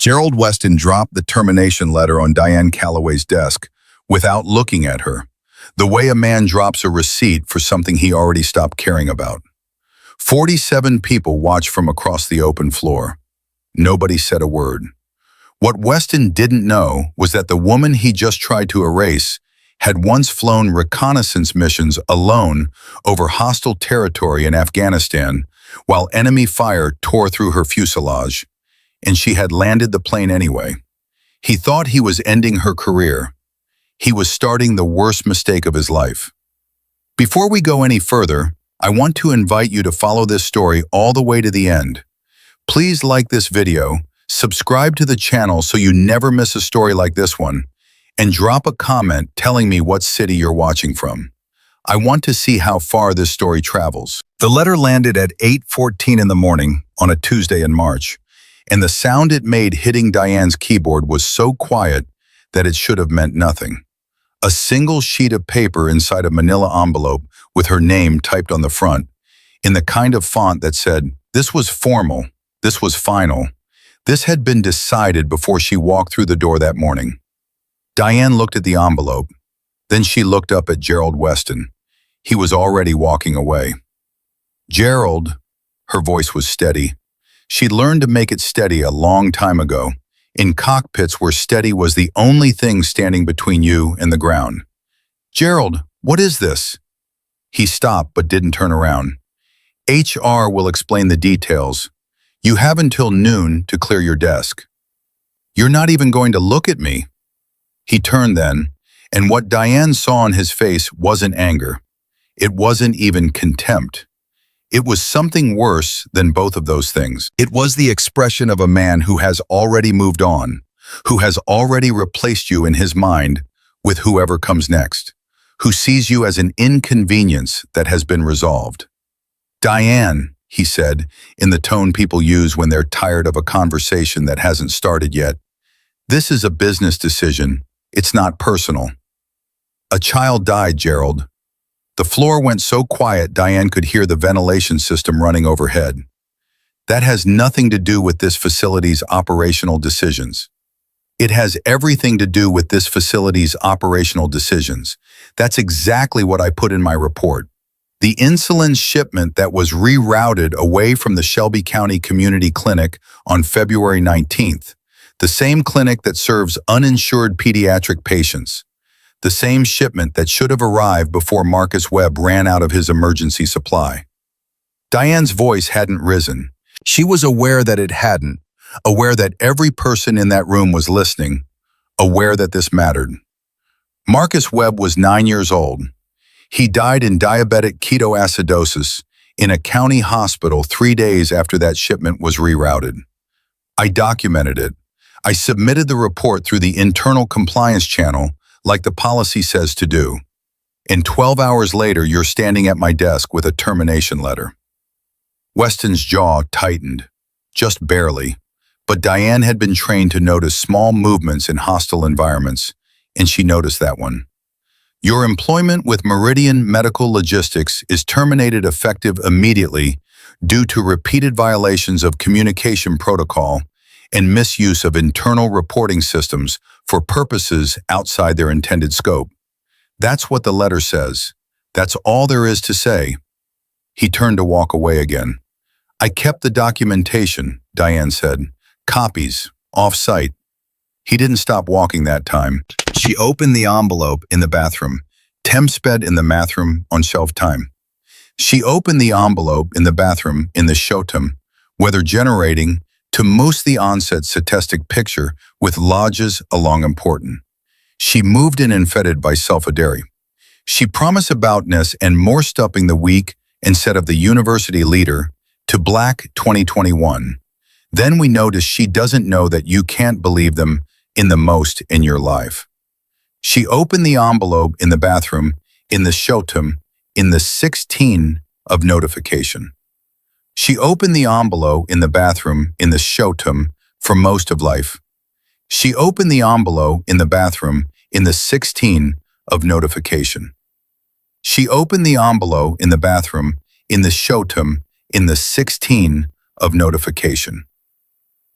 Gerald Weston dropped the termination letter on Diane Calloway's desk without looking at her, the way a man drops a receipt for something he already stopped caring about. 47 people watched from across the open floor. Nobody said a word. What Weston didn't know was that the woman he just tried to erase had once flown reconnaissance missions alone over hostile territory in Afghanistan while enemy fire tore through her fuselage, and she had landed the plane anyway. He thought he was ending her career. He was starting the worst mistake of his life. Before we go any further, I want to invite you to follow this story all the way to the end. Please like this video, subscribe to the channel so you never miss a story like this one, and drop a comment telling me what city you're watching from. I want to see how far this story travels. The letter landed at 8:14 in the morning on a Tuesday in March, and the sound it made hitting Diane's keyboard was so quiet that it should have meant nothing. A single sheet of paper inside a manila envelope with her name typed on the front, in the kind of font that said, "This was formal, this was final. This had been decided before she walked through the door that morning." Diane looked at the envelope. Then she looked up at Gerald Weston. He was already walking away. "Gerald," her voice was steady. She'd learned to make it steady a long time ago, in cockpits where steady was the only thing standing between you and the ground. "Gerald, what is this?" He stopped but didn't turn around. "HR will explain the details. You have until noon to clear your desk." "You're not even going to look at me." He turned then, and what Diane saw on his face wasn't anger. It wasn't even contempt. It was something worse than both of those things. It was the expression of a man who has already moved on, who has already replaced you in his mind with whoever comes next, who sees you as an inconvenience that has been resolved. "Diane," he said, in the tone people use when they're tired of a conversation that hasn't started yet, "this is a business decision. It's not personal." "A child died, Gerald." The floor went so quiet Diane could hear the ventilation system running overhead. "That has nothing to do with this facility's operational decisions." "It has everything to do with this facility's operational decisions. That's exactly what I put in my report. The insulin shipment that was rerouted away from the Shelby County Community Clinic on February 19th, the same clinic that serves uninsured pediatric patients. The same shipment that should have arrived before Marcus Webb ran out of his emergency supply." Diane's voice hadn't risen. She was aware that it hadn't, aware that every person in that room was listening, aware that this mattered. Marcus Webb was 9 years old. He died in diabetic ketoacidosis in a county hospital 3 days after that shipment was rerouted. I documented it. I submitted the report through the internal compliance channel like the policy says to do. And 12 hours later, you're standing at my desk with a termination letter. Weston's jaw tightened, just barely, but Diane had been trained to notice small movements in hostile environments, and she noticed that one. "Your employment with Meridian Medical Logistics is terminated effective immediately due to repeated violations of communication protocol and misuse of internal reporting systems for purposes outside their intended scope." That's what the letter says. That's all there is to say. He turned to walk away again. "I kept the documentation," Diane said. "Copies, off-site." He didn't stop walking that time. She opened the envelope in the bathroom. Tempsped in the bathroom on shelf time. She opened the envelope in the bathroom in the Shotum, weather generating to most the onset statistic picture with lodges along important. She moved in and fetid by self-adary. She promised aboutness and more stopping the week instead of the university leader to Black 2021. Then we notice she doesn't know that you can't believe them in the most in your life. She opened the envelope in the bathroom in the Shotum in the 16 of notification. She opened the envelope in the bathroom in the Shotum for most of life. She opened the envelope in the bathroom in the 16 of notification. She opened the envelope in the bathroom in the Shotum in the 16 of notification.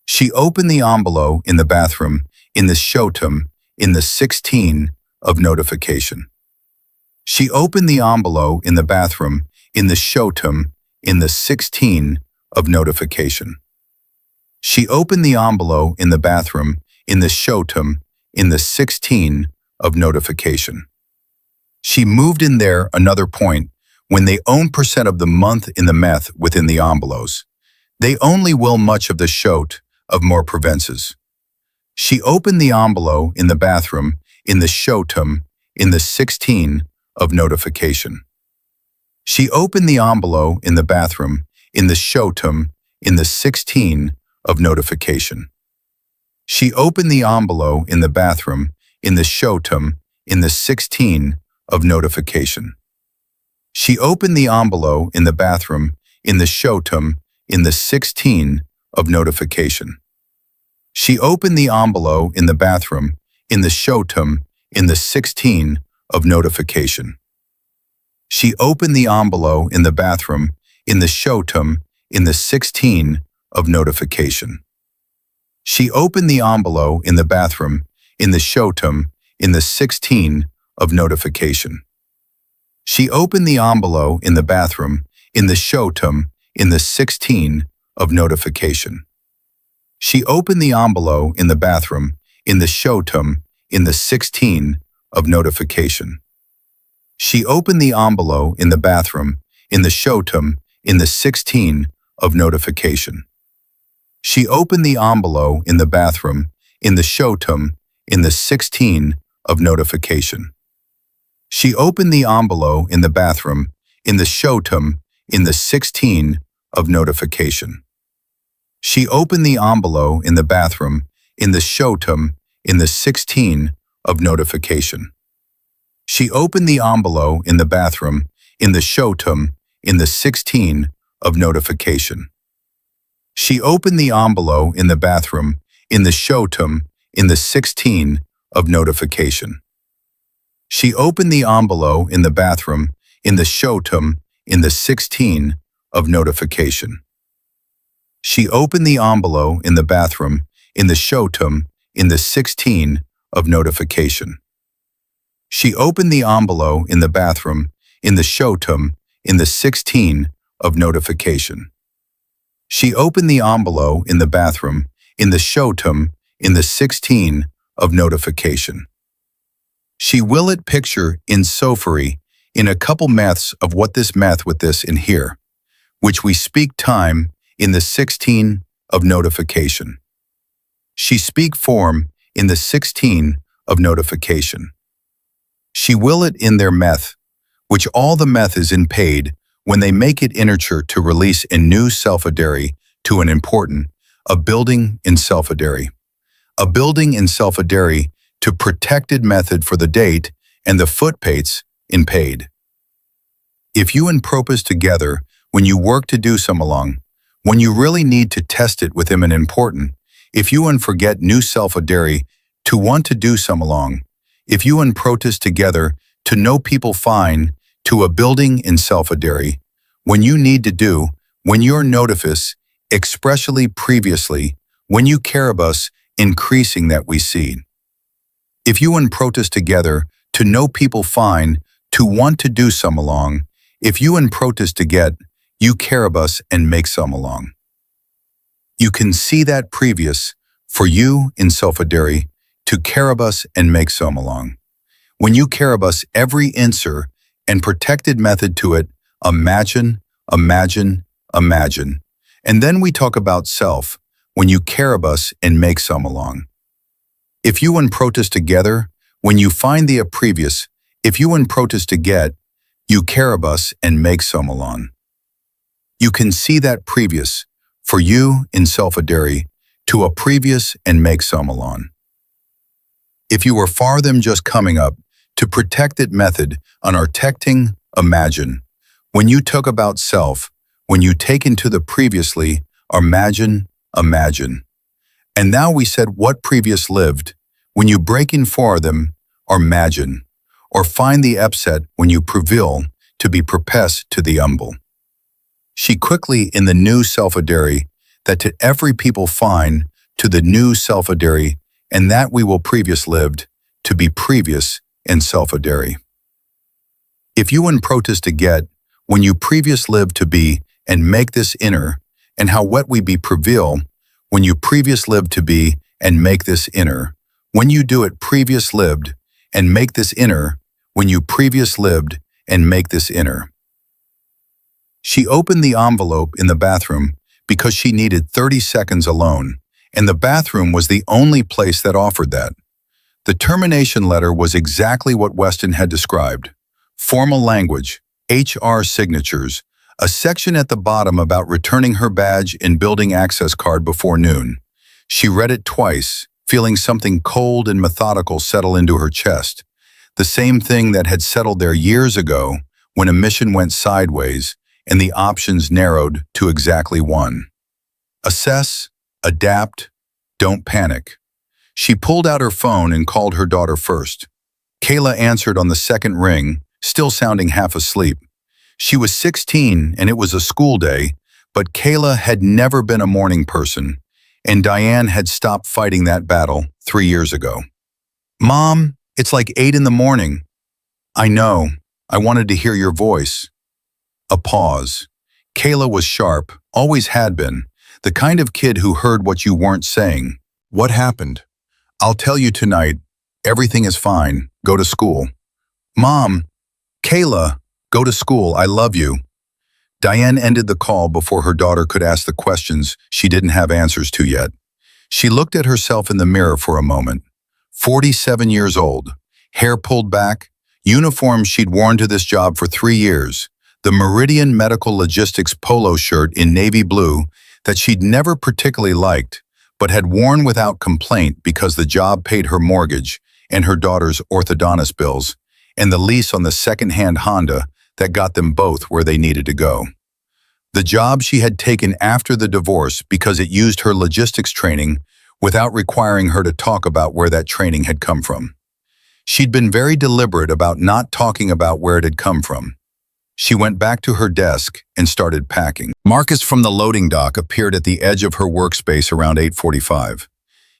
She opened the envelope in the bathroom in the shotum in the 16 of notification. She opened the envelope in the bathroom in the shotum in the 16 of notification. She opened the envelope in the bathroom in the shotum in the 16 of notification. She moved in there another point when they own percent of the month in the meth within the envelopes. They only will much of the shot of more provinces. She opened the envelope in the bathroom in the shotum in the 16 of notification. She opened the envelope in the bathroom in the shotum in the 16 of notification. She opened the envelope in the bathroom in the shotum in the 16 of notification. She opened the envelope in the bathroom in the shotum in the 16 of notification. She opened the envelope in the bathroom in the shotum in the 16 of notification. She opened the envelope in the bathroom in the shotum in the 16 of notification. She opened the envelope in the bathroom in the shotum in the 16 of notification. She opened the envelope in the bathroom in the shotum in the 16 of notification. She opened the envelope in the bathroom in the shotum in the 16 of notification. She opened the envelope in the bathroom in the shotum in the 16 of notification. She opened the envelope in the bathroom in the shotum in the 16 of notification. She opened the envelope in the bathroom in the shotum in the 16 of notification. She opened the envelope in the bathroom in the shotum in the 16 of notification. She opened the envelope in the bathroom in the shotum in the 16 of notification. She opened the envelope in the bathroom in the shotum in the 16 of notification. She opened the envelope in the bathroom in the shotum in the 16 of notification. She opened the envelope in the bathroom in the shotum in the 16 of notification. She opened the envelope in the bathroom in the shotum in the 16 of notification. She opened the envelope in the bathroom in the shotum in the 16 of notification. She will it picture in Sophory in a couple maths of what this math with this in here, which we speak time in the 16 of notification. She speak form in the 16 of notification. She will it in their meth, which all the meth is in paid when they make it integer to release a new self-adary to an important, a building in self-adary. A building in self-adary to protected method for the date and the footpates in paid. If you and propose together when you work to do some along, when you really need to test it with him an important, if you and forget new self-adary to want to do some along, if you and protest together to know people fine to a building in self-adary, when you need to do, when your notifice, expressly previously, when you caribus, increasing that we see. If you and protest together to know people fine to want to do some along, if you and protest to get, you caribus and make some along. You can see that previous, for you in self-adary, to caribus and make some along. When you caribus every answer and protected method to it, imagine, imagine, imagine. And then we talk about self, when you caribus and make some along. If you and protest together, when you find the previous, if you and protest to get, you caribus and make some along. You can see that previous, for you in self-adary, to a previous and make some along. If you were far them just coming up, to protect it method on our texting, imagine. When you talk about self, when you take into the previously, imagine, imagine. And now we said what previous lived, when you break in for them, or imagine, or find the upset when you prevail to be propess to the humble. She quickly in the new self-adary, that to every people fine, to the new self-adary, and that we will previous lived, to be previous in self-adary. If you in protest to get, when you previous lived to be, and make this inner, and how wet we be prevail, when you previous lived to be, and make this inner, when you do it previous lived, and make this inner, when you previous lived, and make this inner. She opened the envelope in the bathroom because she needed 30 seconds alone, and the bathroom was the only place that offered that. The termination letter was exactly what Weston had described. Formal language, HR signatures, a section at the bottom about returning her badge and building access card before noon. She read it twice, feeling something cold and methodical settle into her chest. The same thing that had settled there years ago when a mission went sideways and the options narrowed to exactly one. Assess, adapt, don't panic. She pulled out her phone and called her daughter first. Kayla answered on the second ring, still sounding half asleep. She was 16 and it was a school day, but Kayla had never been a morning person, and Diane had stopped fighting that battle 3 years ago. "Mom, it's like 8 in the morning." "I know. I wanted to hear your voice." A pause. Kayla was sharp, always had been, the kind of kid who heard what you weren't saying. "What happened?" "I'll tell you tonight. Everything is fine. Go to school." "Mom, Kayla, go to school. I love you." Diane ended the call before her daughter could ask the questions she didn't have answers to yet. She looked at herself in the mirror for a moment. 47 years old, hair pulled back, uniform she'd worn to this job for 3 years, the Meridian Medical Logistics polo shirt in navy blue that she'd never particularly liked, but had worn without complaint because the job paid her mortgage and her daughter's orthodontist bills, and the lease on the second-hand Honda that got them both where they needed to go. The job she had taken after the divorce because it used her logistics training without requiring her to talk about where that training had come from. She'd been very deliberate about not talking about where it had come from. She went back to her desk and started packing. Marcus from the loading dock appeared at the edge of her workspace around 8:45.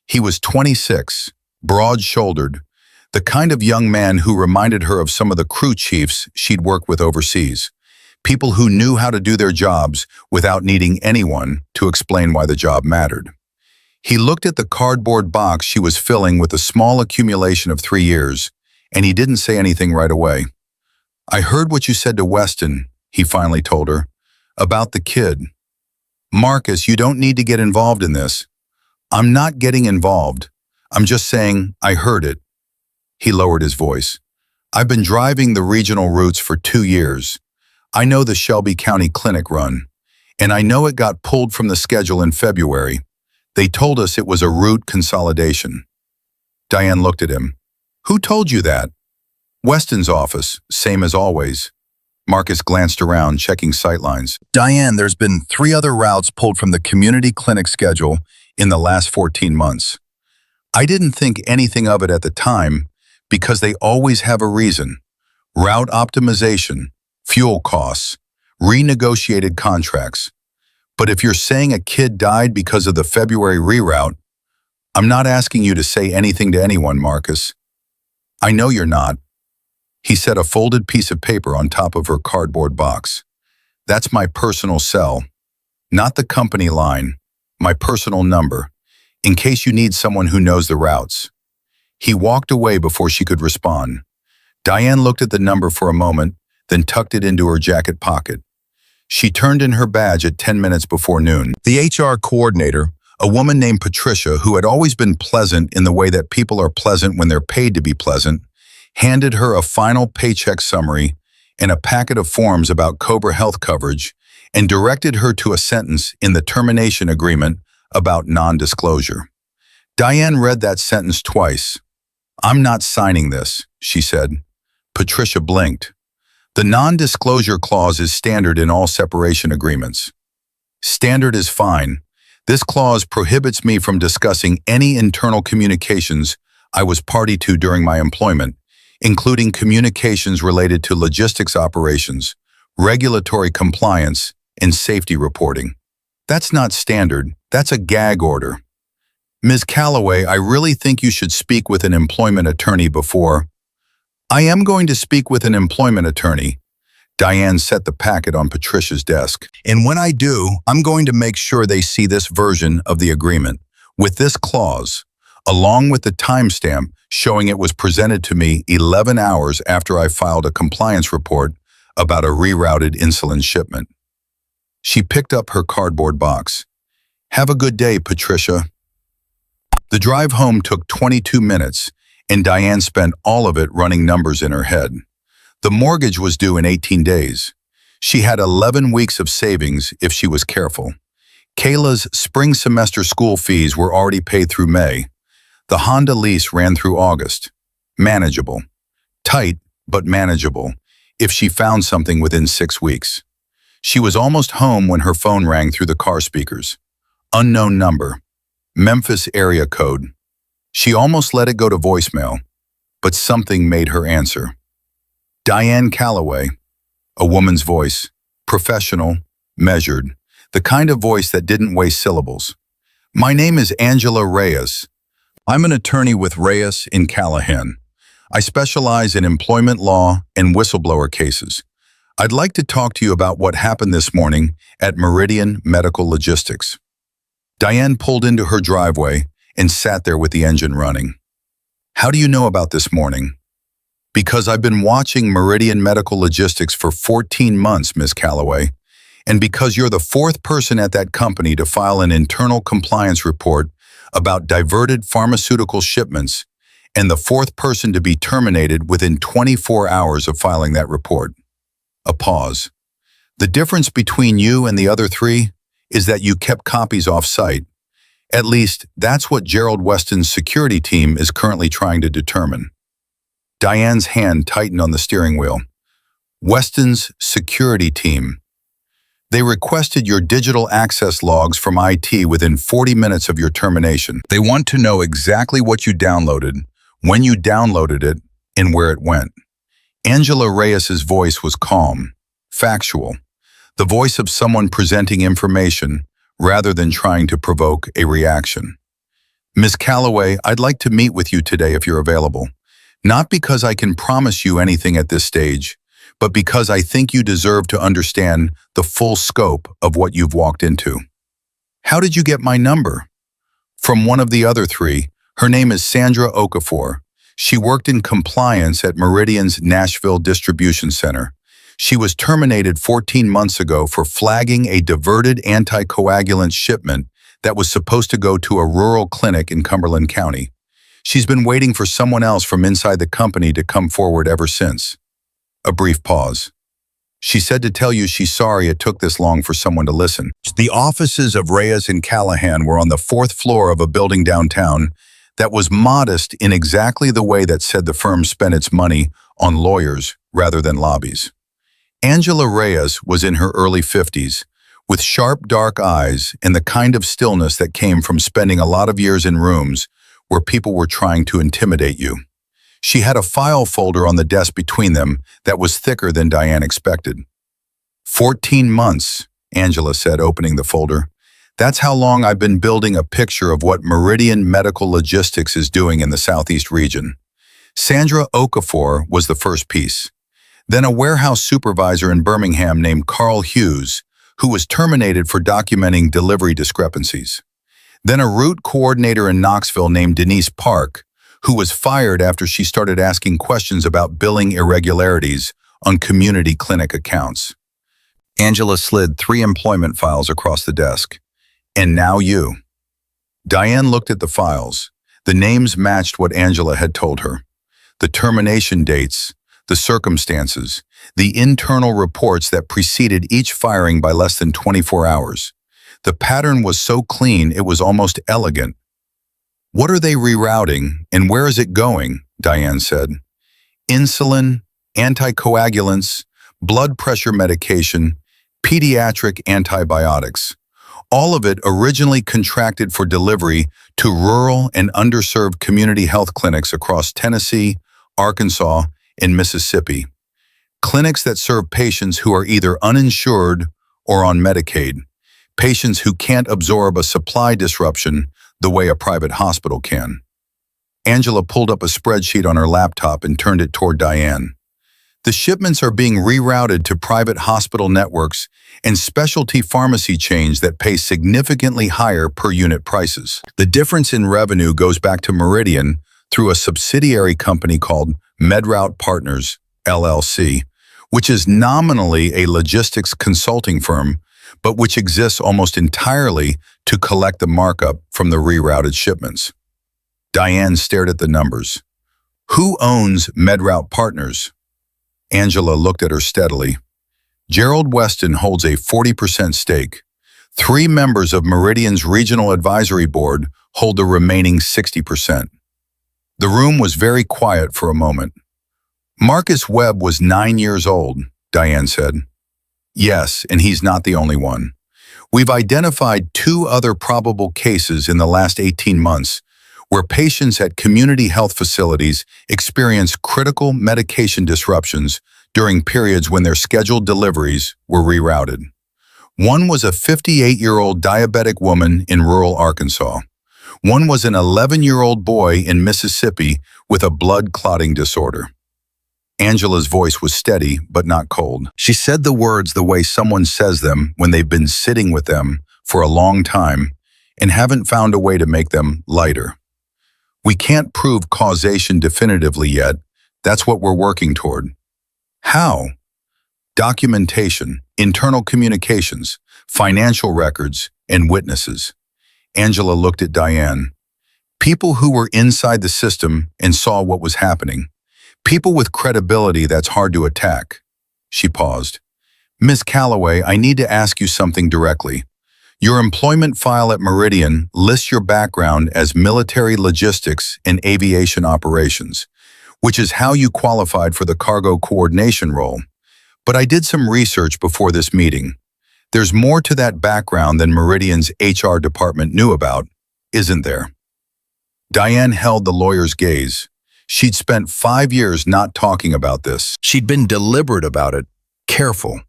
He was 26, broad-shouldered, the kind of young man who reminded her of some of the crew chiefs she'd worked with overseas, people who knew how to do their jobs without needing anyone to explain why the job mattered. He looked at the cardboard box she was filling with a small accumulation of 3 years, and he didn't say anything right away. "I heard what you said to Weston," he finally told her, "about the kid. Marcus, you don't need to get involved in this." "I'm not getting involved. I'm just saying I heard it." He lowered his voice. "I've been driving the regional routes for 2 years. I know the Shelby County Clinic run, and I know it got pulled from the schedule in February. They told us it was a route consolidation." Diane looked at him. "Who told you that?" "Weston's office, same as always." Marcus glanced around, checking sightlines. "Diane, there's been 3 other routes pulled from the community clinic schedule in the last 14 months. I didn't think anything of it at the time because they always have a reason. Route optimization, fuel costs, renegotiated contracts. But if you're saying a kid died because of the February reroute, I'm not asking you to say anything to anyone, Marcus." "I know you're not." He set a folded piece of paper on top of her cardboard box. "That's my personal cell, not the company line, my personal number, in case you need someone who knows the routes." He walked away before she could respond. Diane looked at the number for a moment, then tucked it into her jacket pocket. She turned in her badge at 10 minutes before noon. The HR coordinator, a woman named Patricia who had always been pleasant in the way that people are pleasant when they're paid to be pleasant, handed her a final paycheck summary and a packet of forms about Cobra health coverage and directed her to a sentence in the termination agreement about non-disclosure. Diane read that sentence twice. "I'm not signing this," she said. Patricia blinked. "The non-disclosure clause is standard in all separation agreements." "Standard is fine. This clause prohibits me from discussing any internal communications I was party to during my employment, including communications related to logistics operations, regulatory compliance, and safety reporting." "That's not standard. That's a gag order." Ms. Calloway, I really think you should speak with an employment attorney before. I am going to speak with an employment attorney. Diane set the packet on Patricia's desk. And when I do, I'm going to make sure they see this version of the agreement, with this clause, along with the timestamp showing it was presented to me 11 hours after I filed a compliance report about a rerouted insulin shipment. She picked up her cardboard box. Have a good day, Patricia. The drive home took 22 minutes, and Diane spent all of it running numbers in her head. The mortgage was due in 18 days. She had 11 weeks of savings if she was careful. Kayla's spring semester school fees were already paid through May. The Honda lease ran through August. Manageable. Tight, but manageable, if she found something within 6 weeks. She was almost home when her phone rang through the car speakers. Unknown number. Memphis area code. She almost let it go to voicemail, but something made her answer. Diane Calloway. A woman's voice. Professional, measured, the kind of voice that didn't waste syllables. My name is Angela Reyes. I'm an attorney with Reyes in Callahan. I specialize in employment law and whistleblower cases. I'd like to talk to you about what happened this morning at Meridian Medical Logistics. Diane pulled into her driveway and sat there with the engine running. How do you know about this morning? Because I've been watching Meridian Medical Logistics for 14 months, Ms. Calloway, and because you're the fourth person at that company to file an internal compliance report about diverted pharmaceutical shipments, and the fourth person to be terminated within 24 hours of filing that report. A pause. The difference between you and the other three is that you kept copies off-site. At least, that's what Gerald Weston's security team is currently trying to determine. Diane's hand tightened on the steering wheel. Weston's security team. They requested your digital access logs from IT within 40 minutes of your termination. They want to know exactly what you downloaded, when you downloaded it, and where it went. Angela Reyes's voice was calm, factual, the voice of someone presenting information rather than trying to provoke a reaction. Ms. Calloway, I'd like to meet with you today if you're available. Not because I can promise you anything at this stage, but because I think you deserve to understand the full scope of what you've walked into. How did you get my number? From one of the other three. Her name is Sandra Okafor. She worked in compliance at Meridian's Nashville Distribution Center. She was terminated 14 months ago for flagging a diverted anticoagulant shipment that was supposed to go to a rural clinic in Cumberland County. She's been waiting for someone else from inside the company to come forward ever since. A brief pause. She said to tell you she's sorry it took this long for someone to listen. The offices of Reyes and Callahan were on the 4th floor of a building downtown that was modest in exactly the way that said the firm spent its money on lawyers rather than lobbies. Angela Reyes was in her early 50s, with sharp dark eyes and the kind of stillness that came from spending a lot of years in rooms where people were trying to intimidate you. She had a file folder on the desk between them that was thicker than Diane expected. 14 months, Angela said, opening the folder. That's how long I've been building a picture of what Meridian Medical Logistics is doing in the Southeast region. Sandra Okafor was the first piece. Then a warehouse supervisor in Birmingham named Carl Hughes, who was terminated for documenting delivery discrepancies. Then a route coordinator in Knoxville named Denise Park, who was fired after she started asking questions about billing irregularities on community clinic accounts. Angela slid 3 employment files across the desk. And now you. Diane looked at the files. The names matched what Angela had told her. The termination dates, the circumstances, the internal reports that preceded each firing by less than 24 hours. The pattern was so clean it was almost elegant. What are they rerouting and where is it going? Diane said. Insulin, anticoagulants, blood pressure medication, pediatric antibiotics. All of it originally contracted for delivery to rural and underserved community health clinics across Tennessee, Arkansas, and Mississippi. Clinics that serve patients who are either uninsured or on Medicaid. Patients who can't absorb a supply disruption the way a private hospital can. Angela pulled up a spreadsheet on her laptop and turned it toward Diane. The shipments are being rerouted to private hospital networks and specialty pharmacy chains that pay significantly higher per-unit prices. The difference in revenue goes back to Meridian through a subsidiary company called MedRoute Partners, LLC, which is nominally a logistics consulting firm, but which exists almost entirely to collect the markup from the rerouted shipments. Diane stared at the numbers. Who owns MedRoute Partners? Angela looked at her steadily. Gerald Weston holds a 40% stake. 3 members of Meridian's Regional Advisory Board hold the remaining 60%. The room was very quiet for a moment. Marcus Webb was 9 years old, Diane said. Yes, and he's not the only one. We've identified 2 other probable cases in the last 18 months where patients at community health facilities experience critical medication disruptions during periods when their scheduled deliveries were rerouted. One was a 58-year-old diabetic woman in rural Arkansas. One was an 11-year-old boy in Mississippi with a blood clotting disorder. Angela's voice was steady but not cold. She said the words the way someone says them when they've been sitting with them for a long time and haven't found a way to make them lighter. We can't prove causation definitively yet. That's what we're working toward. How? Documentation, internal communications, financial records, and witnesses. Angela looked at Diane. People who were inside the system and saw what was happening. People with credibility that's hard to attack. She paused. Ms. Calloway, I need to ask you something directly. Your employment file at Meridian lists your background as military logistics and aviation operations, which is how you qualified for the cargo coordination role. But I did some research before this meeting. There's more to that background than Meridian's HR department knew about, isn't there? Diane held the lawyer's gaze. She'd spent 5 years not talking about this. She'd been deliberate about it, careful.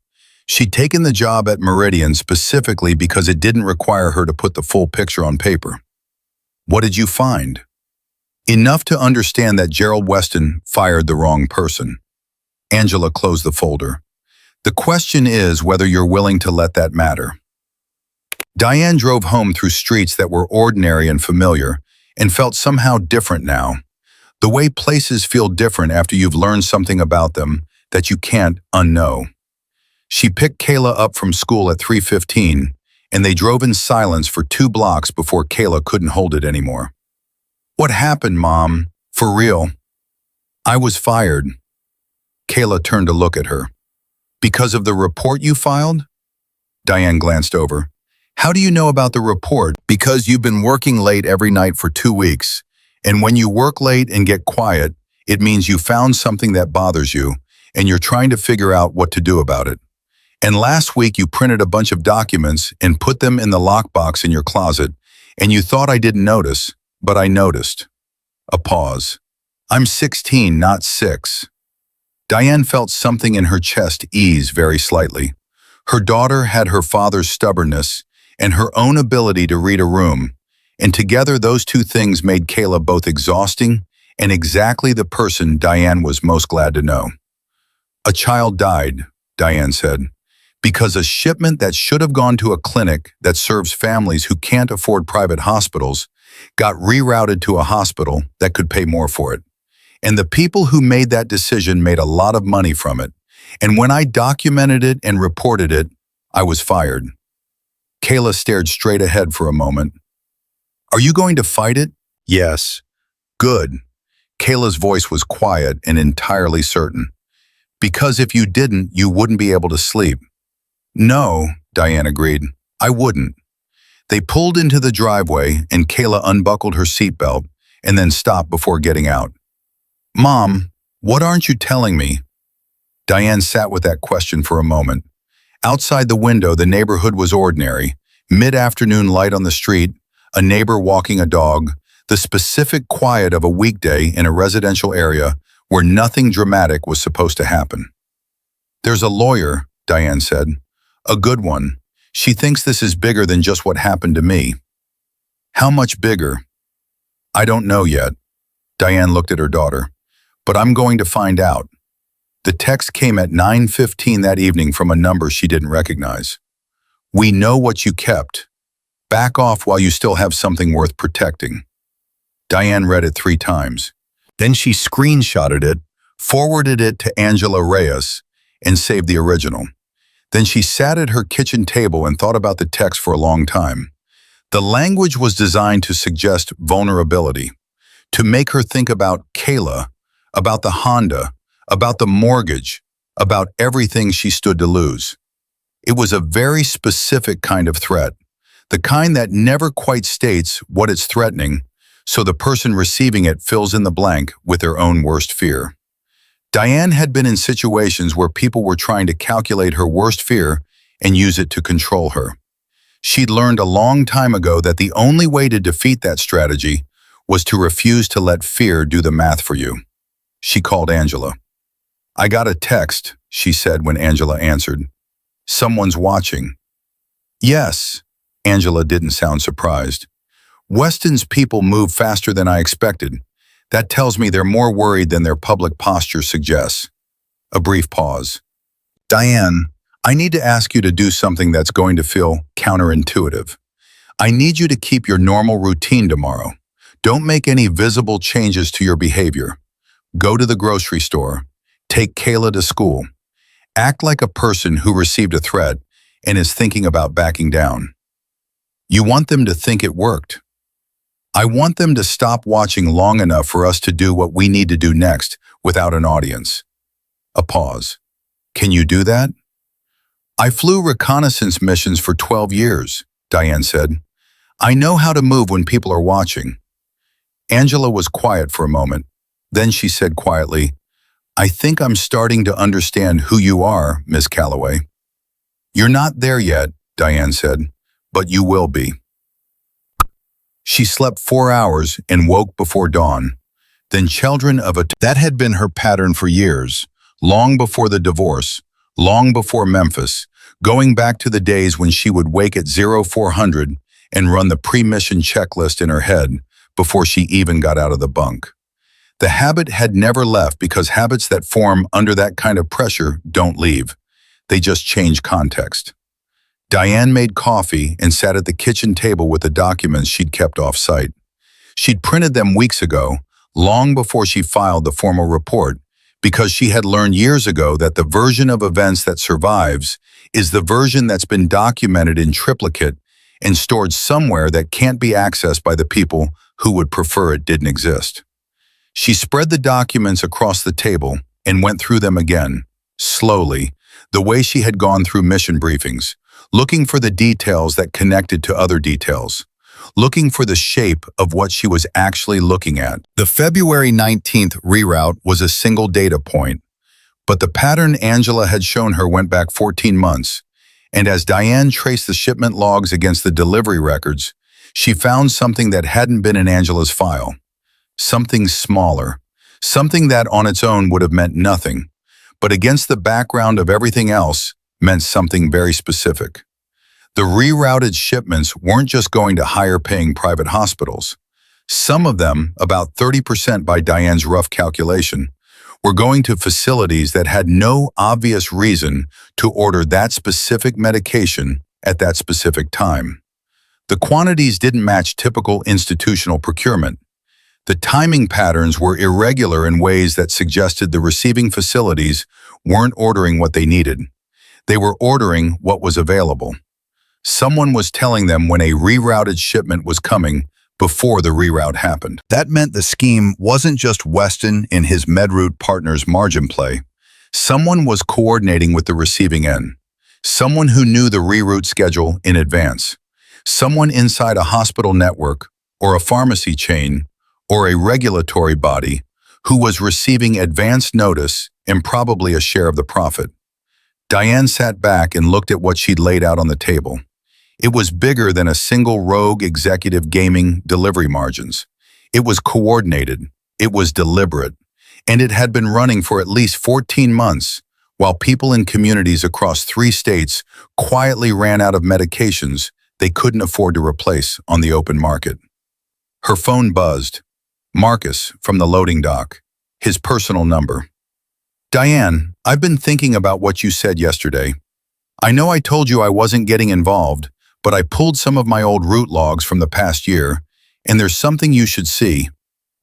She'd taken the job at Meridian specifically because it didn't require her to put the full picture on paper. What did you find? Enough to understand that Gerald Weston fired the wrong person. Angela closed the folder. The question is whether you're willing to let that matter. Diane drove home through streets that were ordinary and familiar and felt somehow different now. The way places feel different after you've learned something about them that you can't unknow. She picked Kayla up from school at 3:15, and they drove in silence for 2 blocks before Kayla couldn't hold it anymore. What happened, Mom? For real? I was fired. Kayla turned to look at her. Because of the report you filed? Diane glanced over. How do you know about the report? Because you've been working late every night for 2 weeks, and when you work late and get quiet, it means you found something that bothers you, and you're trying to figure out what to do about it. And last week you printed a bunch of documents and put them in the lockbox in your closet, and you thought I didn't notice, but I noticed. A pause. I'm 16, not 6. Diane felt something in her chest ease very slightly. Her daughter had her father's stubbornness and her own ability to read a room, and together those 2 things made Kayla both exhausting and exactly the person Diane was most glad to know. A child died, Diane said, because a shipment that should have gone to a clinic that serves families who can't afford private hospitals got rerouted to a hospital that could pay more for it. And the people who made that decision made a lot of money from it. And when I documented it and reported it, I was fired. Kayla stared straight ahead for a moment. Are you going to fight it? Yes. Good. Kayla's voice was quiet and entirely certain. Because if you didn't, you wouldn't be able to sleep. No, Diane agreed. I wouldn't. They pulled into the driveway and Kayla unbuckled her seatbelt and then stopped before getting out. Mom, what aren't you telling me? Diane sat with that question for a moment. Outside the window, the neighborhood was ordinary. Mid-afternoon light on the street, a neighbor walking a dog, the specific quiet of a weekday in a residential area where nothing dramatic was supposed to happen. There's a lawyer, Diane said. A good one. She thinks this is bigger than just what happened to me. How much bigger? I don't know yet. Diane looked at her daughter. But I'm going to find out. The text came at 9:15 that evening from a number she didn't recognize. We know what you kept. Back off while you still have something worth protecting. Diane read it 3 times. Then she screenshotted it, forwarded it to Angela Reyes, and saved the original. Then she sat at her kitchen table and thought about the text for a long time. The language was designed to suggest vulnerability, to make her think about Kayla, about the Honda, about the mortgage, about everything she stood to lose. It was a very specific kind of threat, the kind that never quite states what it's threatening, so the person receiving it fills in the blank with their own worst fear. Diane had been in situations where people were trying to calculate her worst fear and use it to control her. She'd learned a long time ago that the only way to defeat that strategy was to refuse to let fear do the math for you. She called Angela. I got a text, she said when Angela answered. Someone's watching. Yes, Angela didn't sound surprised. Weston's people move faster than I expected. That tells me they're more worried than their public posture suggests. A brief pause. Diane, I need to ask you to do something that's going to feel counterintuitive. I need you to keep your normal routine tomorrow. Don't make any visible changes to your behavior. Go to the grocery store. Take Kayla to school. Act like a person who received a threat and is thinking about backing down. You want them to think it worked. I want them to stop watching long enough for us to do what we need to do next without an audience. A pause. Can you do that? I flew reconnaissance missions for 12 years, Diane said. I know how to move when people are watching. Angela was quiet for a moment. Then she said quietly, I think I'm starting to understand who you are, Miss Calloway. You're not there yet, Diane said, but you will be. She slept 4 hours and woke before dawn. Then children of a... That had been her pattern for years, long before the divorce, long before Memphis, going back to the days when she would wake at 0400 and run the pre-mission checklist in her head before she even got out of the bunk. The habit had never left because habits that form under that kind of pressure don't leave. They just change context. Diane made coffee and sat at the kitchen table with the documents she'd kept off-site. She'd printed them weeks ago, long before she filed the formal report, because she had learned years ago that the version of events that survives is the version that's been documented in triplicate and stored somewhere that can't be accessed by the people who would prefer it didn't exist. She spread the documents across the table and went through them again, slowly, the way she had gone through mission briefings, looking for the details that connected to other details, looking for the shape of what she was actually looking at. The February 19th reroute was a single data point, but the pattern Angela had shown her went back 14 months, and as Diane traced the shipment logs against the delivery records, she found something that hadn't been in Angela's file. Something smaller, something that on its own would have meant nothing, but against the background of everything else meant something very specific. The rerouted shipments weren't just going to higher-paying private hospitals. Some of them, about 30% by Diane's rough calculation, were going to facilities that had no obvious reason to order that specific medication at that specific time. The quantities didn't match typical institutional procurement. The timing patterns were irregular in ways that suggested the receiving facilities weren't ordering what they needed. They were ordering what was available. Someone was telling them when a rerouted shipment was coming before the reroute happened. That meant the scheme wasn't just Weston and his MedRoute partners' margin play. Someone was coordinating with the receiving end. Someone who knew the reroute schedule in advance. Someone inside a hospital network or a pharmacy chain or a regulatory body who was receiving advance notice and probably a share of the profit. Diane sat back and looked at what she'd laid out on the table. It was bigger than a single rogue executive gaming delivery margins. It was coordinated, it was deliberate, and it had been running for at least 14 months while people in communities across 3 states quietly ran out of medications they couldn't afford to replace on the open market. Her phone buzzed. Marcus, from the loading dock. His personal number. Diane, I've been thinking about what you said yesterday. I know I told you I wasn't getting involved, but I pulled some of my old route logs from the past year, and there's something you should see.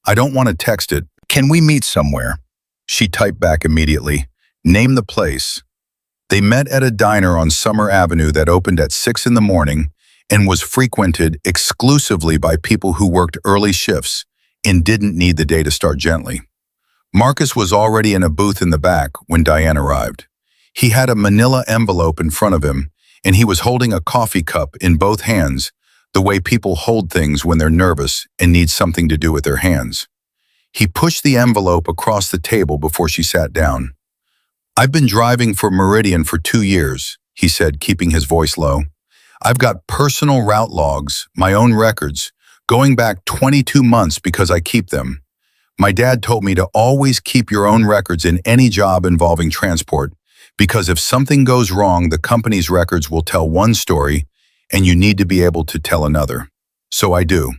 I don't want to text it. Can we meet somewhere? She typed back immediately. Name the place. They met at a diner on Summer Avenue that opened at 6 in the morning and was frequented exclusively by people who worked early shifts and didn't need the day to start gently. Marcus was already in a booth in the back when Diane arrived. He had a manila envelope in front of him, and he was holding a coffee cup in both hands, the way people hold things when they're nervous and need something to do with their hands. He pushed the envelope across the table before she sat down. I've been driving for Meridian for 2 years, he said, keeping his voice low. I've got personal route logs, my own records, going back 22 months because I keep them. My dad told me to always keep your own records in any job involving transport, because if something goes wrong, the company's records will tell one story, and you need to be able to tell another. So I do.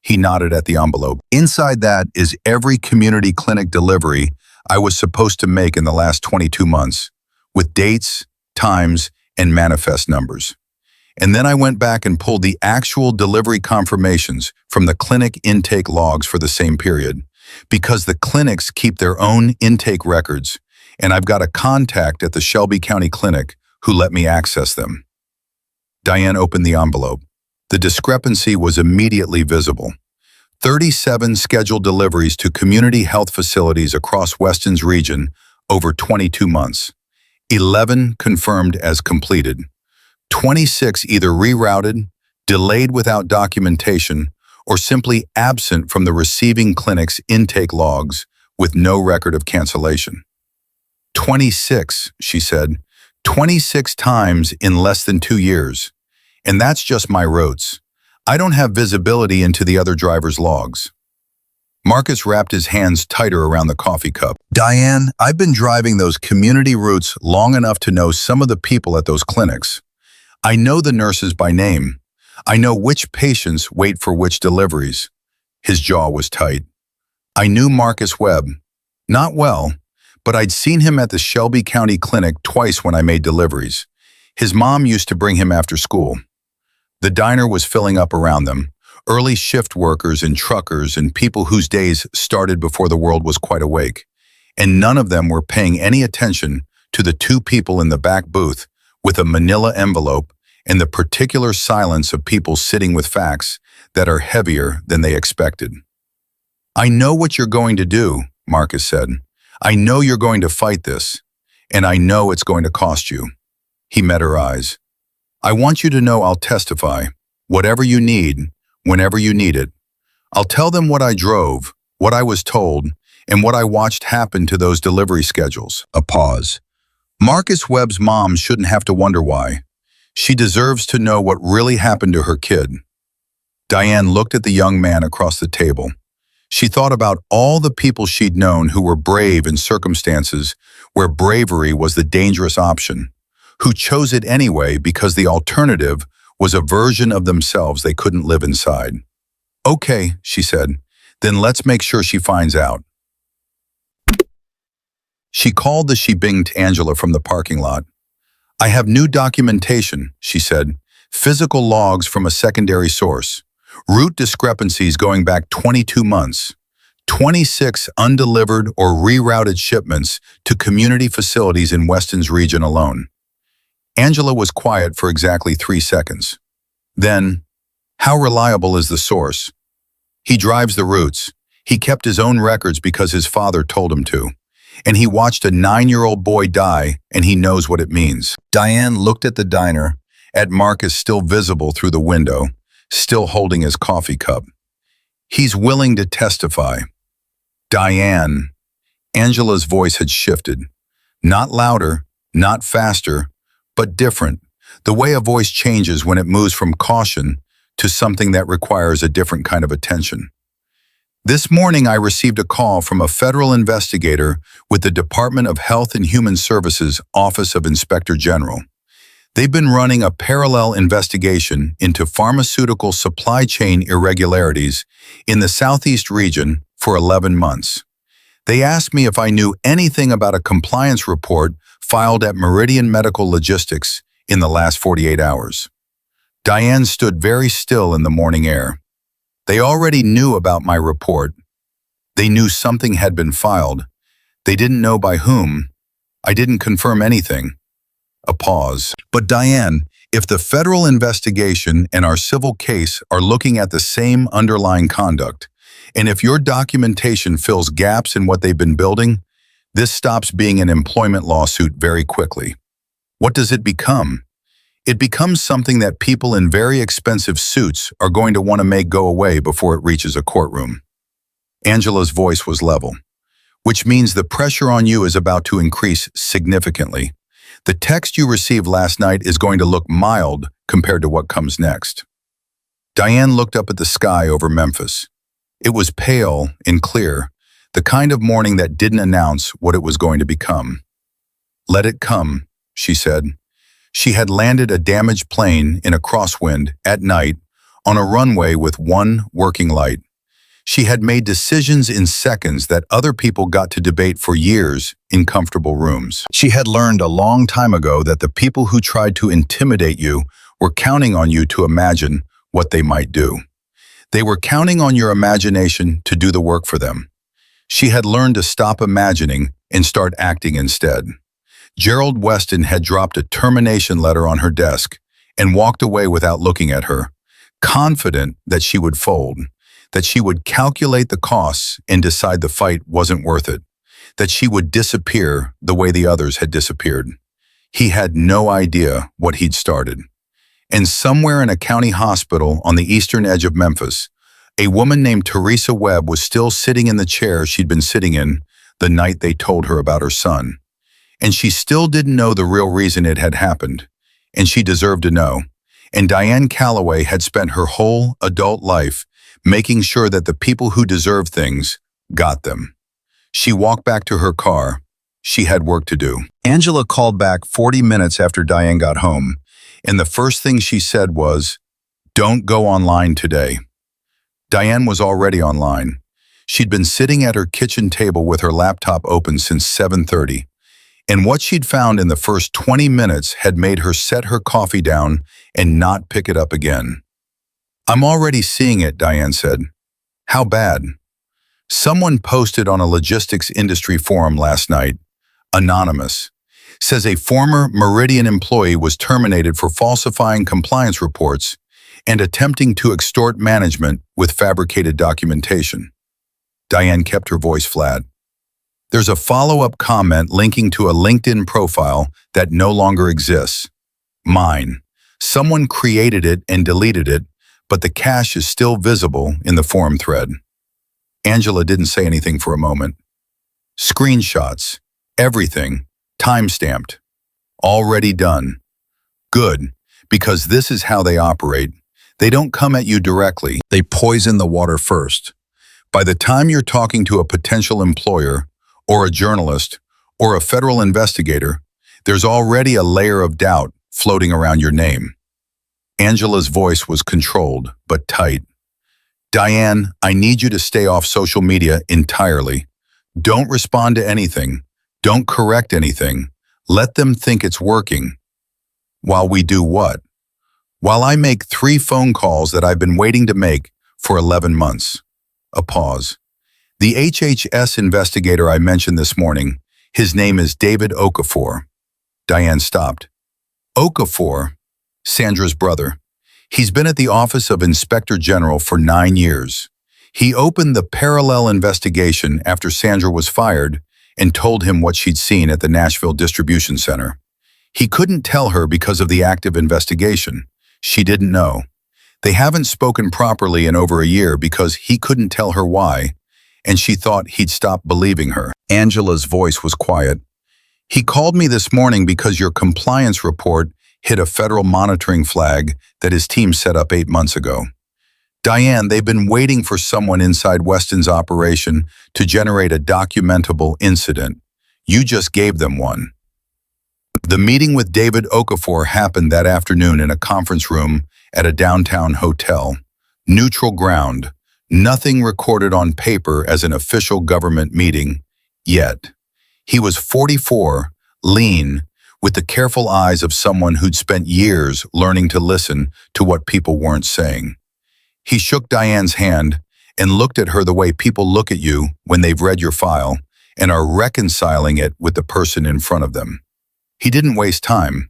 He nodded at the envelope. Inside that is every community clinic delivery I was supposed to make in the last 22 months, with dates, times, and manifest numbers. And then I went back and pulled the actual delivery confirmations from the clinic intake logs for the same period, because the clinics keep their own intake records, and I've got a contact at the Shelby County Clinic who let me access them. Diane opened the envelope. The discrepancy was immediately visible. 37 scheduled deliveries to community health facilities across Weston's region over 22 months. 11 confirmed as completed. 26 either rerouted, delayed without documentation, or simply absent from the receiving clinic's intake logs with no record of cancellation. 26, she said, 26 times in less than 2 years. And that's just my routes. I don't have visibility into the other drivers' logs. Marcus wrapped his hands tighter around the coffee cup. Diane, I've been driving those community routes long enough to know some of the people at those clinics. I know the nurses by name. I know which patients wait for which deliveries. His jaw was tight. I knew Marcus Webb. Not well, but I'd seen him at the Shelby County Clinic twice when I made deliveries. His mom used to bring him after school. The diner was filling up around them, early shift workers and truckers and people whose days started before the world was quite awake. And none of them were paying any attention to the 2 people in the back booth with a manila envelope and the particular silence of people sitting with facts that are heavier than they expected. I know what you're going to do, Marcus said. I know you're going to fight this, and I know it's going to cost you. He met her eyes. I want you to know I'll testify, whatever you need, whenever you need it. I'll tell them what I drove, what I was told, and what I watched happen to those delivery schedules. A pause. Marcus Webb's mom shouldn't have to wonder why. She deserves to know what really happened to her kid. Diane looked at the young man across the table. She thought about all the people she'd known who were brave in circumstances where bravery was the dangerous option, who chose it anyway because the alternative was a version of themselves they couldn't live inside. Okay, she said, then let's make sure she finds out. She called as she binged Angela from the parking lot. I have new documentation, she said, physical logs from a secondary source, route discrepancies going back 22 months, 26 undelivered or rerouted shipments to community facilities in Weston's region alone. Angela was quiet for exactly 3 seconds. Then, how reliable is the source? He drives the routes. He kept his own records because his father told him to. And he watched a 9-year-old boy die, and he knows what it means. Diane looked at the diner, at Marcus still visible through the window, still holding his coffee cup. He's willing to testify. Diane. Angela's voice had shifted. Not louder, not faster, but different. The way a voice changes when it moves from caution to something that requires a different kind of attention. This morning, I received a call from a federal investigator with the Department of Health and Human Services Office of Inspector General. They've been running a parallel investigation into pharmaceutical supply chain irregularities in the Southeast region for 11 months. They asked me if I knew anything about a compliance report filed at Meridian Medical Logistics in the last 48 hours. Diane stood very still in the morning air. They already knew about my report. They knew something had been filed. They didn't know by whom. I didn't confirm anything. A pause. But Diane, if the federal investigation and our civil case are looking at the same underlying conduct, and if your documentation fills gaps in what they've been building, this stops being an employment lawsuit very quickly. What does it become? It becomes something that people in very expensive suits are going to want to make go away before it reaches a courtroom. Angela's voice was level, which means the pressure on you is about to increase significantly. The text you received last night is going to look mild compared to what comes next. Diane looked up at the sky over Memphis. It was pale and clear, the kind of morning that didn't announce what it was going to become. "Let it come," she said. She had landed a damaged plane in a crosswind at night on a runway with one working light. She had made decisions in seconds that other people got to debate for years in comfortable rooms. She had learned a long time ago that the people who tried to intimidate you were counting on you to imagine what they might do. They were counting on your imagination to do the work for them. She had learned to stop imagining and start acting instead. Gerald Weston had dropped a termination letter on her desk and walked away without looking at her, confident that she would fold, that she would calculate the costs and decide the fight wasn't worth it, that she would disappear the way the others had disappeared. He had no idea what he'd started. And somewhere in a county hospital on the eastern edge of Memphis, a woman named Teresa Webb was still sitting in the chair she'd been sitting in the night they told her about her son. And she still didn't know the real reason it had happened, and she deserved to know. And Diane Calloway had spent her whole adult life making sure that the people who deserved things got them. She walked back to her car. She had work to do. Angela called back 40 minutes after Diane got home, and the first thing she said was, "Don't go online today." Diane was already online. She'd been sitting at her kitchen table with her laptop open since 7:30. And what she'd found in the first 20 minutes had made her set her coffee down and not pick it up again. "I'm already seeing it," Diane said. "How bad?" Someone posted on a logistics industry forum last night, anonymous, says a former Meridian employee was terminated for falsifying compliance reports and attempting to extort management with fabricated documentation. Diane kept her voice flat. There's a follow-up comment linking to a LinkedIn profile that no longer exists. Mine. Someone created it and deleted it, but the cache is still visible in the forum thread. Angela didn't say anything for a moment. Screenshots. Everything. Time-stamped. Already done. Good, because this is how they operate. They don't come at you directly. They poison the water first. By the time you're talking to a potential employer, or a journalist, or a federal investigator, there's already a layer of doubt floating around your name. Angela's voice was controlled, but tight. "Diane, I need you to stay off social media entirely. Don't respond to anything. Don't correct anything. Let them think it's working." "While we do what?" "While I make 3 phone calls that I've been waiting to make for 11 months. A pause. "The HHS investigator I mentioned this morning, his name is David Okafor." Diane stopped. "Okafor? Sandra's brother. He's been at the Office of Inspector General for 9 years. He opened the parallel investigation after Sandra was fired and told him what she'd seen at the Nashville Distribution Center. He couldn't tell her because of the active investigation. She didn't know. They haven't spoken properly in over a year because he couldn't tell her why, and she thought he'd stop believing her." Angela's voice was quiet. "He called me this morning because your compliance report hit a federal monitoring flag that his team set up 8 months ago. Diane, they've been waiting for someone inside Weston's operation to generate a documentable incident. You just gave them one." The meeting with David Okafor happened that afternoon in a conference room at a downtown hotel. Neutral ground, nothing recorded on paper as an official government meeting, yet. He was 44, lean, with the careful eyes of someone who'd spent years learning to listen to what people weren't saying. He shook Diane's hand and looked at her the way people look at you when they've read your file and are reconciling it with the person in front of them. He didn't waste time.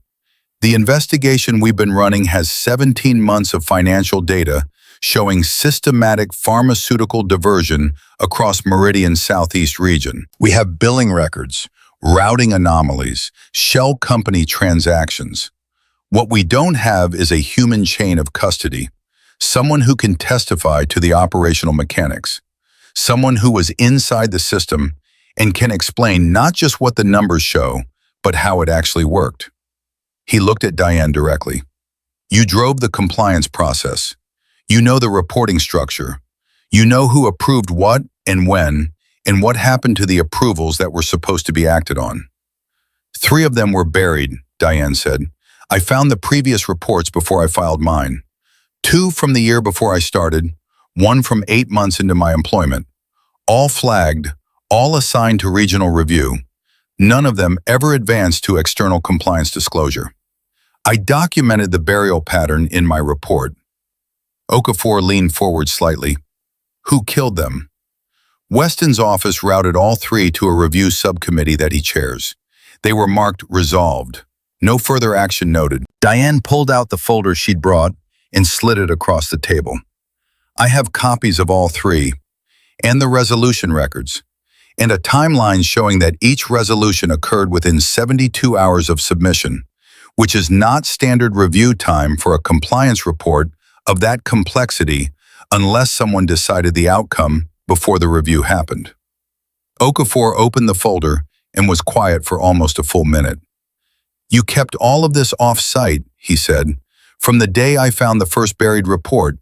The investigation we've been running has 17 months of financial data showing systematic pharmaceutical diversion across Meridian's southeast region. We have billing records, routing anomalies, shell company transactions. What we don't have is a human chain of custody, someone who can testify to the operational mechanics, someone who was inside the system and can explain not just what the numbers show, but how it actually worked. He looked at Diane directly. You drove the compliance process. You know the reporting structure. You know who approved what and when, and what happened to the approvals that were supposed to be acted on. 3 of them were buried, Diane said. I found the previous reports before I filed mine. 2 from the year before I started, 1 from 8 months into my employment. All flagged, all assigned to regional review. None of them ever advanced to external compliance disclosure. I documented the burial pattern in my report. Okafor leaned forward slightly. Who killed them? Weston's office routed all 3 to a review subcommittee that he chairs. They were marked resolved. No further action noted. Diane pulled out the folder she'd brought and slid it across the table. I have copies of all 3, and the resolution records, and a timeline showing that each resolution occurred within 72 hours of submission, which is not standard review time for a compliance report of that complexity unless someone decided the outcome before the review happened. Okafor opened the folder and was quiet for almost a full minute. You kept all of this off-site, he said, from the day I found the first buried report,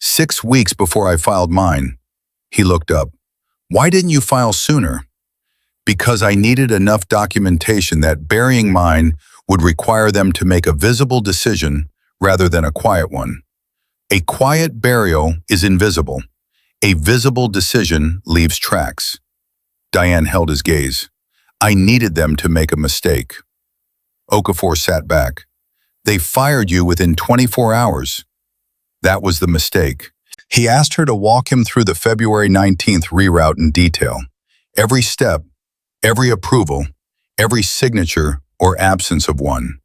6 weeks before I filed mine. He looked up. Why didn't you file sooner? Because I needed enough documentation that burying mine would require them to make a visible decision rather than a quiet one. A quiet burial is invisible. A visible decision leaves tracks. Diane held his gaze. I needed them to make a mistake. Okafor sat back. They fired you within 24 hours. That was the mistake. He asked her to walk him through the February 19th reroute in detail. Every step, every approval, every signature or absence of one.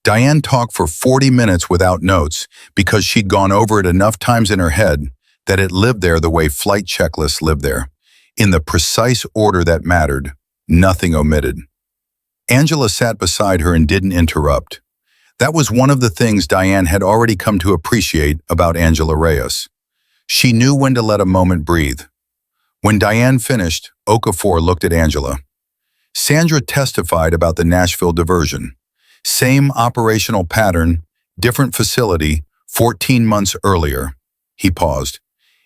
Diane talked for 40 minutes without notes because she'd gone over it enough times in her head that it lived there the way flight checklists live there, in the precise order that mattered, nothing omitted. Angela sat beside her and didn't interrupt. That was one of the things Diane had already come to appreciate about Angela Reyes. She knew when to let a moment breathe. When Diane finished, Okafor looked at Angela. Sandra testified about the Nashville diversion. Same operational pattern, different facility, 14 months earlier. He paused.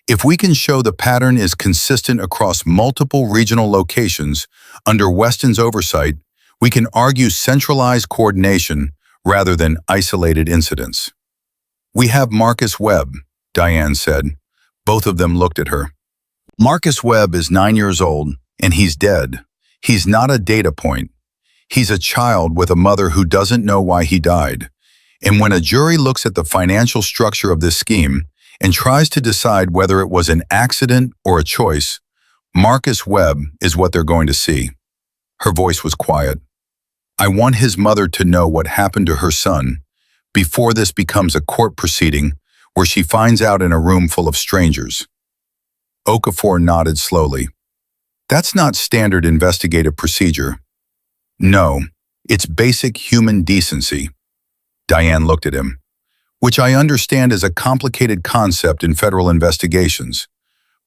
If we can show the pattern is consistent across multiple regional locations under Weston's oversight, we can argue centralized coordination rather than isolated incidents. We have Marcus Webb, Diane said. Both of them looked at her. Marcus Webb is 9 years old, and he's dead. He's not a data point. He's a child with a mother who doesn't know why he died. And when a jury looks at the financial structure of this scheme and tries to decide whether it was an accident or a choice, Marcus Webb is what they're going to see. Her voice was quiet. I want his mother to know what happened to her son before this becomes a court proceeding where she finds out in a room full of strangers. Okafor nodded slowly. That's not standard investigative procedure. No, it's basic human decency. Diane looked at him. Which I understand is a complicated concept in federal investigations.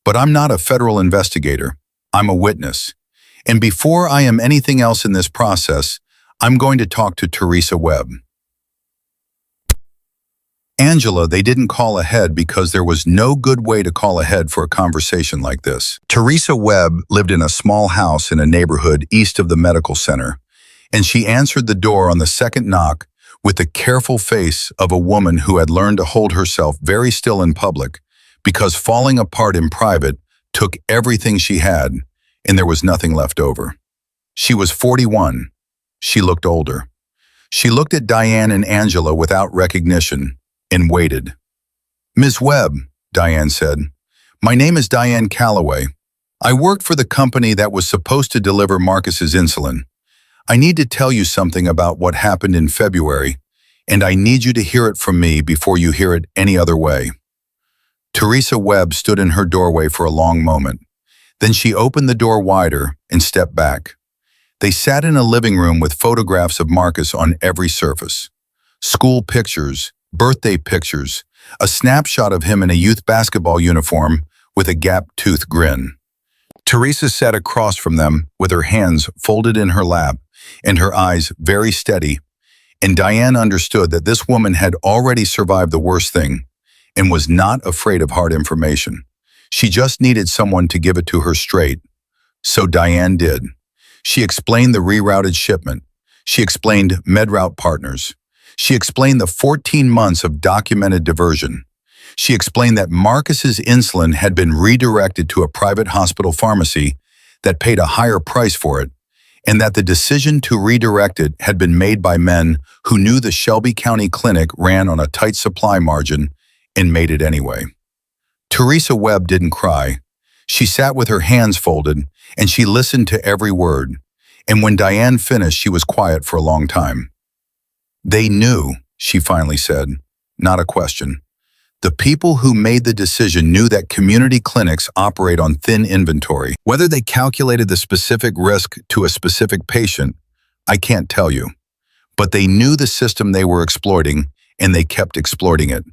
But I'm not a federal investigator. I'm a witness. And before I am anything else in this process, I'm going to talk to Teresa Webb. Angela, they didn't call ahead because there was no good way to call ahead for a conversation like this. Teresa Webb lived in a small house in a neighborhood east of the medical center, and she answered the door on the second knock with the careful face of a woman who had learned to hold herself very still in public because falling apart in private took everything she had and there was nothing left over. She was 41. She looked older. She looked at Diane and Angela without recognition and waited. "Ms. Webb," Diane said, "my name is Diane Calloway. I worked for the company that was supposed to deliver Marcus's insulin. I need to tell you something about what happened in February, and I need you to hear it from me before you hear it any other way." Teresa Webb stood in her doorway for a long moment. Then she opened the door wider and stepped back. They sat in a living room with photographs of Marcus on every surface. School pictures, birthday pictures, a snapshot of him in a youth basketball uniform with a gap-toothed grin. Teresa sat across from them with her hands folded in her lap and her eyes very steady, and Diane understood that this woman had already survived the worst thing and was not afraid of hard information. She just needed someone to give it to her straight. So Diane did. She explained the rerouted shipment. She explained MedRoute partners. She explained the 14 months of documented diversion. She explained that Marcus's insulin had been redirected to a private hospital pharmacy that paid a higher price for it, and that the decision to redirect it had been made by men who knew the Shelby County Clinic ran on a tight supply margin and made it anyway. Teresa Webb didn't cry. She sat with her hands folded, and she listened to every word. And when Diane finished, she was quiet for a long time. "They knew," she finally said, not a question. "The people who made the decision knew that community clinics operate on thin inventory. Whether they calculated the specific risk to a specific patient, I can't tell you. But they knew the system they were exploiting, and they kept exploiting it.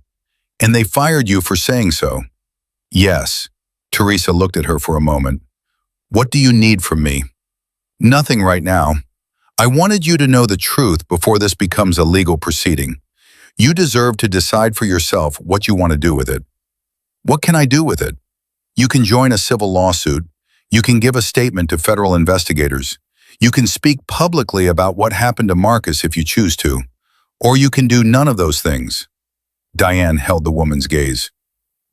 And they fired you for saying so." "Yes." Teresa looked at her for a moment. "What do you need from me?" "Nothing right now. I wanted you to know the truth before this becomes a legal proceeding. You deserve to decide for yourself what you want to do with it." "What can I do with it?" "You can join a civil lawsuit. You can give a statement to federal investigators. You can speak publicly about what happened to Marcus if you choose to. Or you can do none of those things." Diane held the woman's gaze.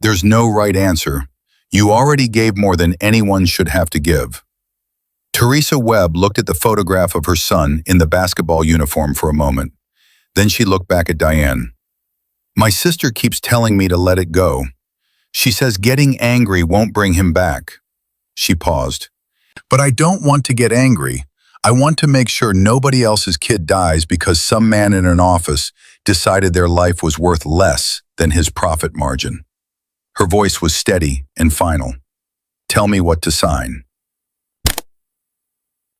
"There's no right answer. You already gave more than anyone should have to give." Teresa Webb looked at the photograph of her son in the basketball uniform for a moment. Then she looked back at Diane. "My sister keeps telling me to let it go. She says getting angry won't bring him back." She paused. "But I don't want to get angry. I want to make sure nobody else's kid dies because some man in an office decided their life was worth less than his profit margin." Her voice was steady and final. "Tell me what to sign."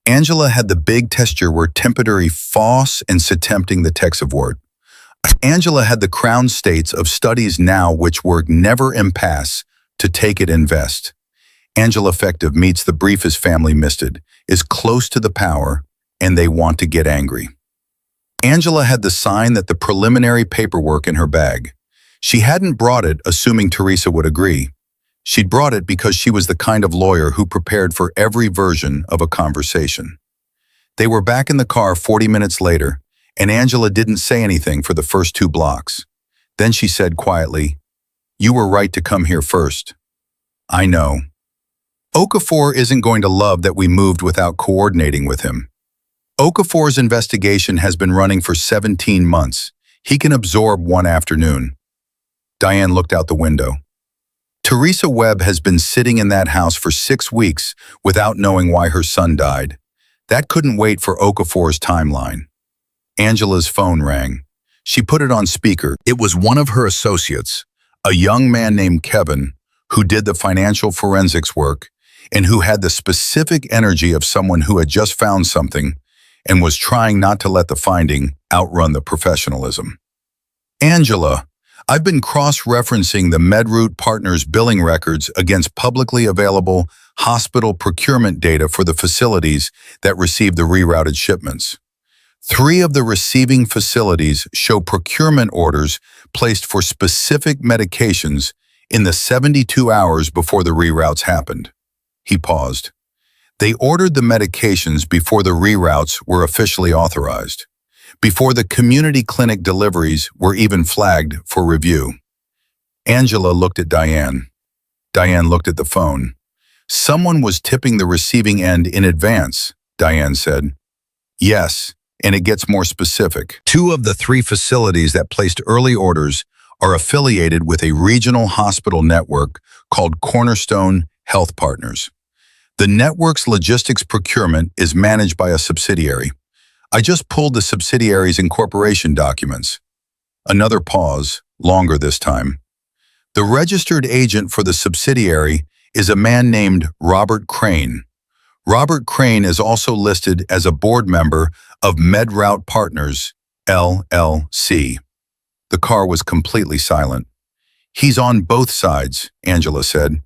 Angela had the big testure where temperature false and attempting the text of word. Angela had the crown states of studies now which work never impasse to take it invest. Angela effective meets the briefest family misted, is close to the power, and they want to get angry. Angela had the sign that the preliminary paperwork in her bag. She hadn't brought it assuming Teresa would agree. She'd brought it because she was the kind of lawyer who prepared for every version of a conversation. They were back in the car 40 minutes later, and Angela didn't say anything for the first 2 blocks. Then she said quietly, "You were right to come here first." "I know." "Okafor isn't going to love that we moved without coordinating with him. Okafor's investigation has been running for 17 months. He can absorb one afternoon." Diane looked out the window. Teresa Webb has been sitting in that house for 6 weeks without knowing why her son died. That couldn't wait for Okafor's timeline. Angela's phone rang. She put it on speaker. It was one of her associates, a young man named Kevin, who did the financial forensics work and who had the specific energy of someone who had just found something and was trying not to let the finding outrun the professionalism. "Angela, I've been cross-referencing the MedRoute Partners billing records against publicly available hospital procurement data for the facilities that received the rerouted shipments. 3 of the receiving facilities show procurement orders placed for specific medications in the 72 hours before the reroutes happened." He paused. They ordered the medications before the reroutes were officially authorized, before the community clinic deliveries were even flagged for review. Angela looked at Diane. Diane looked at the phone. Someone was tipping the receiving end in advance, Diane said. Yes, and it gets more specific. 2 of the 3 facilities that placed early orders are affiliated with a regional hospital network called Cornerstone Health Partners. The network's logistics procurement is managed by a subsidiary. I just pulled the subsidiary's incorporation documents. Another pause, longer this time. The registered agent for the subsidiary is a man named Robert Crane. Robert Crane is also listed as a board member of MedRoute Partners, LLC. The car was completely silent. He's on both sides, Angela said.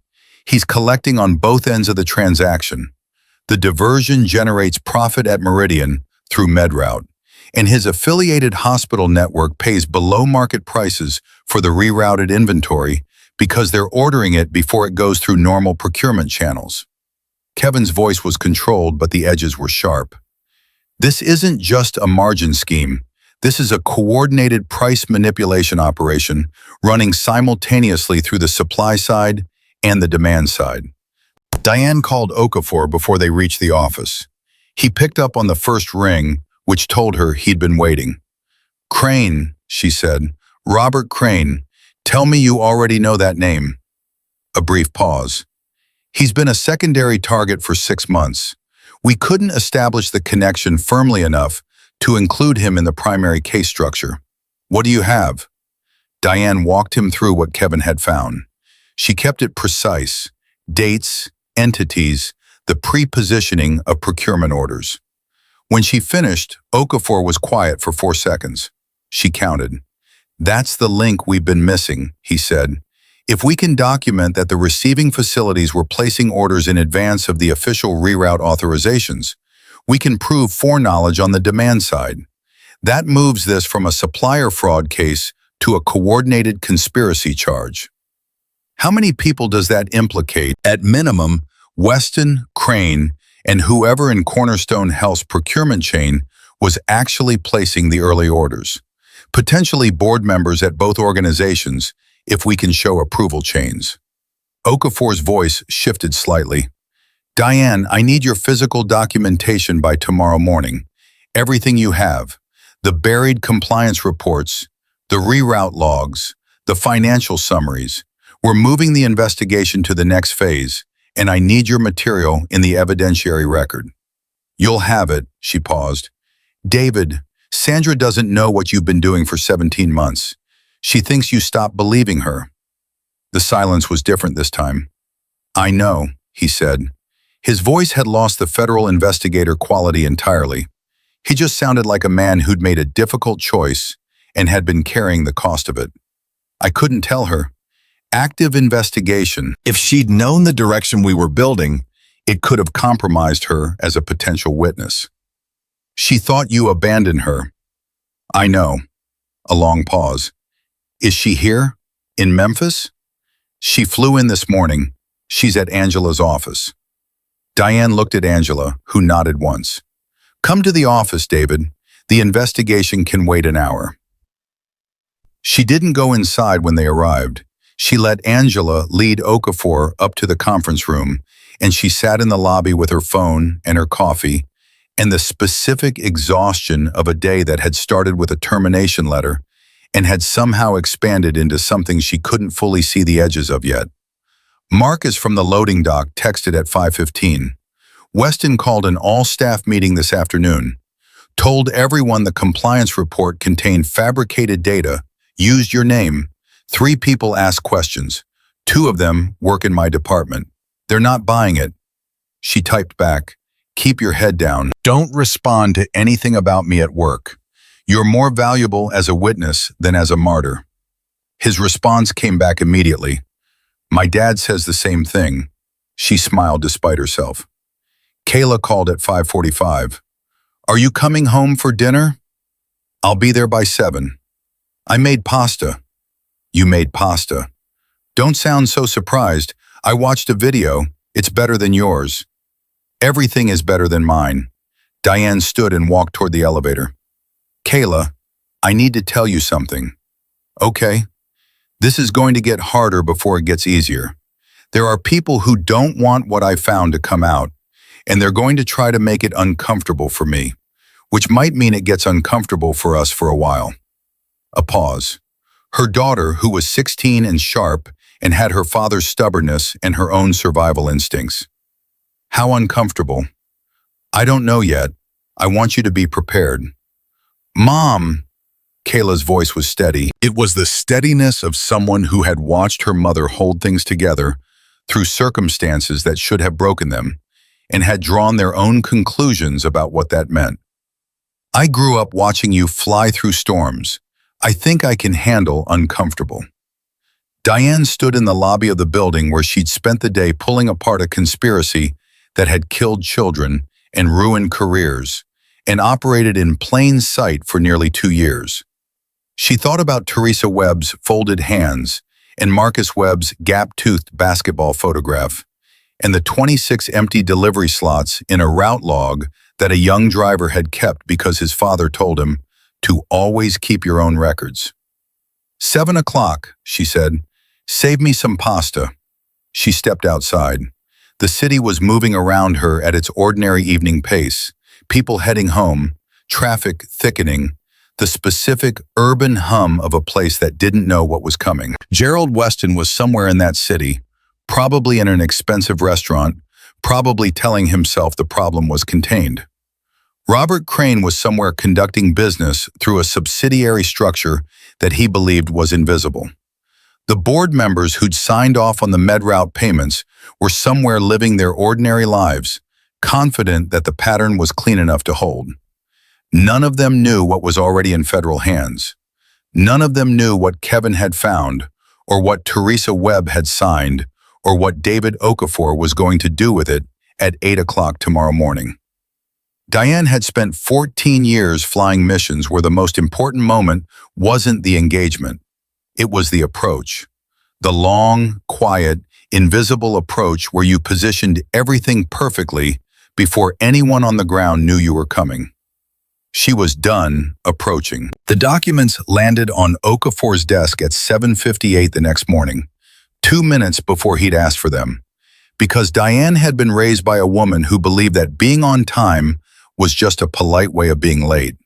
He's collecting on both ends of the transaction. The diversion generates profit at Meridian through MedRoute, and his affiliated hospital network pays below market prices for the rerouted inventory because they're ordering it before it goes through normal procurement channels. Kevin's voice was controlled, but the edges were sharp. This isn't just a margin scheme. This is a coordinated price manipulation operation running simultaneously through the supply side and the demand side. Diane called Okafor before they reached the office. He picked up on the first ring, which told her he'd been waiting. Crane, she said. Robert Crane. Tell me you already know that name. A brief pause. He's been a secondary target for 6 months. We couldn't establish the connection firmly enough to include him in the primary case structure. What do you have? Diane walked him through what Kevin had found. She kept it precise. Dates, entities, the pre-positioning of procurement orders. When she finished, Okafor was quiet for 4 seconds. She counted. That's the link we've been missing, he said. If we can document that the receiving facilities were placing orders in advance of the official reroute authorizations, we can prove foreknowledge on the demand side. That moves this from a supplier fraud case to a coordinated conspiracy charge. How many people does that implicate? At minimum, Weston, Crane, and whoever in Cornerstone Health's procurement chain was actually placing the early orders. Potentially board members at both organizations, if we can show approval chains. Okafor's voice shifted slightly. Diane, I need your physical documentation by tomorrow morning. Everything you have. The buried compliance reports, the reroute logs, the financial summaries. We're moving the investigation to the next phase, and I need your material in the evidentiary record. You'll have it, she paused. David, Sandra doesn't know what you've been doing for 17 months. She thinks you stopped believing her. The silence was different this time. I know, he said. His voice had lost the federal investigator quality entirely. He just sounded like a man who'd made a difficult choice and had been carrying the cost of it. I couldn't tell her. Active investigation. If she'd known the direction we were building, it could have compromised her as a potential witness. She thought you abandoned her. I know. A long pause. Is she here? In Memphis? She flew in this morning. She's at Angela's office. Diane looked at Angela, who nodded once. Come to the office, David. The investigation can wait an hour. She didn't go inside when they arrived. She let Angela lead Okafor up to the conference room, and she sat in the lobby with her phone and her coffee, and the specific exhaustion of a day that had started with a termination letter and had somehow expanded into something she couldn't fully see the edges of yet. Marcus from the loading dock texted at 5:15. Weston called an all-staff meeting this afternoon, told everyone the compliance report contained fabricated data, used your name. 3 people asked questions. 2 of them work in my department. They're not buying it. She typed back, keep your head down. Don't respond to anything about me at work. You're more valuable as a witness than as a martyr. His response came back immediately. My dad says the same thing. She smiled despite herself. Kayla called at 5:45. Are you coming home for dinner? I'll be there by 7. I made pasta. You made pasta. Don't sound so surprised. I watched a video. It's better than yours. Everything is better than mine. Diane stood and walked toward the elevator. Kayla, I need to tell you something. Okay. This is going to get harder before it gets easier. There are people who don't want what I found to come out, and they're going to try to make it uncomfortable for me, which might mean it gets uncomfortable for us for a while. A pause. Her daughter, who was 16 and sharp and had her father's stubbornness and her own survival instincts. How uncomfortable? I don't know yet. I want you to be prepared. Mom! Kayla's voice was steady. It was the steadiness of someone who had watched her mother hold things together through circumstances that should have broken them and had drawn their own conclusions about what that meant. I grew up watching you fly through storms. I think I can handle uncomfortable. Diane stood in the lobby of the building where she'd spent the day pulling apart a conspiracy that had killed children and ruined careers and operated in plain sight for nearly 2 years. She thought about Teresa Webb's folded hands and Marcus Webb's gap-toothed basketball photograph and the 26 empty delivery slots in a route log that a young driver had kept because his father told him to always keep your own records. 7 o'clock, she said. Save me some pasta. She stepped outside. The city was moving around her at its ordinary evening pace, people heading home, traffic thickening, the specific urban hum of a place that didn't know what was coming. Gerald Weston was somewhere in that city, probably in an expensive restaurant, probably telling himself the problem was contained. Robert Crane was somewhere conducting business through a subsidiary structure that he believed was invisible. The board members who'd signed off on the MedRoute payments were somewhere living their ordinary lives, confident that the pattern was clean enough to hold. None of them knew what was already in federal hands. None of them knew what Kevin had found, or what Teresa Webb had signed, or what David Okafor was going to do with it at 8 o'clock tomorrow morning. Diane had spent 14 years flying missions where the most important moment wasn't the engagement. It was the approach. The long, quiet, invisible approach where you positioned everything perfectly before anyone on the ground knew you were coming. She was done approaching. The documents landed on Okafor's desk at 7:58 the next morning, 2 minutes before he'd asked for them, because Diane had been raised by a woman who believed that being on time was just a polite way of being late.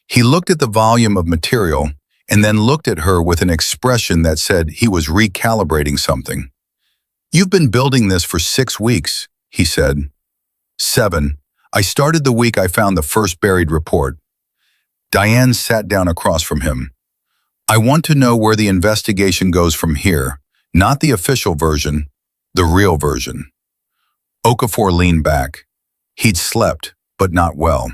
He looked at the volume of material and then looked at her with an expression that said he was recalibrating something. You've been building this for 6 weeks, he said. 7. I started the week I found the first buried report. Diane sat down across from him. I want to know where the investigation goes from here, not the official version, the real version. Okafor leaned back. He'd slept, but not well.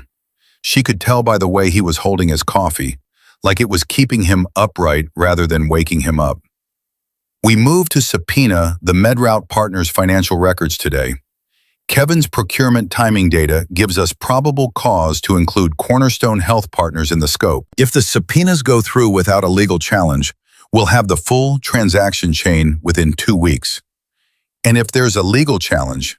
She could tell by the way he was holding his coffee, like it was keeping him upright rather than waking him up. We moved to subpoena the MedRoute partners' financial records today. Kevin's procurement timing data gives us probable cause to include Cornerstone Health Partners in the scope. If the subpoenas go through without a legal challenge, we'll have the full transaction chain within 2 weeks. And if there's a legal challenge,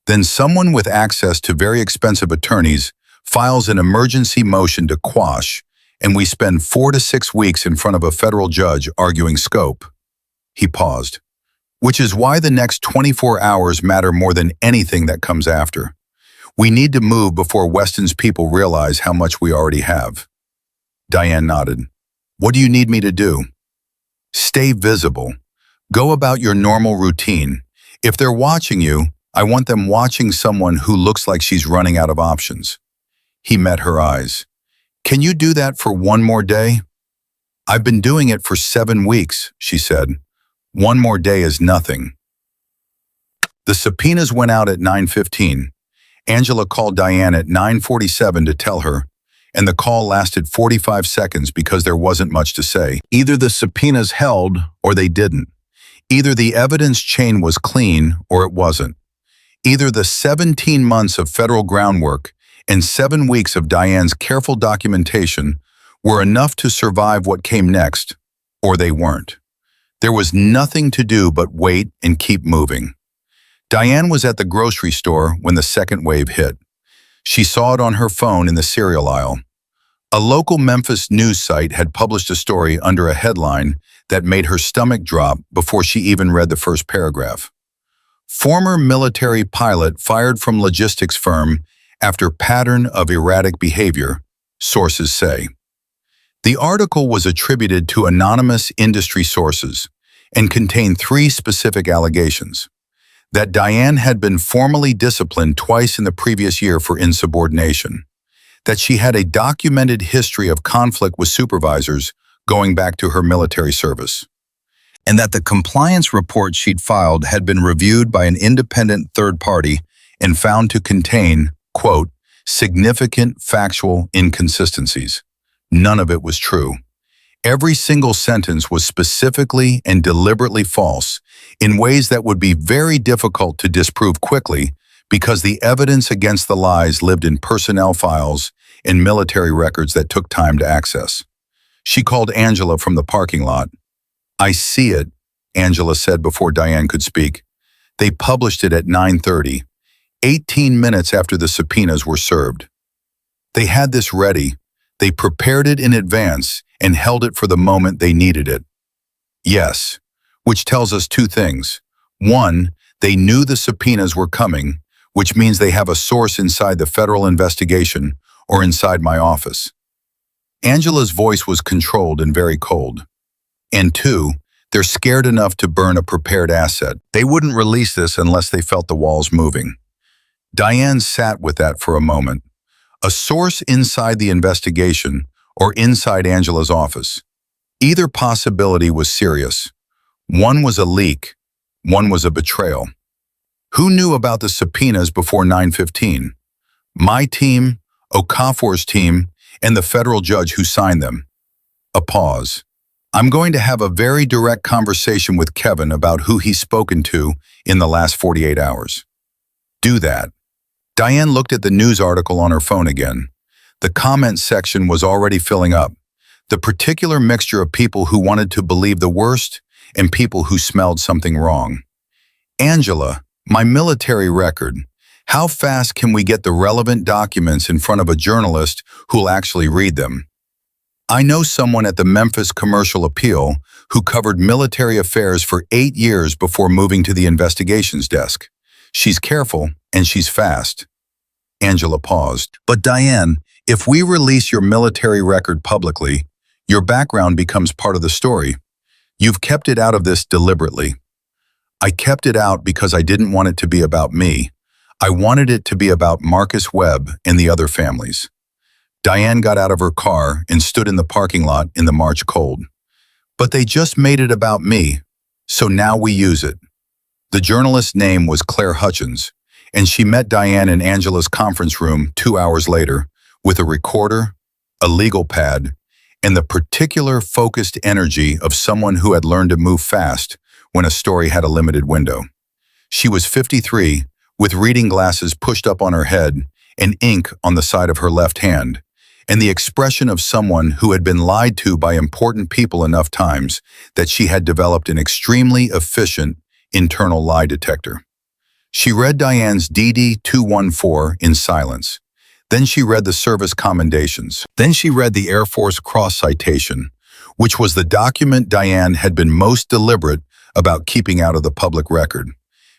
then someone with access to very expensive attorneys files an emergency motion to quash, and we spend 4 to 6 weeks in front of a federal judge arguing scope. He paused. Which is why the next 24 hours matter more than anything that comes after. We need to move before Weston's people realize how much we already have. Diane nodded. What do you need me to do? Stay visible. Go about your normal routine. If they're watching you, I want them watching someone who looks like she's running out of options. He met her eyes. Can you do that for 1 more day? I've been doing it for 7 weeks, she said. 1 more day is nothing. The subpoenas went out at 9:15. Angela called Diane at 9:47 to tell her, and the call lasted 45 seconds because there wasn't much to say. Either the subpoenas held or they didn't. Either the evidence chain was clean or it wasn't. Either the 17 months of federal groundwork and 7 weeks of Diane's careful documentation were enough to survive what came next, or they weren't. There was nothing to do but wait and keep moving. Diane was at the grocery store when the second wave hit. She saw it on her phone in the cereal aisle. A local Memphis news site had published a story under a headline that made her stomach drop before she even read the first paragraph. Former military pilot fired from logistics firm after pattern of erratic behavior, sources say. The article was attributed to anonymous industry sources and contained three specific allegations: that Diane had been formally disciplined twice in the previous year for insubordination, that she had a documented history of conflict with supervisors going back to her military service, and that the compliance report she'd filed had been reviewed by an independent third party and found to contain, quote, significant factual inconsistencies. None of it was true. Every single sentence was specifically and deliberately false in ways that would be very difficult to disprove quickly because the evidence against the lies lived in personnel files and military records that took time to access. She called Angela from the parking lot. "I see it," Angela said before Diane could speak. "They published it at 9:30, 18 minutes after the subpoenas were served. They had this ready. They prepared it in advance and held it for the moment they needed it." Yes, which tells us two things. One, they knew the subpoenas were coming, which means they have a source inside the federal investigation or inside my office. Angela's voice was controlled and very cold. And two, they're scared enough to burn a prepared asset. They wouldn't release this unless they felt the walls moving. Diane sat with that for a moment. A source inside the investigation or inside Angela's office. Either possibility was serious. One was a leak. One was a betrayal. Who knew about the subpoenas before 9:15? My team, Okafor's team, and the federal judge who signed them. A pause. I'm going to have a very direct conversation with Kevin about who he's spoken to in the last 48 hours. Do that. Diane looked at the news article on her phone again. The comment section was already filling up. The particular mixture of people who wanted to believe the worst and people who smelled something wrong. Angela, my military record. How fast can we get the relevant documents in front of a journalist who'll actually read them? I know someone at the Memphis Commercial Appeal who covered military affairs for 8 years before moving to the investigations desk. She's careful and she's fast. Angela paused. But Diane, if we release your military record publicly, your background becomes part of the story. You've kept it out of this deliberately. I kept it out because I didn't want it to be about me. I wanted it to be about Marcus Webb and the other families. Diane got out of her car and stood in the parking lot in the March cold. But they just made it about me, so now we use it. The journalist's name was Claire Hutchins, and she met Diane in Angela's conference room 2 hours later with a recorder, a legal pad, and the particular focused energy of someone who had learned to move fast when a story had a limited window. She was 53, with reading glasses pushed up on her head and ink on the side of her left hand, and the expression of someone who had been lied to by important people enough times that she had developed an extremely efficient internal lie detector. She read Diane's DD-214 in silence. Then she read the service commendations. Then she read the Air Force cross citation, which was the document Diane had been most deliberate about keeping out of the public record,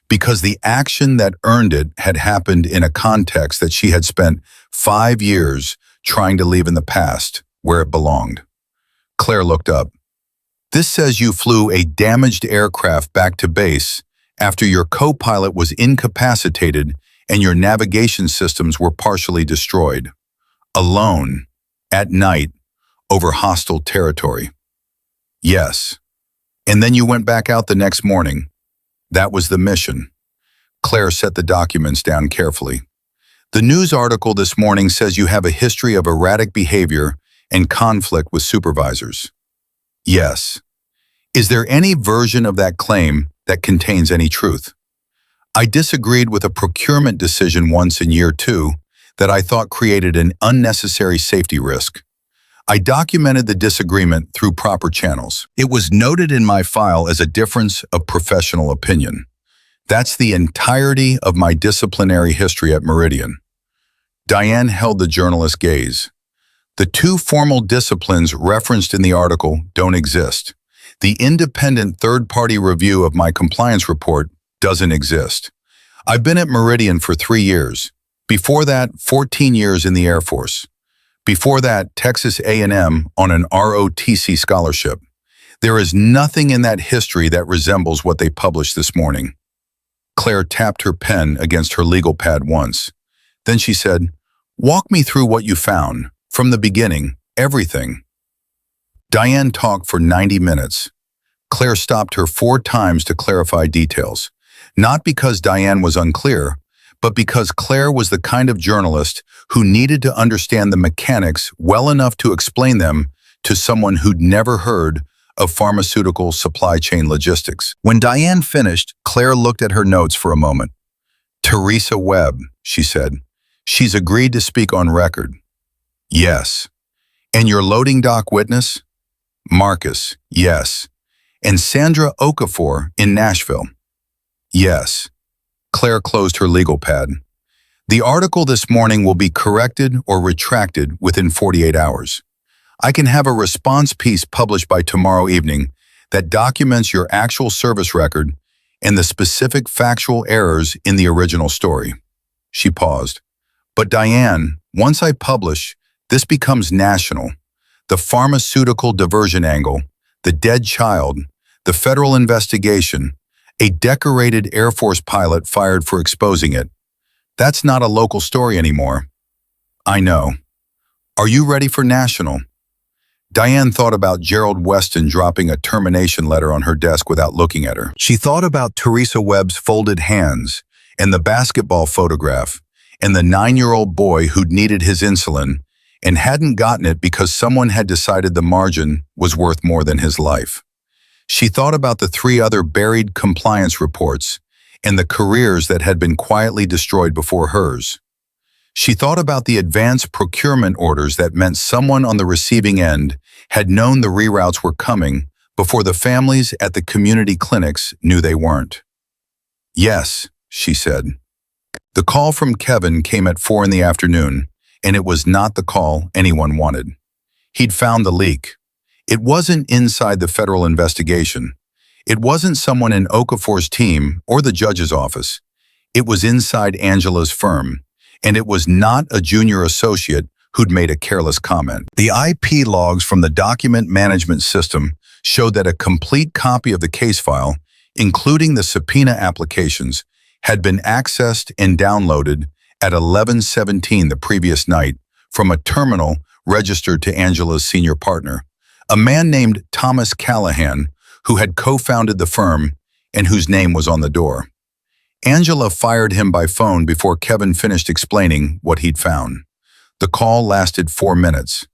because the action that earned it had happened in a context that she had spent 5 years trying to leave in the past, where it belonged. Claire looked up. This says you flew a damaged aircraft back to base after your co-pilot was incapacitated and your navigation systems were partially destroyed. Alone, at night, over hostile territory. Yes. And then you went back out the next morning. That was the mission. Claire set the documents down carefully. The news article this morning says you have a history of erratic behavior and conflict with supervisors. Yes. Is there any version of that claim that contains any truth? I disagreed with a procurement decision once in year 2 that I thought created an unnecessary safety risk. I documented the disagreement through proper channels. It was noted in my file as a difference of professional opinion. That's the entirety of my disciplinary history at Meridian. Diane held the journalist's gaze. The two formal disciplines referenced in the article don't exist. The independent third-party review of my compliance report doesn't exist. I've been at Meridian for 3 years. Before that, 14 years in the Air Force. Before that, Texas A&M on an ROTC scholarship. There is nothing in that history that resembles what they published this morning. Claire tapped her pen against her legal pad once. Then she said, "Walk me through what you found. From the beginning, everything." Diane talked for 90 minutes. Claire stopped her 4 times to clarify details. Not because Diane was unclear, but because Claire was the kind of journalist who needed to understand the mechanics well enough to explain them to someone who'd never heard of pharmaceutical supply chain logistics. When Diane finished, Claire looked at her notes for a moment. "Teresa Webb," she said. "She's agreed to speak on record." "Yes." "And your loading dock witness?" "Marcus." "Yes." "And Sandra Okafor in Nashville?" "Yes." Claire closed her legal pad. "The article this morning will be corrected or retracted within 48 hours. I can have a response piece published by tomorrow evening that documents your actual service record and the specific factual errors in the original story." She paused. "But Diane, once I publish, this becomes national. The pharmaceutical diversion angle, the dead child, the federal investigation, a decorated Air Force pilot fired for exposing it. That's not a local story anymore." "I know. Are you ready for national?" Diane thought about Gerald Weston dropping a termination letter on her desk without looking at her. She thought about Teresa Webb's folded hands, and the basketball photograph, and the 9-year-old boy who'd needed his insulin and hadn't gotten it because someone had decided the margin was worth more than his life. She thought about the 3 other buried compliance reports and the careers that had been quietly destroyed before hers. She thought about the advanced procurement orders that meant someone on the receiving end had known the reroutes were coming before the families at the community clinics knew they weren't. "Yes," she said. The call from Kevin came at 4 in the afternoon, and it was not the call anyone wanted. He'd found the leak. It wasn't inside the federal investigation. It wasn't someone in Okafor's team or the judge's office. It was inside Angela's firm, and it was not a junior associate who'd made a careless comment. The IP logs from the document management system showed that a complete copy of the case file, including the subpoena applications, had been accessed and downloaded at 11:17 the previous night from a terminal registered to Angela's senior partner, a man named Thomas Callahan, who had co-founded the firm and whose name was on the door. Angela fired him by phone before Kevin finished explaining what he'd found. The call lasted 4 minutes.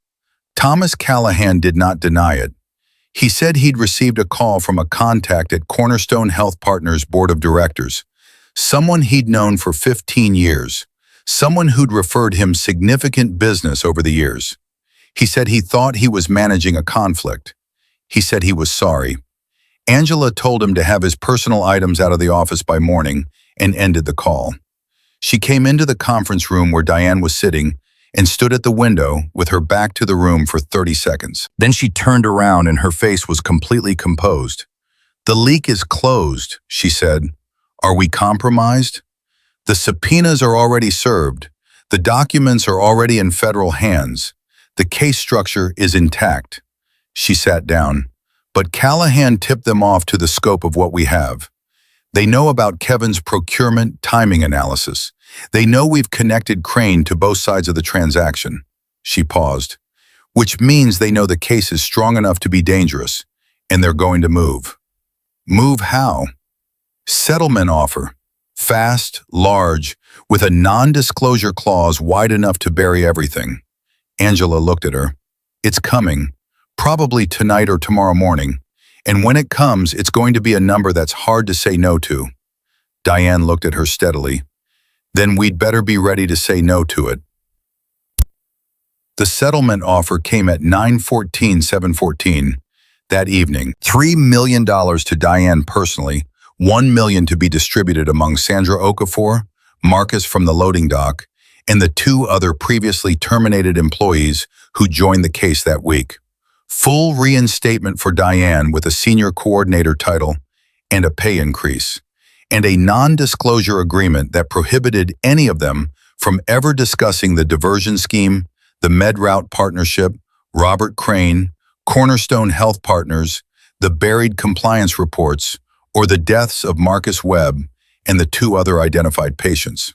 Thomas Callahan did not deny it. He said he'd received a call from a contact at Cornerstone Health Partners Board of Directors, someone he'd known for 15 years, someone who'd referred him significant business over the years. He said he thought he was managing a conflict. He said he was sorry. Angela told him to have his personal items out of the office by morning and ended the call. She came into the conference room where Diane was sitting and stood at the window with her back to the room for 30 seconds. Then she turned around and her face was completely composed. "The leak is closed," she said. "Are we compromised? The subpoenas are already served. The documents are already in federal hands. The case structure is intact." She sat down. "But Callahan tipped them off to the scope of what we have. They know about Kevin's procurement timing analysis. They know we've connected Crane to both sides of the transaction." She paused. "Which means they know the case is strong enough to be dangerous, and they're going to move." "Move how?" "Settlement offer. Fast, large, with a non-disclosure clause wide enough to bury everything." Angela looked at her. "It's coming. Probably tonight or tomorrow morning. And when it comes, it's going to be a number that's hard to say no to." Diane looked at her steadily. "Then we'd better be ready to say no to it." The settlement offer came at 9:14, 7:14 that evening. $3 million to Diane personally, $1 million to be distributed among Sandra Okafor, Marcus from the loading dock, and the two other previously terminated employees who joined the case that week. Full reinstatement for Diane with a senior coordinator title and a pay increase, and a non-disclosure agreement that prohibited any of them from ever discussing the diversion scheme, the MedRoute partnership, Robert Crane, Cornerstone Health Partners, the buried compliance reports, or the deaths of Marcus Webb and the two other identified patients.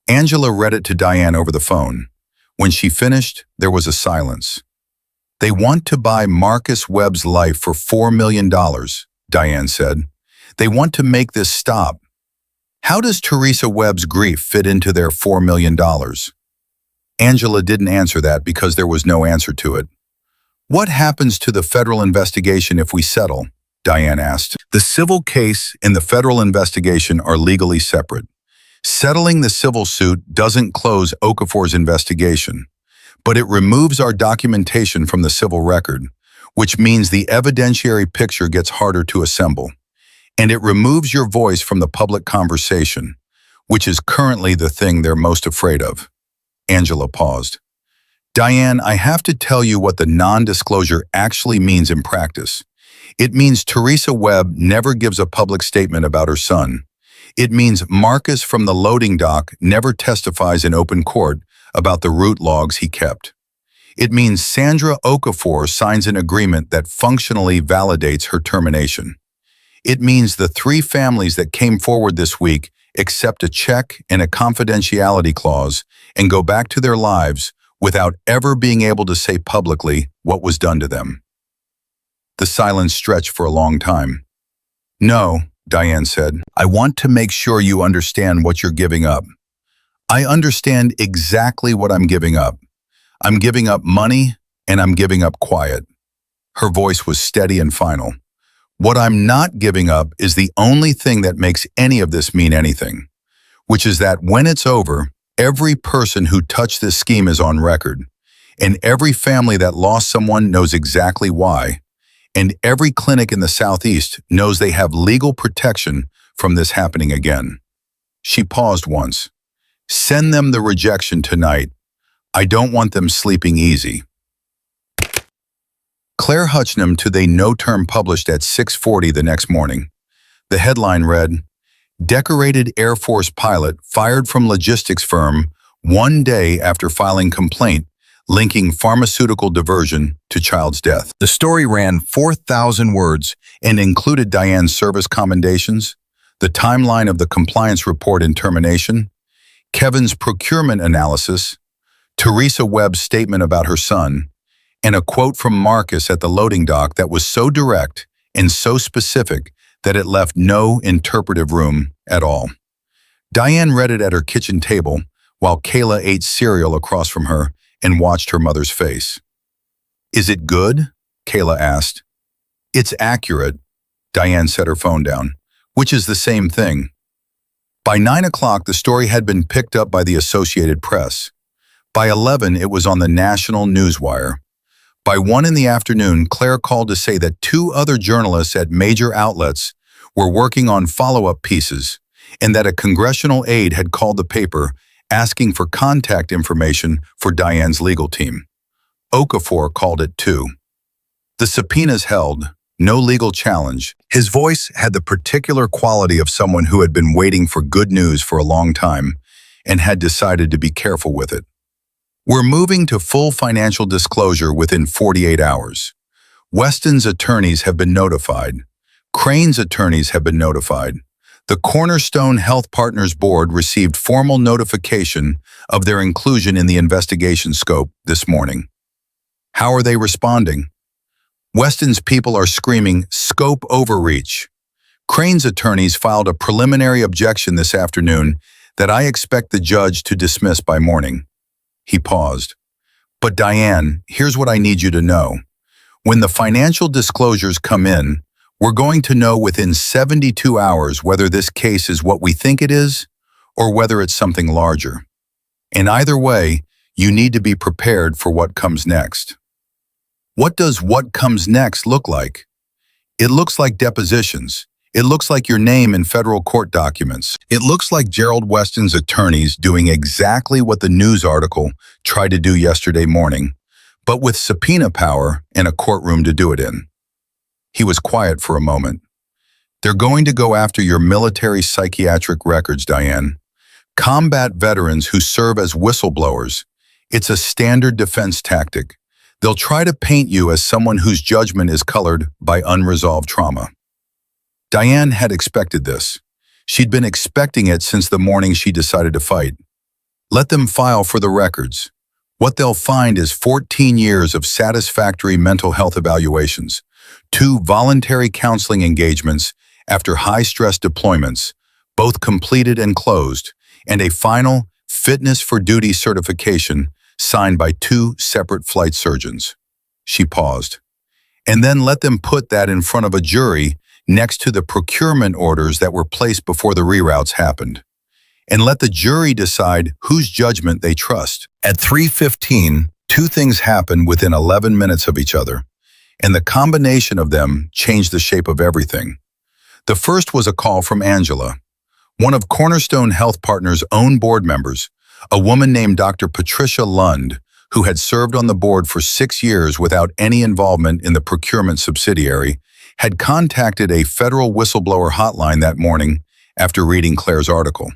Angela read it to Diane over the phone. When she finished, there was a silence. "They want to buy Marcus Webb's life for $4 million, Diane said. "They want to make this stop. How does Teresa Webb's grief fit into their $4 million? Angela didn't answer that because there was no answer to it. "What happens to the federal investigation if we settle?" Diane asked. "The civil case and the federal investigation are legally separate. Settling the civil suit doesn't close Okafor's investigation, but it removes our documentation from the civil record, which means the evidentiary picture gets harder to assemble. And it removes your voice from the public conversation, which is currently the thing they're most afraid of." Angela paused. "Diane, I have to tell you what the non-disclosure actually means in practice. It means Teresa Webb never gives a public statement about her son. It means Marcus from the loading dock never testifies in open court about the route logs he kept. It means Sandra Okafor signs an agreement that functionally validates her termination. It means the three families that came forward this week accept a check and a confidentiality clause and go back to their lives without ever being able to say publicly what was done to them." The silence stretched for a long time. "No," Diane said, "I want to make sure you understand what you're giving up. I understand exactly what I'm giving up. I'm giving up money and I'm giving up quiet." Her voice was steady and final. "What I'm not giving up is the only thing that makes any of this mean anything, which is that when it's over, every person who touched this scheme is on record, and every family that lost someone knows exactly why, and every clinic in the Southeast knows they have legal protection from this happening again." She paused once. "Send them the rejection tonight. I don't want them sleeping easy." Claire Hutchingham to the No Term published at 6:40 the next morning. The headline read, "Decorated Air Force pilot fired from logistics firm 1 day after filing complaint linking pharmaceutical diversion to child's death." The story ran 4,000 words and included Diane's service commendations, the timeline of the compliance report and termination, Kevin's procurement analysis, Teresa Webb's statement about her son, and a quote from Marcus at the loading dock that was so direct and so specific that it left no interpretive room at all. Diane read it at her kitchen table while Kayla ate cereal across from her and watched her mother's face. "Is it good?" Kayla asked. "It's accurate," Diane set her phone down, which is the same thing. By 9 o'clock, the story had been picked up by the Associated Press. By 11, it was on the national newswire. By 1 in the afternoon, Claire called to say that 2 other journalists at major outlets were working on follow-up pieces, and that a congressional aide had called the paper asking for contact information for Diane's legal team. Okafor called it too. The subpoenas held, no legal challenge. His voice had the particular quality of someone who had been waiting for good news for a long time and had decided to be careful with it. "We're moving to full financial disclosure within 48 hours. Weston's attorneys have been notified. Crane's attorneys have been notified. The Cornerstone Health Partners Board received formal notification of their inclusion in the investigation scope this morning." How are they responding? Weston's people are screaming, "Scope overreach." Crane's attorneys filed a preliminary objection this afternoon that I expect the judge to dismiss by morning. He paused. "But Diane, here's what I need you to know. When the financial disclosures come in, we're going to know within 72 hours whether this case is what we think it is or whether it's something larger. And either way, you need to be prepared for what comes next." What does what comes next look like? It looks like depositions. It looks like your name in federal court documents. It looks like Gerald Weston's attorneys doing exactly what the news article tried to do yesterday morning, but with subpoena power and a courtroom to do it in. He was quiet for a moment. They're going to go after your military psychiatric records, Diane. Combat veterans who serve as whistleblowers. It's a standard defense tactic. They'll try to paint you as someone whose judgment is colored by unresolved trauma. Diane had expected this. She'd been expecting it since the morning she decided to fight. Let them file for the records. What they'll find is 14 years of satisfactory mental health evaluations, 2 voluntary counseling engagements after high-stress deployments, both completed and closed, and a final fitness for duty certification signed by 2 separate flight surgeons. She paused. And then let them put that in front of a jury next to the procurement orders that were placed before the reroutes happened. And let the jury decide whose judgment they trust. At 3:15, 2 things happened within 11 minutes of each other, and the combination of them changed the shape of everything. The first was a call from Angela, one of Cornerstone Health Partners' own board members, a woman named Dr. Patricia Lund, who had served on the board for 6 years without any involvement in the procurement subsidiary, had contacted a federal whistleblower hotline that morning after reading Claire's article.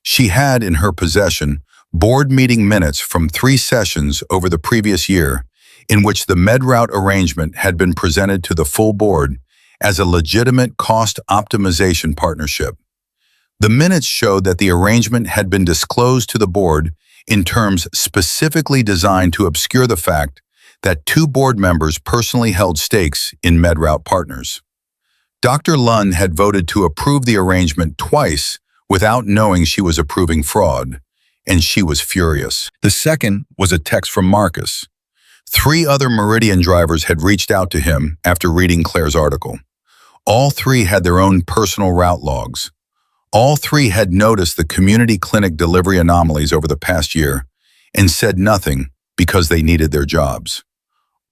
She had in her possession board meeting minutes from 3 sessions over the previous year in which the MedRoute arrangement had been presented to the full board as a legitimate cost optimization partnership. The minutes showed that the arrangement had been disclosed to the board in terms specifically designed to obscure the fact that 2 board members personally held stakes in MedRoute Partners. Dr. Lund had voted to approve the arrangement twice without knowing she was approving fraud, and she was furious. The second was a text from Marcus. 3 other Meridian drivers had reached out to him after reading Claire's article. All 3 had their own personal route logs. All 3 had noticed the community clinic delivery anomalies over the past year and said nothing because they needed their jobs.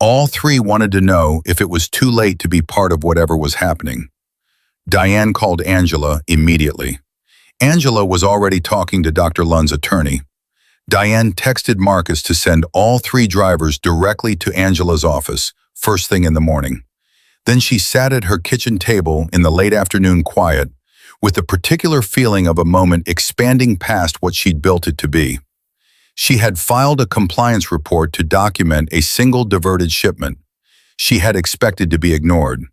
All 3 wanted to know if it was too late to be part of whatever was happening. Diane called Angela immediately. Angela was already talking to Dr. Lund's attorney. Diane texted Marcus to send all 3 drivers directly to Angela's office first thing in the morning. Then she sat at her kitchen table in the late afternoon quiet, with the particular feeling of a moment expanding past what she'd built it to be. She had filed a compliance report to document a single diverted shipment. She had expected to be ignored.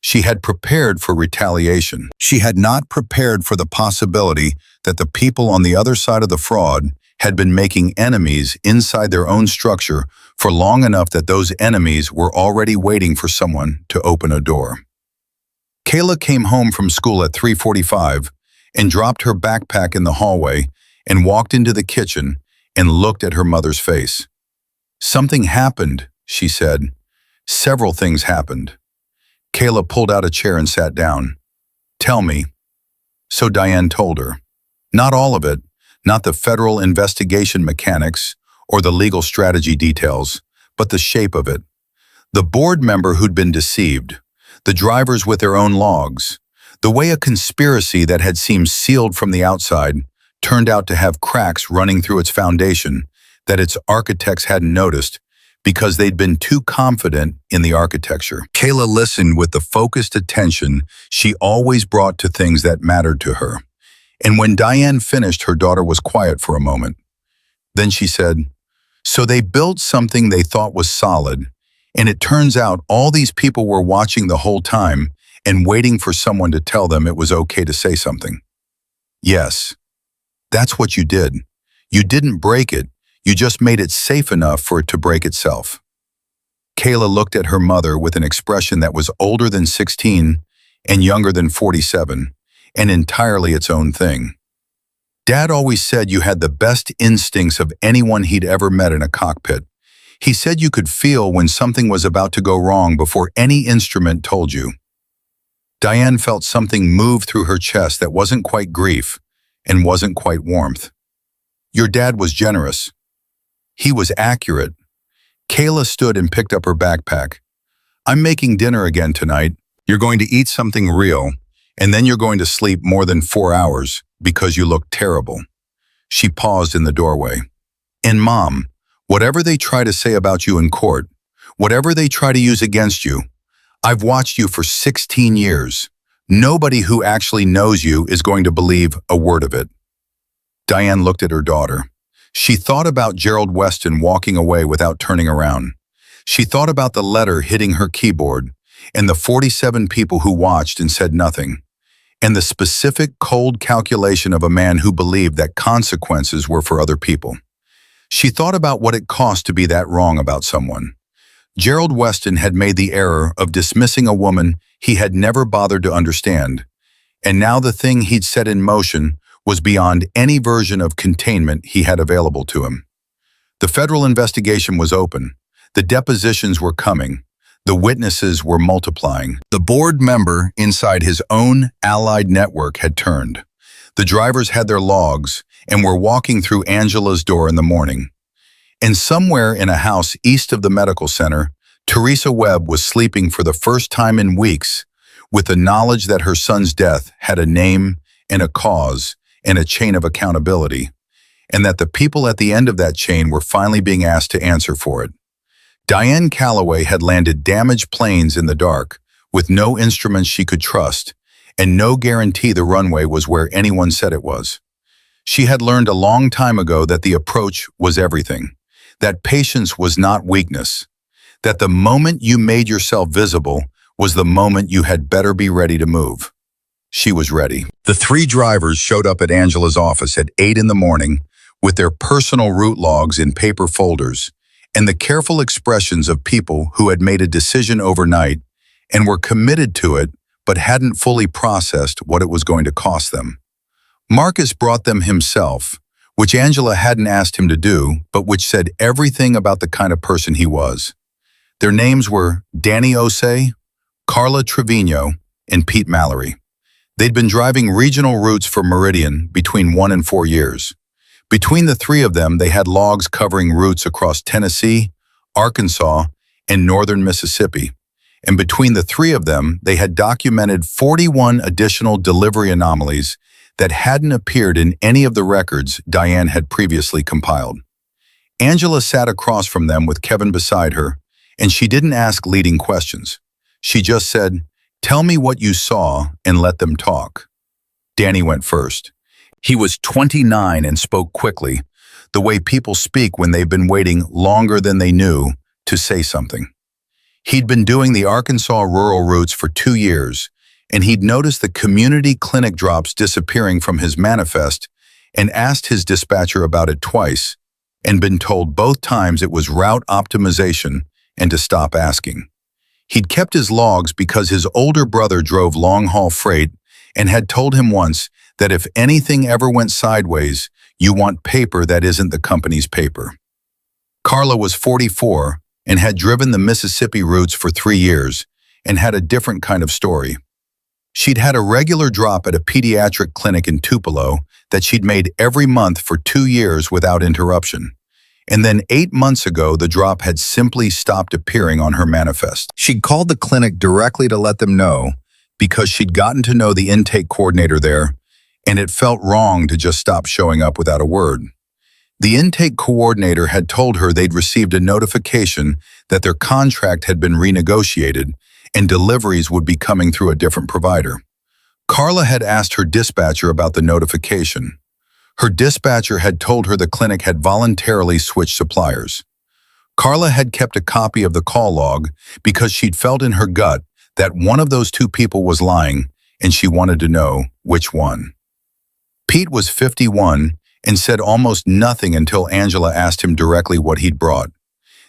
She had prepared for retaliation. She had not prepared for the possibility that the people on the other side of the fraud had been making enemies inside their own structure for long enough that those enemies were already waiting for someone to open a door. Kayla came home from school at 3:45 and dropped her backpack in the hallway and walked into the kitchen and looked at her mother's face. "Something happened," she said. "Several things happened." Kayla pulled out a chair and sat down. "Tell me." So Diane told her. Not all of it, not the federal investigation mechanics or the legal strategy details, but the shape of it. The board member who'd been deceived, the drivers with their own logs, the way a conspiracy that had seemed sealed from the outside turned out to have cracks running through its foundation that its architects hadn't noticed because they'd been too confident in the architecture. Kayla listened with the focused attention she always brought to things that mattered to her. And when Diane finished, her daughter was quiet for a moment. Then she said, "So they built something they thought was solid, and it turns out all these people were watching the whole time and waiting for someone to tell them it was okay to say something." "Yes, that's what you did. You didn't break it. You just made it safe enough for it to break itself." Kayla looked at her mother with an expression that was older than 16 and younger than 47, and entirely its own thing. "Dad always said you had the best instincts of anyone he'd ever met in a cockpit. He said you could feel when something was about to go wrong before any instrument told you." Diane felt something move through her chest that wasn't quite grief and wasn't quite warmth. "Your dad was generous. He was accurate." Kayla stood and picked up her backpack. "I'm making dinner again tonight. You're going to eat something real, And then you're going to sleep more than 4 hours because you look terrible." She paused in the doorway. "And Mom, whatever they try to say about you in court, whatever they try to use against you, I've watched you for 16 years. Nobody who actually knows you is going to believe a word of it." Diane looked at her daughter. She thought about Gerald Weston walking away without turning around. She thought about the letter hitting her keyboard, and the 47 people who watched and said nothing, and the specific cold calculation of a man who believed that consequences were for other people. She thought about what it cost to be that wrong about someone. Gerald Weston had made the error of dismissing a woman he had never bothered to understand, and now the thing he'd set in motion was beyond any version of containment he had available to him. The federal investigation was open. The depositions were coming. The witnesses were multiplying. The board member inside his own allied network had turned. The drivers had their logs and were walking through Angela's door in the morning. And somewhere in a house east of the medical center, Teresa Webb was sleeping for the first time in weeks with the knowledge that her son's death had a name and a cause and a chain of accountability, and that the people at the end of that chain were finally being asked to answer for it. Diane Calloway had landed damaged planes in the dark, with no instruments she could trust, and no guarantee the runway was where anyone said it was. She had learned a long time ago that the approach was everything, that patience was not weakness, that the moment you made yourself visible was the moment you had better be ready to move. She was ready. The three drivers showed up at Angela's office at 8 in the morning with their personal route logs in paper folders and the careful expressions of people who had made a decision overnight and were committed to it but hadn't fully processed what it was going to cost them. Marcus brought them himself, which Angela hadn't asked him to do, but which said everything about the kind of person he was. Their names were Danny Osei, Carla Trevino, and Pete Mallory. They'd been driving regional routes for Meridian between 1 and 4 years. Between the three of them, they had logs covering routes across Tennessee, Arkansas, and northern Mississippi. And between the three of them, they had documented 41 additional delivery anomalies that hadn't appeared in any of the records Diane had previously compiled. Angela sat across from them with Kevin beside her, and she didn't ask leading questions. She just said, "Tell me what you saw and let them talk." Danny went first. He was 29 and spoke quickly, the way people speak when they've been waiting longer than they knew to say something. He'd been doing the Arkansas rural routes for 2 years, and he'd noticed the community clinic drops disappearing from his manifest and asked his dispatcher about it twice, and been told both times it was route optimization and to stop asking. He'd kept his logs because his older brother drove long-haul freight and had told him once that if anything ever went sideways, you want paper that isn't the company's paper. Carla was 44 and had driven the Mississippi routes for 3 years and had a different kind of story. She'd had a regular drop at a pediatric clinic in Tupelo that she'd made every month for 2 years without interruption. And then 8 months ago, the drop had simply stopped appearing on her manifest. She'd called the clinic directly to let them know because she'd gotten to know the intake coordinator there, and it felt wrong to just stop showing up without a word. The intake coordinator had told her they'd received a notification that their contract had been renegotiated and deliveries would be coming through a different provider. Carla had asked her dispatcher about the notification. Her dispatcher had told her the clinic had voluntarily switched suppliers. Carla had kept a copy of the call log because she'd felt in her gut that one of those two people was lying, and she wanted to know which one. Pete was 51 and said almost nothing until Angela asked him directly what he'd brought.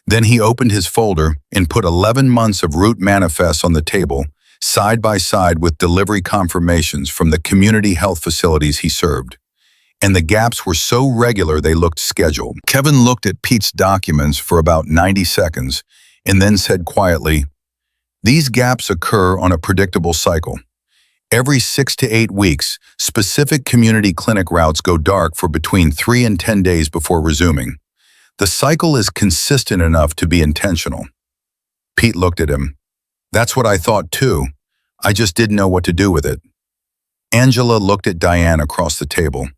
Then he opened his folder and put 11 months of route manifests on the table, side by side with delivery confirmations from the community health facilities he served. And the gaps were so regular they looked scheduled. Kevin looked at Pete's documents for about 90 seconds and then said quietly, "These gaps occur on a predictable cycle. Every 6 to 8 weeks, specific community clinic routes go dark for between 3 and 10 days before resuming. The cycle is consistent enough to be intentional." Pete looked at him. "That's what I thought too. I just didn't know what to do with it." Angela looked at Diane across the table.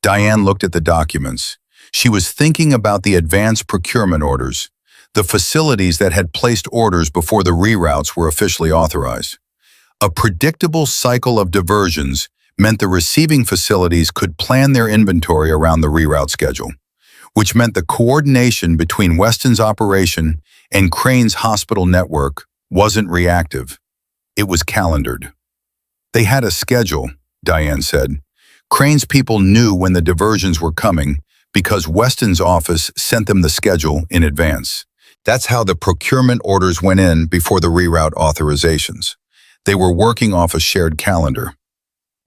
Diane looked at the documents. She was thinking about the advance procurement orders, the facilities that had placed orders before the reroutes were officially authorized. A predictable cycle of diversions meant the receiving facilities could plan their inventory around the reroute schedule, which meant the coordination between Weston's operation and Crane's hospital network wasn't reactive. It was calendared. They had a schedule, Diane said. Crane's people knew when the diversions were coming because Weston's office sent them the schedule in advance. That's how the procurement orders went in before the reroute authorizations. They were working off a shared calendar.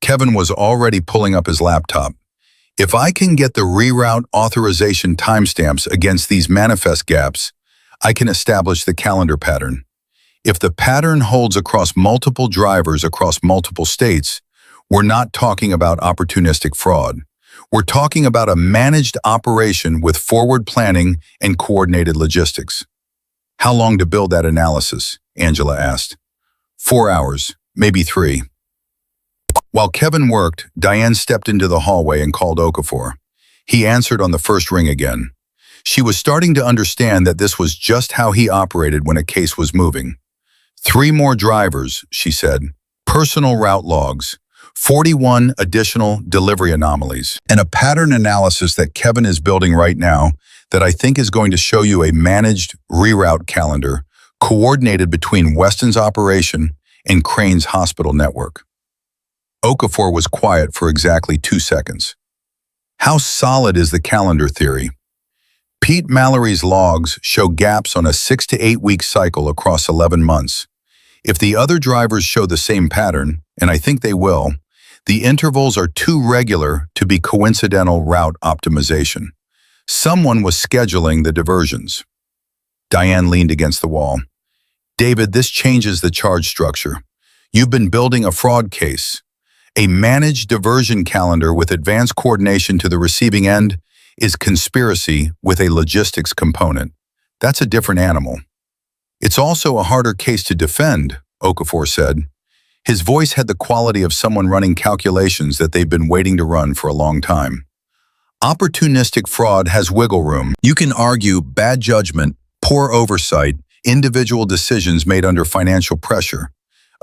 Kevin was already pulling up his laptop. If I can get the reroute authorization timestamps against these manifest gaps, I can establish the calendar pattern. If the pattern holds across multiple drivers across multiple states, we're not talking about opportunistic fraud. We're talking about a managed operation with forward planning and coordinated logistics. How long to build that analysis? Angela asked. 4 hours, maybe 3. While Kevin worked, Diane stepped into the hallway and called Okafor. He answered on the first ring again. She was starting to understand that this was just how he operated when a case was moving. 3 more drivers, she said. Personal route logs. 41 additional delivery anomalies. And a pattern analysis that Kevin is building right now that I think is going to show you a managed reroute calendar coordinated between Weston's operation and Crane's hospital network. Okafor was quiet for exactly 2 seconds. How solid is the calendar theory? Pete Mallory's logs show gaps on a 6 to 8 week cycle across 11 months. If the other drivers show the same pattern, and I think they will, the intervals are too regular to be coincidental route optimization. Someone was scheduling the diversions. Diane leaned against the wall. David, this changes the charge structure. You've been building a fraud case. A managed diversion calendar with advanced coordination to the receiving end is conspiracy with a logistics component. That's a different animal. It's also a harder case to defend, Okafor said. His voice had the quality of someone running calculations that they've been waiting to run for a long time. Opportunistic fraud has wiggle room. You can argue bad judgment, poor oversight, individual decisions made under financial pressure.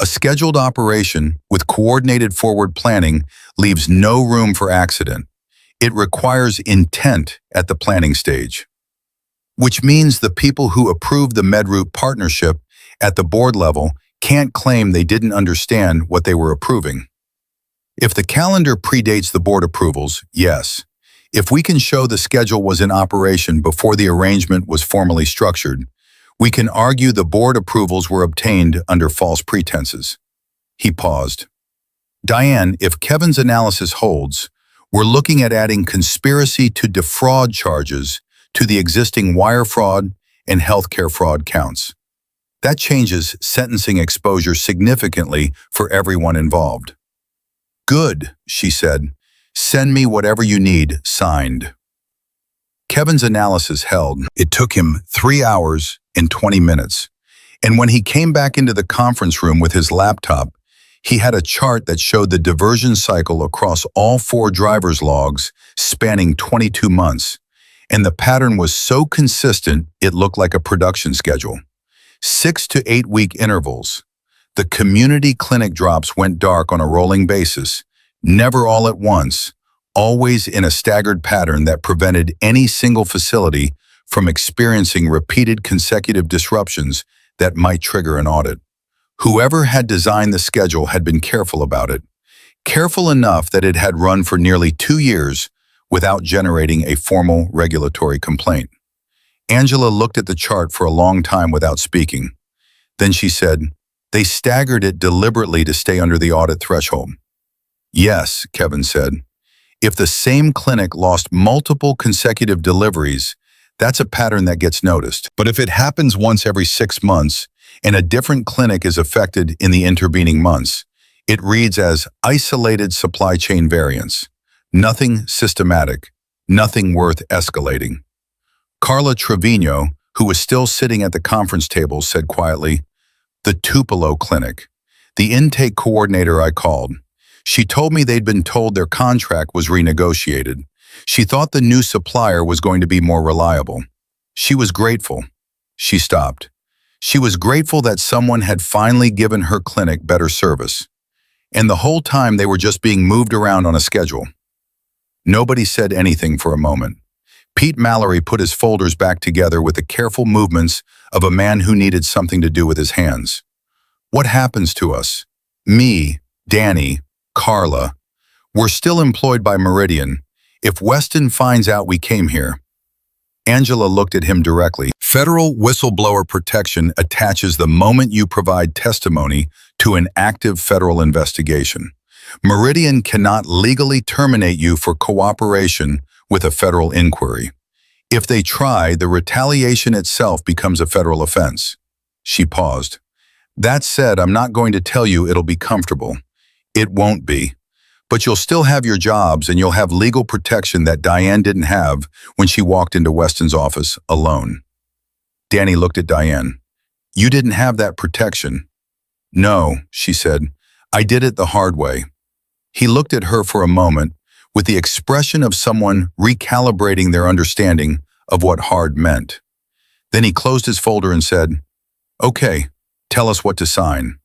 A scheduled operation with coordinated forward planning leaves no room for accident. It requires intent at the planning stage, which means the people who approved the MedRoute partnership at the board level can't claim they didn't understand what they were approving. If the calendar predates the board approvals, yes. If we can show the schedule was in operation before the arrangement was formally structured, we can argue the board approvals were obtained under false pretenses. He paused. Diane, if Kevin's analysis holds, we're looking at adding conspiracy to defraud charges to the existing wire fraud and healthcare fraud counts. That changes sentencing exposure significantly for everyone involved. Good, she said. Send me whatever you need, signed. Kevin's analysis held. It took him 3 hours and 20 minutes. And when he came back into the conference room with his laptop, he had a chart that showed the diversion cycle across all 4 drivers' logs spanning 22 months. And the pattern was so consistent it looked like a production schedule. 6 to 8 week intervals. The community clinic drops went dark on a rolling basis, never all at once, always in a staggered pattern that prevented any single facility from experiencing repeated consecutive disruptions that might trigger an audit. Whoever had designed the schedule had been careful about it, careful enough that it had run for nearly 2 years without generating a formal regulatory complaint. Angela looked at the chart for a long time without speaking. Then she said, "They staggered it deliberately to stay under the audit threshold." "Yes," Kevin said. "If the same clinic lost multiple consecutive deliveries, that's a pattern that gets noticed. But if it happens once every 6 months and a different clinic is affected in the intervening months, it reads as isolated supply chain variance. Nothing systematic, nothing worth escalating." Carla Trevino, who was still sitting at the conference table, said quietly, "The Tupelo Clinic. The intake coordinator I called. She told me they'd been told their contract was renegotiated. She thought the new supplier was going to be more reliable. She was grateful. She stopped. She was grateful that someone had finally given her clinic better service. And the whole time they were just being moved around on a schedule. Nobody said anything for a moment. Pete Mallory put his folders back together with the careful movements of a man who needed something to do with his hands. What happens to us? Me, Danny, Carla. We're still employed by Meridian. If Weston finds out we came here. Angela looked at him directly. Federal whistleblower protection attaches the moment you provide testimony to an active federal investigation. Meridian cannot legally terminate you for cooperation with a federal inquiry. If they try, the retaliation itself becomes a federal offense. She paused. That said, I'm not going to tell you it'll be comfortable. It won't be. But you'll still have your jobs and you'll have legal protection that Diane didn't have when she walked into Weston's office alone. Danny looked at Diane. You didn't have that protection. No, she said. I did it the hard way. He looked at her for a moment with the expression of someone recalibrating their understanding of what hard meant. Then he closed his folder and said, Okay, tell us what to sign.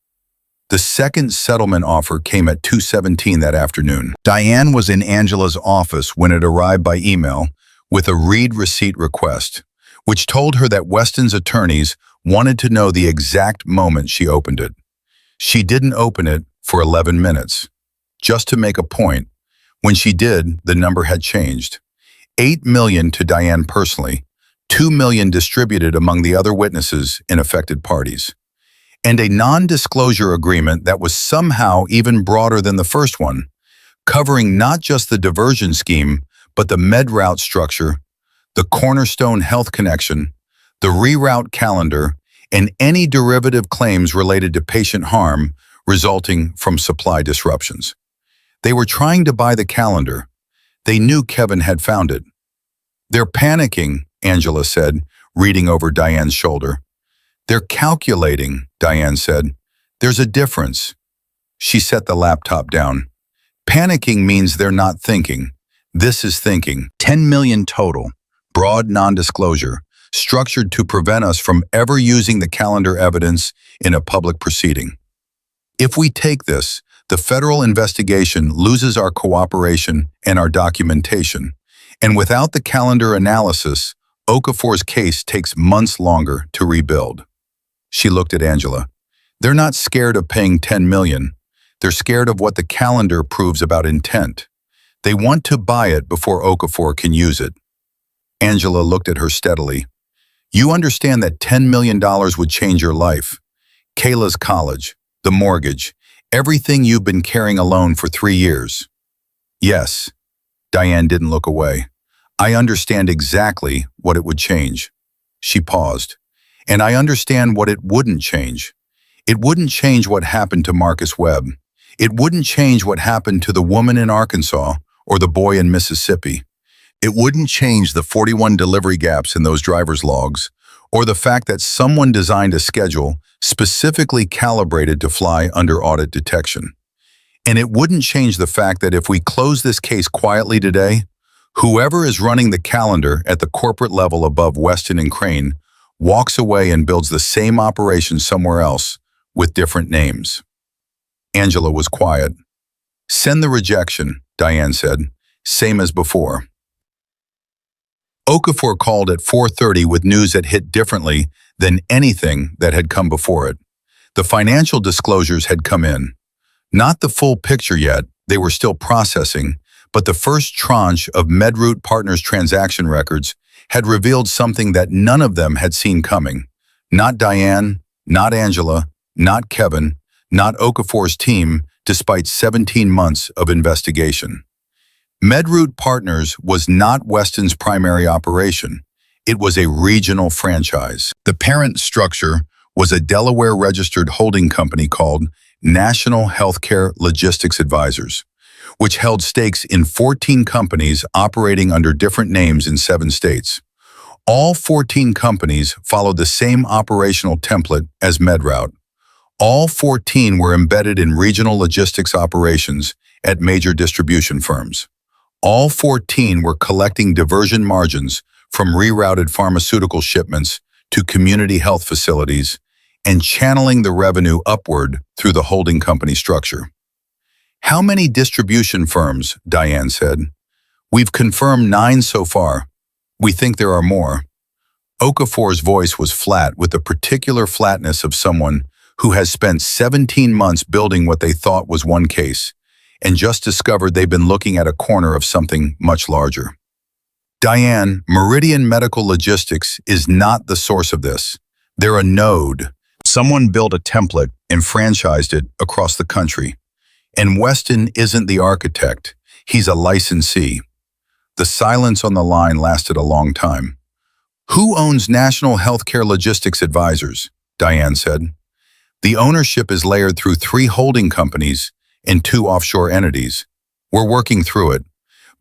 The second settlement offer came at 2:17 that afternoon. Diane was in Angela's office when it arrived by email with a read receipt request, which told her that Weston's attorneys wanted to know the exact moment she opened it. She didn't open it for 11 minutes. Just to make a point, when she did, the number had changed. $8 million to Diane personally, $2 million distributed among the other witnesses in affected parties, and a non-disclosure agreement that was somehow even broader than the first one, covering not just the diversion scheme, but the med route structure, the Cornerstone Health Connection, the reroute calendar, and any derivative claims related to patient harm resulting from supply disruptions. They were trying to buy the calendar. They knew Kevin had found it. They're panicking, Angela said, reading over Diane's shoulder. They're calculating, Diane said. There's a difference. She set the laptop down. Panicking means they're not thinking. This is thinking. 10 million total. Broad non-disclosure, structured to prevent us from ever using the calendar evidence in a public proceeding. If we take this, the federal investigation loses our cooperation and our documentation, and without the calendar analysis, Okafor's case takes months longer to rebuild. She looked at Angela. They're not scared of paying 10 million. They're scared of what the calendar proves about intent. They want to buy it before Okafor can use it. Angela looked at her steadily. You understand that $10 million would change your life. Kayla's college, the mortgage, everything you've been carrying alone for 3 years. Yes. Diane didn't look away. I understand exactly what it would change. She paused. And I understand what it wouldn't change. It wouldn't change what happened to Marcus Webb. It wouldn't change what happened to the woman in Arkansas or the boy in Mississippi. It wouldn't change the 41 delivery gaps in those driver's logs, or the fact that someone designed a schedule specifically calibrated to fly under audit detection. And it wouldn't change the fact that if we close this case quietly today, whoever is running the calendar at the corporate level above Weston and Crane walks away and builds the same operation somewhere else with different names. Angela was quiet. Send the rejection, Diane said, same as before. Okafor called at 4:30 with news that hit differently than anything that had come before it. The financial disclosures had come in. Not the full picture yet, they were still processing, but the first tranche of MedRoute Partners transaction records had revealed something that none of them had seen coming. Not Diane, not Angela, not Kevin, not Okafor's team, despite 17 months of investigation. MedRoute Partners was not Weston's primary operation. It was a regional franchise. The parent structure was a Delaware-registered holding company called National Healthcare Logistics Advisors, which held stakes in 14 companies operating under different names in 7 states. All 14 companies followed the same operational template as MedRoute. All 14 were embedded in regional logistics operations at major distribution firms. All 14 were collecting diversion margins from rerouted pharmaceutical shipments to community health facilities and channeling the revenue upward through the holding company structure. "How many distribution firms?" Diane said. "We've confirmed 9 so far. We think there are more." Okafor's voice was flat with the particular flatness of someone who has spent 17 months building what they thought was one case, and just discovered they've been looking at a corner of something much larger. "Diane, Meridian Medical Logistics is not the source of this. They're a node. Someone built a template and franchised it across the country. And Weston isn't the architect. He's a licensee." The silence on the line lasted a long time. "Who owns National Healthcare Logistics Advisors?" Diane said. "The ownership is layered through 3 holding companies and 2 offshore entities. We're working through it.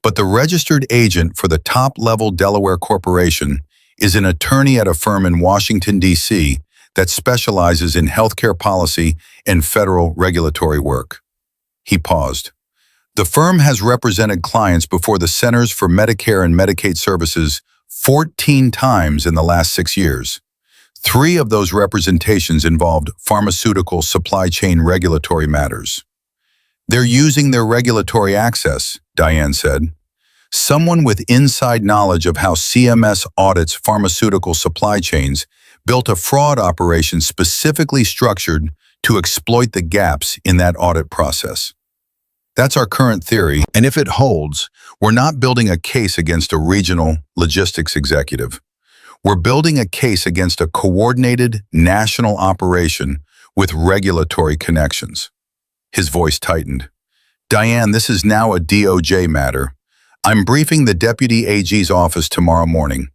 But the registered agent for the top-level Delaware corporation is an attorney at a firm in Washington, D.C. that specializes in healthcare policy and federal regulatory work." He paused. "The firm has represented clients before the Centers for Medicare and Medicaid Services 14 times in the last 6 years. 3 of those representations involved pharmaceutical supply chain regulatory matters." "They're using their regulatory access," Diane said. "Someone with inside knowledge of how CMS audits pharmaceutical supply chains built a fraud operation specifically structured to exploit the gaps in that audit process. That's our current theory, and if it holds, we're not building a case against a regional logistics executive. We're building a case against a coordinated national operation with regulatory connections." His voice tightened. "Diane, this is now a DOJ matter. I'm briefing the Deputy AG's office tomorrow morning.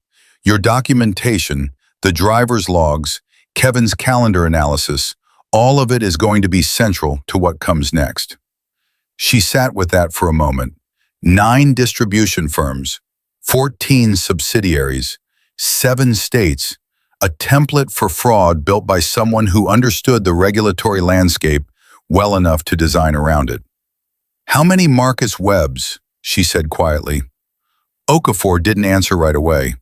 Your documentation, the driver's logs, Kevin's calendar analysis, all of it is going to be central to what comes next." She sat with that for a moment. 9 distribution firms, 14 subsidiaries, 7 states, a template for fraud built by someone who understood the regulatory landscape well enough to design around it. "How many Marcus Webbs?" she said quietly. Okafor didn't answer right away.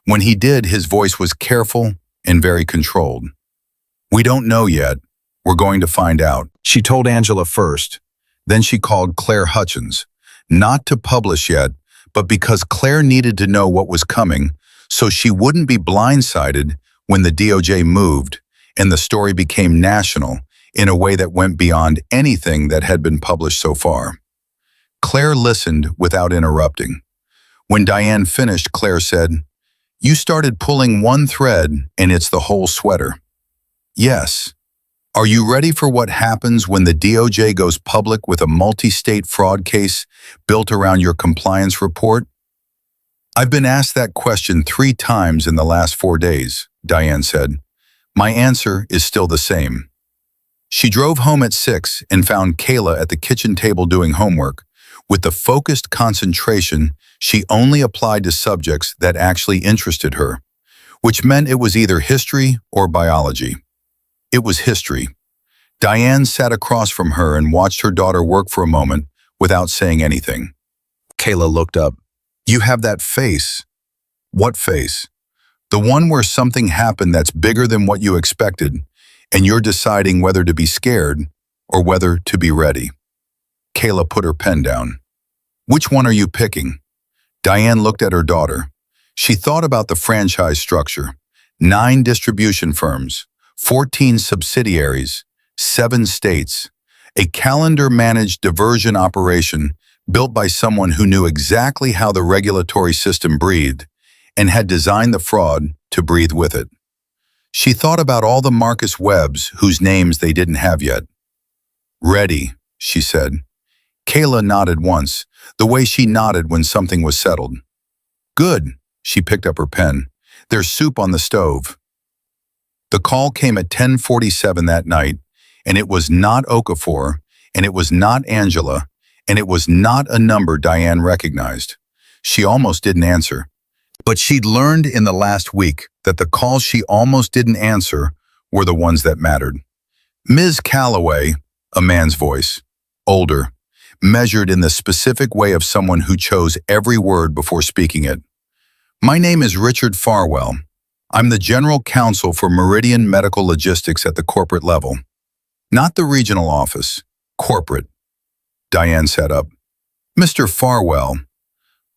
When he did, his voice was careful and very controlled. "We don't know yet. We're going to find out." She told Angela first. Then she called Claire Hutchins, not to publish yet, but because Claire needed to know what was coming so she wouldn't be blindsided when the DOJ moved and the story became national in a way that went beyond anything that had been published so far. Claire listened without interrupting. When Diane finished, Claire said, "You started pulling one thread and it's the whole sweater." "Yes. Are you ready for what happens when the DOJ goes public with a multi-state fraud case built around your compliance report?" "I've been asked that question 3 times in the last 4 days, Diane said. "My answer is still the same." She drove home at 6 and found Kayla at the kitchen table doing homework. With the focused concentration, she only applied to subjects that actually interested her, which meant it was either history or biology. It was history. Diane sat across from her and watched her daughter work for a moment without saying anything. Kayla looked up. "You have that face." "What face?" "The one where something happened that's bigger than what you expected, and you're deciding whether to be scared or whether to be ready." Kayla put her pen down. "Which one are you picking?" Diane looked at her daughter. She thought about the franchise structure. 9 distribution firms, 14 subsidiaries, 7 states, a calendar-managed diversion operation built by someone who knew exactly how the regulatory system breathed and had designed the fraud to breathe with it. She thought about all the Marcus Webbs whose names they didn't have yet. "Ready," she said. Kayla nodded once, the way she nodded when something was settled. "Good." She picked up her pen. "There's soup on the stove." The call came at 10:47 that night, and it was not Okafor, and it was not Angela, and it was not a number Diane recognized. She almost didn't answer. But she'd learned in the last week that the calls she almost didn't answer were the ones that mattered. "Ms. Calloway," a man's voice, older. measured in the specific way of someone who chose every word before speaking it. My name is Richard Farwell. I'm the General Counsel for Meridian Medical Logistics at the corporate level. Not the regional office. Corporate. Diane sat up. Mr. Farwell,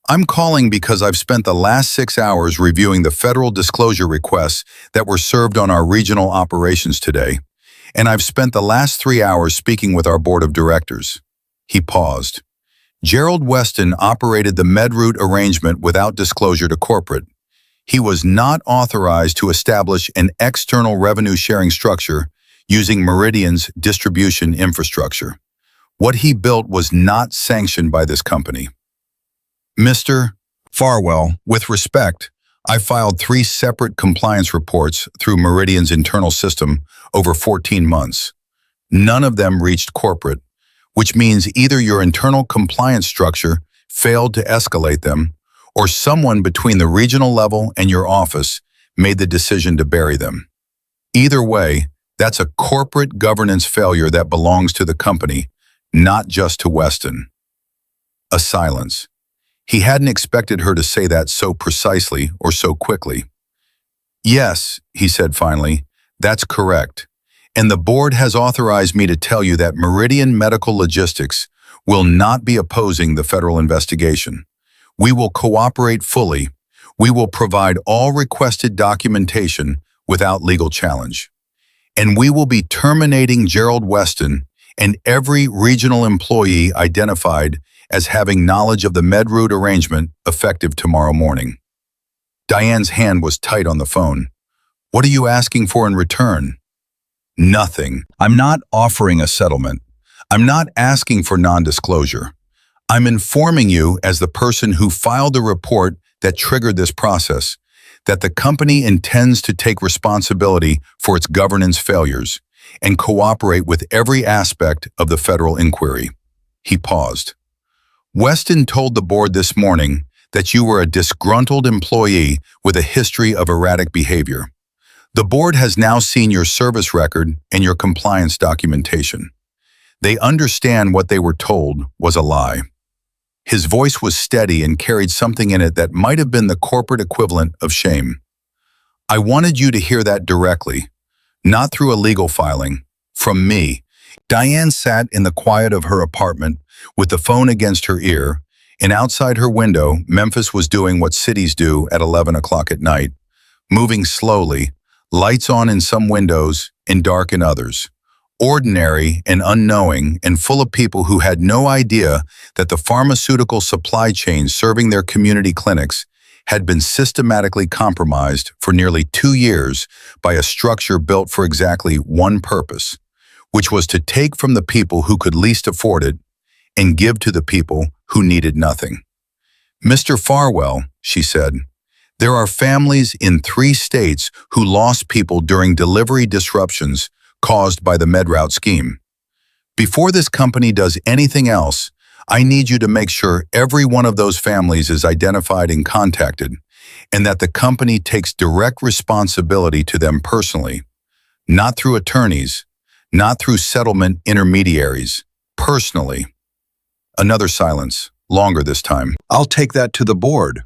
I'm calling because I've spent the last 6 hours reviewing the federal disclosure requests that were served on our regional operations today, and I've spent the last 3 hours speaking with our board of directors. He paused. Gerald Weston operated the MedRoute arrangement without disclosure to corporate. He was not authorized to establish an external revenue-sharing structure using Meridian's distribution infrastructure. What he built was not sanctioned by this company. Mr. Farwell, with respect, I filed 3 separate compliance reports through Meridian's internal system over 14 months. None of them reached corporate, which means either your internal compliance structure failed to escalate them, or someone between the regional level and your office made the decision to bury them. Either way, that's a corporate governance failure that belongs to the company, not just to Weston. A silence. He hadn't expected her to say that so precisely or so quickly. Yes, he said finally, that's correct. And the board has authorized me to tell you that Meridian Medical Logistics will not be opposing the federal investigation. We will cooperate fully. We will provide all requested documentation without legal challenge. And we will be terminating Gerald Weston and every regional employee identified as having knowledge of the MedRoute arrangement effective tomorrow morning. Diane's hand was tight on the phone. What are you asking for in return? Nothing. I'm not offering a settlement. I'm not asking for non-disclosure. I'm informing you as the person who filed the report that triggered this process, that the company intends to take responsibility for its governance failures and cooperate with every aspect of the federal inquiry. He paused. Weston told the board this morning that you were a disgruntled employee with a history of erratic behavior. The board has now seen your service record and your compliance documentation. They understand what they were told was a lie. His voice was steady and carried something in it that might have been the corporate equivalent of shame. I wanted you to hear that directly, not through a legal filing, from me. Diane sat in the quiet of her apartment with the phone against her ear, and outside her window, Memphis was doing what cities do at 11 o'clock at night, moving slowly, lights on in some windows and dark in others, ordinary and unknowing and full of people who had no idea that the pharmaceutical supply chain serving their community clinics had been systematically compromised for nearly 2 years by a structure built for exactly one purpose, which was to take from the people who could least afford it and give to the people who needed nothing. Mr. Farwell, she said, there are families in 3 states who lost people during delivery disruptions caused by the MedRoute scheme. Before this company does anything else, I need you to make sure every one of those families is identified and contacted, and that the company takes direct responsibility to them personally, not through attorneys, not through settlement intermediaries, personally. Another silence, longer this time. I'll take that to the board.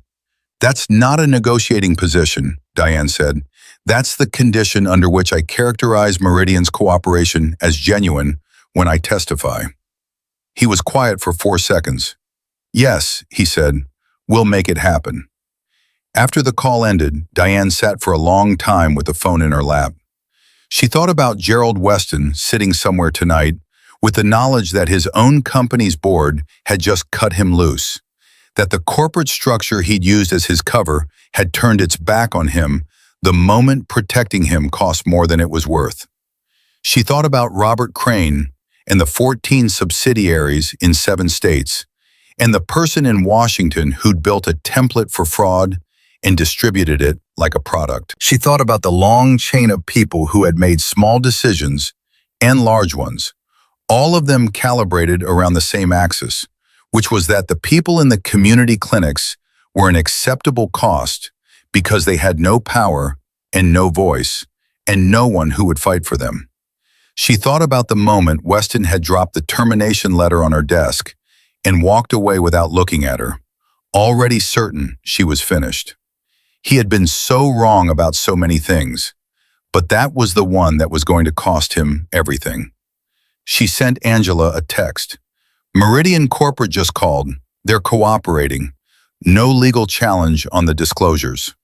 That's not a negotiating position, Diane said. That's the condition under which I characterize Meridian's cooperation as genuine when I testify. He was quiet for 4 seconds. Yes, he said, we'll make it happen. After the call ended, Diane sat for a long time with the phone in her lap. She thought about Gerald Weston sitting somewhere tonight with the knowledge that his own company's board had just cut him loose, that the corporate structure he'd used as his cover had turned its back on him the moment protecting him cost more than it was worth. She thought about Robert Crane and the 14 subsidiaries in 7 states, and the person in Washington who'd built a template for fraud and distributed it like a product. She thought about the long chain of people who had made small decisions and large ones, all of them calibrated around the same axis, which was that the people in the community clinics were an acceptable cost because they had no power and no voice and no one who would fight for them. She thought about the moment Weston had dropped the termination letter on her desk and walked away without looking at her, already certain she was finished. He had been so wrong about so many things, but that was the one that was going to cost him everything. She sent Angela a text. Meridian Corporate just called. They're cooperating. No legal challenge on the disclosures.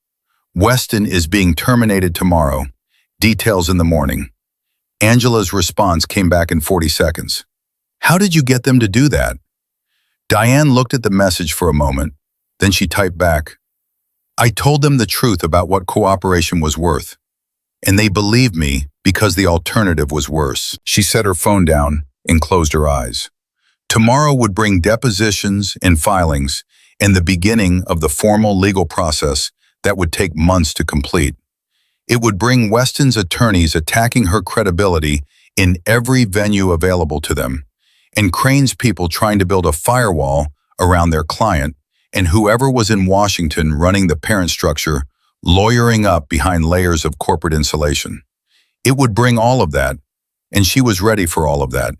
Weston is being terminated tomorrow. Details in the morning. Angela's response came back in 40 seconds. How did you get them to do that? Diane looked at the message for a moment. Then she typed back, I told them the truth about what cooperation was worth, and they believed me because the alternative was worse. She set her phone down and closed her eyes. Tomorrow would bring depositions and filings and the beginning of the formal legal process that would take months to complete. It would bring Weston's attorneys attacking her credibility in every venue available to them, and Crane's people trying to build a firewall around their client, and whoever was in Washington running the parent structure, lawyering up behind layers of corporate insulation. It would bring all of that, and she was ready for all of that.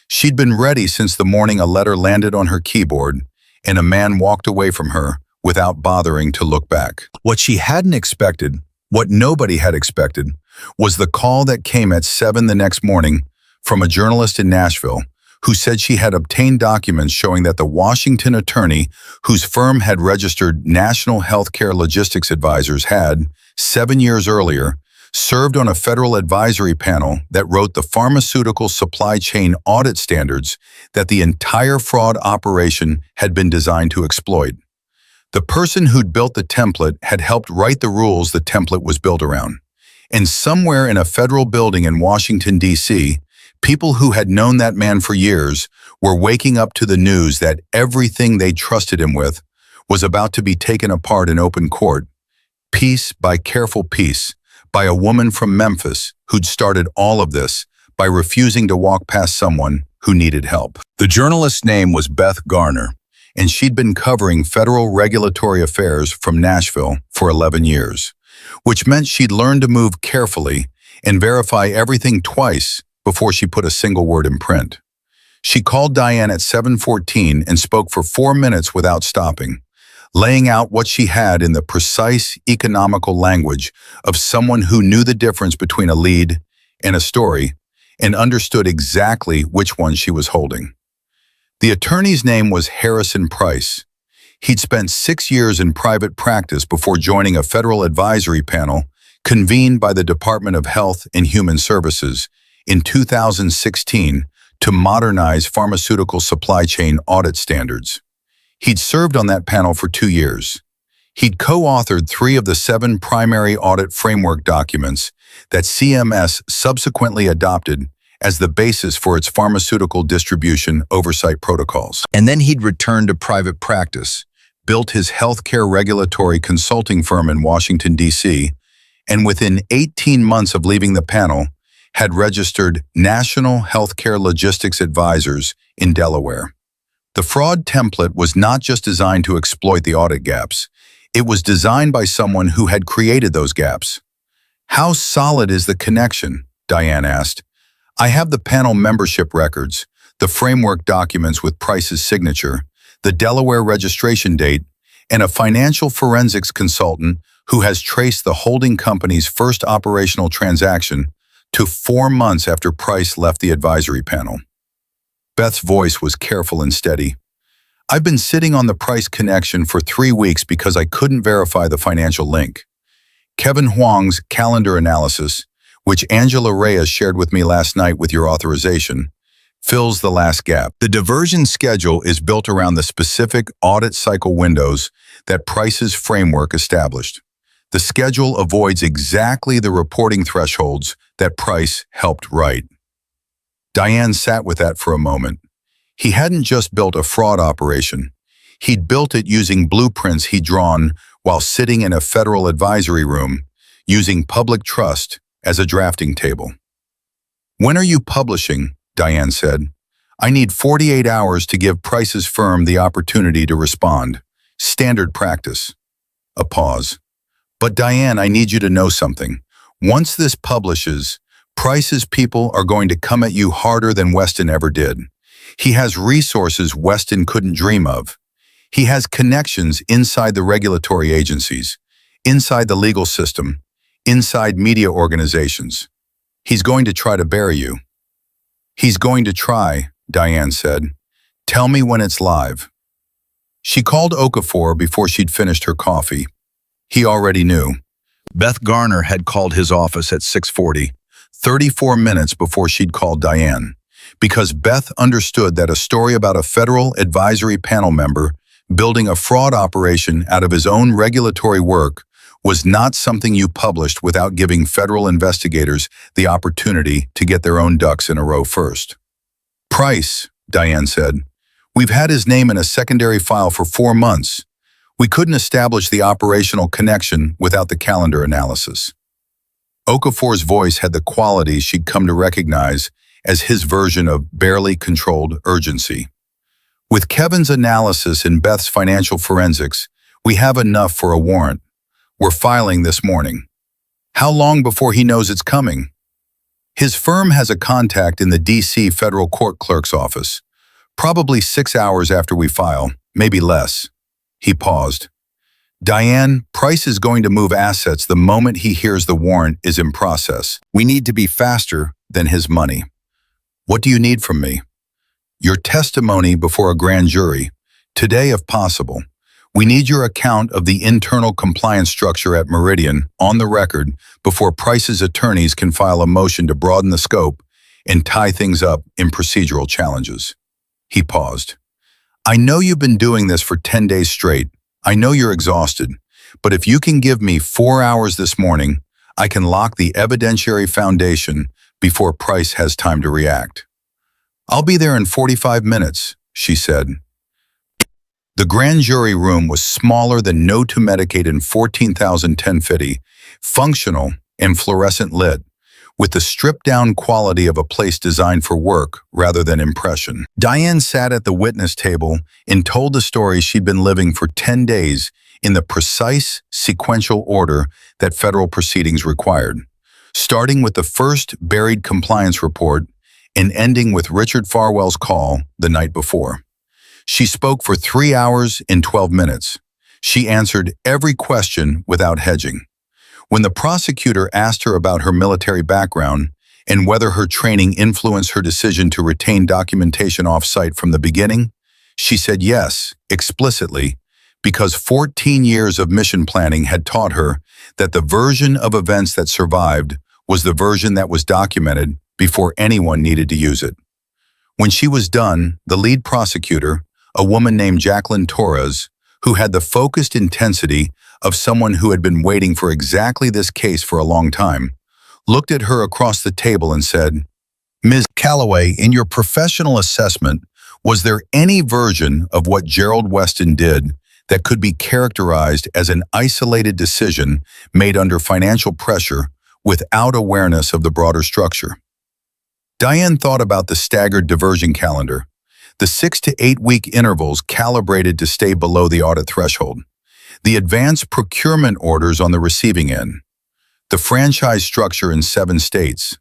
She'd been ready since the morning a letter landed on her keyboard and a man walked away from her without bothering to look back. What she hadn't expected, what nobody had expected, was the call that came at 7 the next morning from a journalist in Nashville who said she had obtained documents showing that the Washington attorney whose firm had registered National Healthcare Logistics Advisors had, 7 years earlier, served on a federal advisory panel that wrote the pharmaceutical supply chain audit standards that the entire fraud operation had been designed to exploit. The person who'd built the template had helped write the rules the template was built around. And somewhere in a federal building in Washington, D.C., people who had known that man for years were waking up to the news that everything they trusted him with was about to be taken apart in open court, piece by careful piece, by a woman from Memphis who'd started all of this by refusing to walk past someone who needed help. The journalist's name was Beth Garner, and she'd been covering federal regulatory affairs from Nashville for 11 years, which meant she'd learned to move carefully and verify everything twice before she put a single word in print. She called Diane at 7:14 and spoke for 4 minutes without stopping, laying out what she had in the precise, economical language of someone who knew the difference between a lead and a story and understood exactly which one she was holding. The attorney's name was Harrison Price. He'd spent 6 years in private practice before joining a federal advisory panel convened by the Department of Health and Human Services in 2016 to modernize pharmaceutical supply chain audit standards. He'd served on that panel for 2 years. He'd co-authored 3 of the 7 primary audit framework documents that CMS subsequently adopted as the basis for its pharmaceutical distribution oversight protocols. And then he'd returned to private practice, built his healthcare regulatory consulting firm in Washington, D.C., and within 18 months of leaving the panel, had registered National Healthcare Logistics Advisors in Delaware. The fraud template was not just designed to exploit the audit gaps. It was designed by someone who had created those gaps. How solid is the connection? Diane asked. I have the panel membership records, the framework documents with Price's signature, the Delaware registration date, and a financial forensics consultant who has traced the holding company's first operational transaction to 4 months after Price left the advisory panel. Beth's voice was careful and steady. I've been sitting on the Price connection for 3 weeks because I couldn't verify the financial link. Kevin Huang's calendar analysis, which Angela Reyes shared with me last night with your authorization, fills the last gap. The diversion schedule is built around the specific audit cycle windows that Price's framework established. The schedule avoids exactly the reporting thresholds that Price helped write. Diane sat with that for a moment. He hadn't just built a fraud operation. He'd built it using blueprints he'd drawn while sitting in a federal advisory room, using public trust as a drafting table. When are you publishing? Diane said. I need 48 hours to give Price's firm the opportunity to respond. Standard practice. A pause. But Diane, I need you to know something. Once this publishes, Price's people are going to come at you harder than Weston ever did. He has resources Weston couldn't dream of. He has connections inside the regulatory agencies, inside the legal system, inside media organizations. He's going to try to bury you. He's going to try, Diane said. Tell me when it's live. She called Okafor before she'd finished her coffee. He already knew. Beth Garner had called his office at 6:40, 34 minutes before she'd called Diane, because Beth understood that a story about a federal advisory panel member building a fraud operation out of his own regulatory work was not something you published without giving federal investigators the opportunity to get their own ducks in a row first. Price, Diane said. We've had his name in a secondary file for 4 months. We couldn't establish the operational connection without the calendar analysis. Okafor's voice had the qualities she'd come to recognize as his version of barely controlled urgency. With Kevin's analysis and Beth's financial forensics, we have enough for a warrant. We're filing this morning. How long before he knows it's coming? His firm has a contact in the D.C. federal court clerk's office. Probably 6 hours after we file, maybe less. He paused. Diane, Price is going to move assets the moment he hears the warrant is in process. We need to be faster than his money. What do you need from me? Your testimony before a grand jury, today if possible. We need your account of the internal compliance structure at Meridian on the record before Price's attorneys can file a motion to broaden the scope and tie things up in procedural challenges. He paused. I know you've been doing this for 10 days straight. I know you're exhausted, but if you can give me 4 hours this morning, I can lock the evidentiary foundation before Price has time to react. I'll be there in 45 minutes, she said. The grand jury room was smaller than No to Medicaid in 14,1050, functional and fluorescent lit, with the stripped-down quality of a place designed for work rather than impression. Diane sat at the witness table and told the story she'd been living for 10 days in the precise, sequential order that federal proceedings required, starting with the first buried compliance report and ending with Richard Farwell's call the night before. She spoke for 3 hours and 12 minutes. She answered every question without hedging. When the prosecutor asked her about her military background and whether her training influenced her decision to retain documentation off-site from the beginning, she said yes, explicitly, because 14 years of mission planning had taught her that the version of events that survived was the version that was documented before anyone needed to use it. When she was done, the lead prosecutor, a woman named Jacqueline Torres, who had the focused intensity of someone who had been waiting for exactly this case for a long time, looked at her across the table and said, Ms. Calloway, in your professional assessment, was there any version of what Gerald Weston did that could be characterized as an isolated decision made under financial pressure without awareness of the broader structure? Diane thought about the staggered diversion calendar, the 6 to 8 week intervals calibrated to stay below the audit threshold, the advanced procurement orders on the receiving end, the franchise structure in 7 states.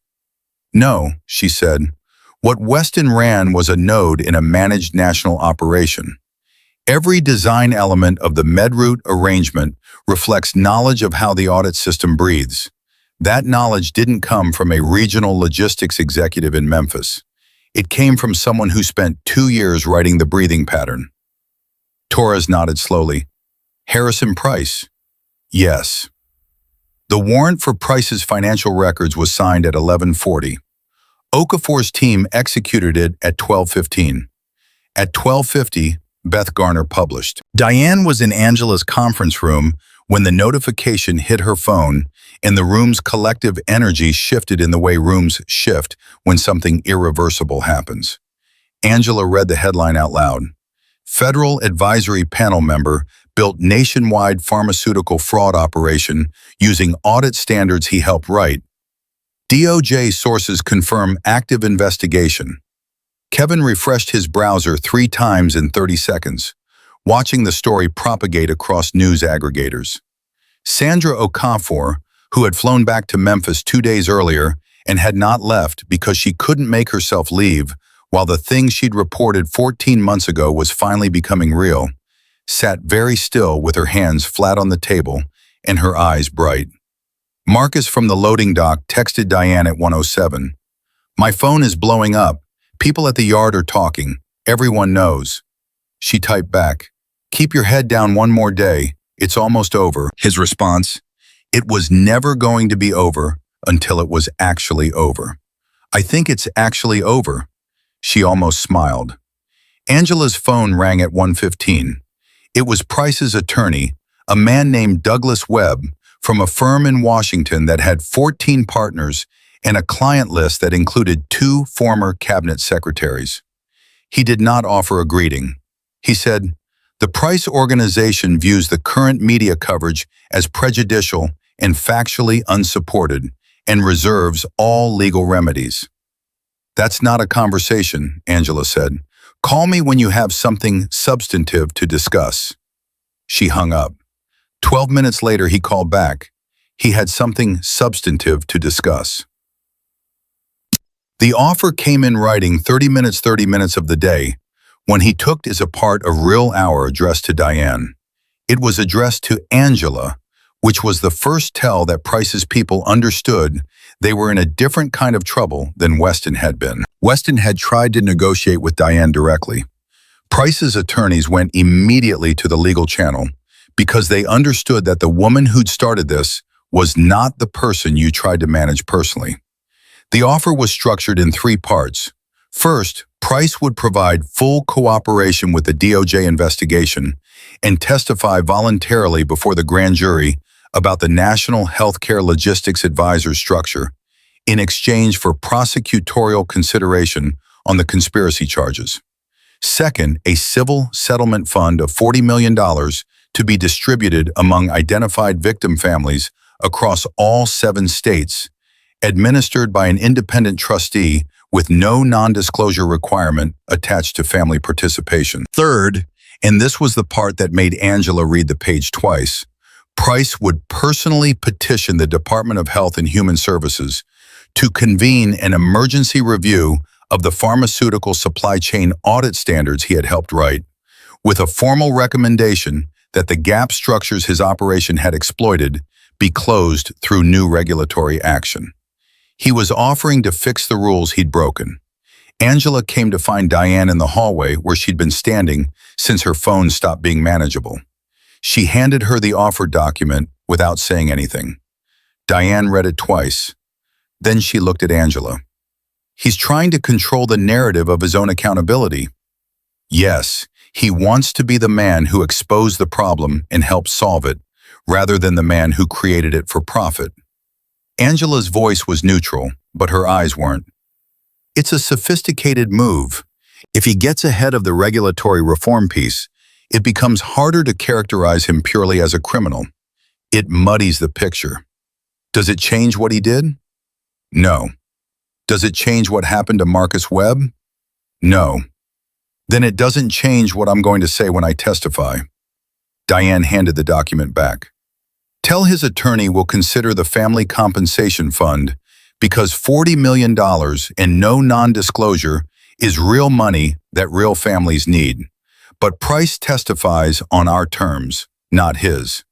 No, she said, what Weston ran was a node in a managed national operation. Every design element of the MedRoute arrangement reflects knowledge of how the audit system breathes. That knowledge didn't come from a regional logistics executive in Memphis. It came from someone who spent 2 years writing the breathing pattern. Torres nodded slowly. Harrison Price? Yes. The warrant for Price's financial records was signed at 11:40. Okafor's team executed it at 12:15. At 12:50, Beth Garner published. Diane was in Angela's conference room when the notification hit her phone, and the room's collective energy shifted in the way rooms shift when something irreversible happens. Angela read the headline out loud. Federal Advisory Panel member built nationwide pharmaceutical fraud operation using audit standards he helped write. DOJ sources confirm active investigation. Kevin refreshed his browser 3 times in 30 seconds, watching the story propagate across news aggregators. Sandra Okafor, who had flown back to Memphis 2 days earlier and had not left because she couldn't make herself leave, while the thing she'd reported 14 months ago was finally becoming real, sat very still with her hands flat on the table and her eyes bright. Marcus from the loading dock texted Diane at 1:07. "My phone is blowing up. People at the yard are talking. Everyone knows." She typed back, "Keep your head down one more day. It's almost over." His response, "It was never going to be over until it was actually over. I think it's actually over." She almost smiled. Angela's phone rang at 1:15. It was Price's attorney, a man named Douglas Webb, from a firm in Washington that had 14 partners and a client list that included 2 former cabinet secretaries. He did not offer a greeting. He said, "The Price organization views the current media coverage as prejudicial and factually unsupported and reserves all legal remedies." "That's not a conversation," Angela said. "Call me when you have something substantive to discuss." She hung up. 12 minutes later, he called back. He had something substantive to discuss. The offer came in writing 30 minutes of the day. When he took is a part of real hour addressed to Diane. It was addressed to Angela, which was the first tell that Price's people understood they were in a different kind of trouble than Weston had been. Weston had tried to negotiate with Diane directly. Price's attorneys went immediately to the legal channel because they understood that the woman who'd started this was not the person you tried to manage personally. The offer was structured in 3 parts. First, Price would provide full cooperation with the DOJ investigation and testify voluntarily before the grand jury about the National Healthcare Logistics Advisor structure in exchange for prosecutorial consideration on the conspiracy charges. Second, a civil settlement fund of $40 million to be distributed among identified victim families across all 7 states, administered by an independent trustee with no non-disclosure requirement attached to family participation. Third, and this was the part that made Angela read the page twice, Price would personally petition the Department of Health and Human Services to convene an emergency review of the pharmaceutical supply chain audit standards he had helped write, with a formal recommendation that the gap structures his operation had exploited be closed through new regulatory action. He was offering to fix the rules he'd broken. Angela came to find Diane in the hallway where she'd been standing since her phone stopped being manageable. She handed her the offer document without saying anything. Diane read it twice. Then she looked at Angela. "He's trying to control the narrative of his own accountability." "Yes, he wants to be the man who exposed the problem and helped solve it, rather than the man who created it for profit." Angela's voice was neutral, but her eyes weren't. "It's a sophisticated move. If he gets ahead of the regulatory reform piece, it becomes harder to characterize him purely as a criminal. It muddies the picture. Does it change what he did? No. Does it change what happened to Marcus Webb? No. Then it doesn't change what I'm going to say when I testify." Diane handed the document back. "Tell his attorney we'll consider the family compensation fund because $40 million and no non-disclosure is real money that real families need. But Price testifies on our terms, not his.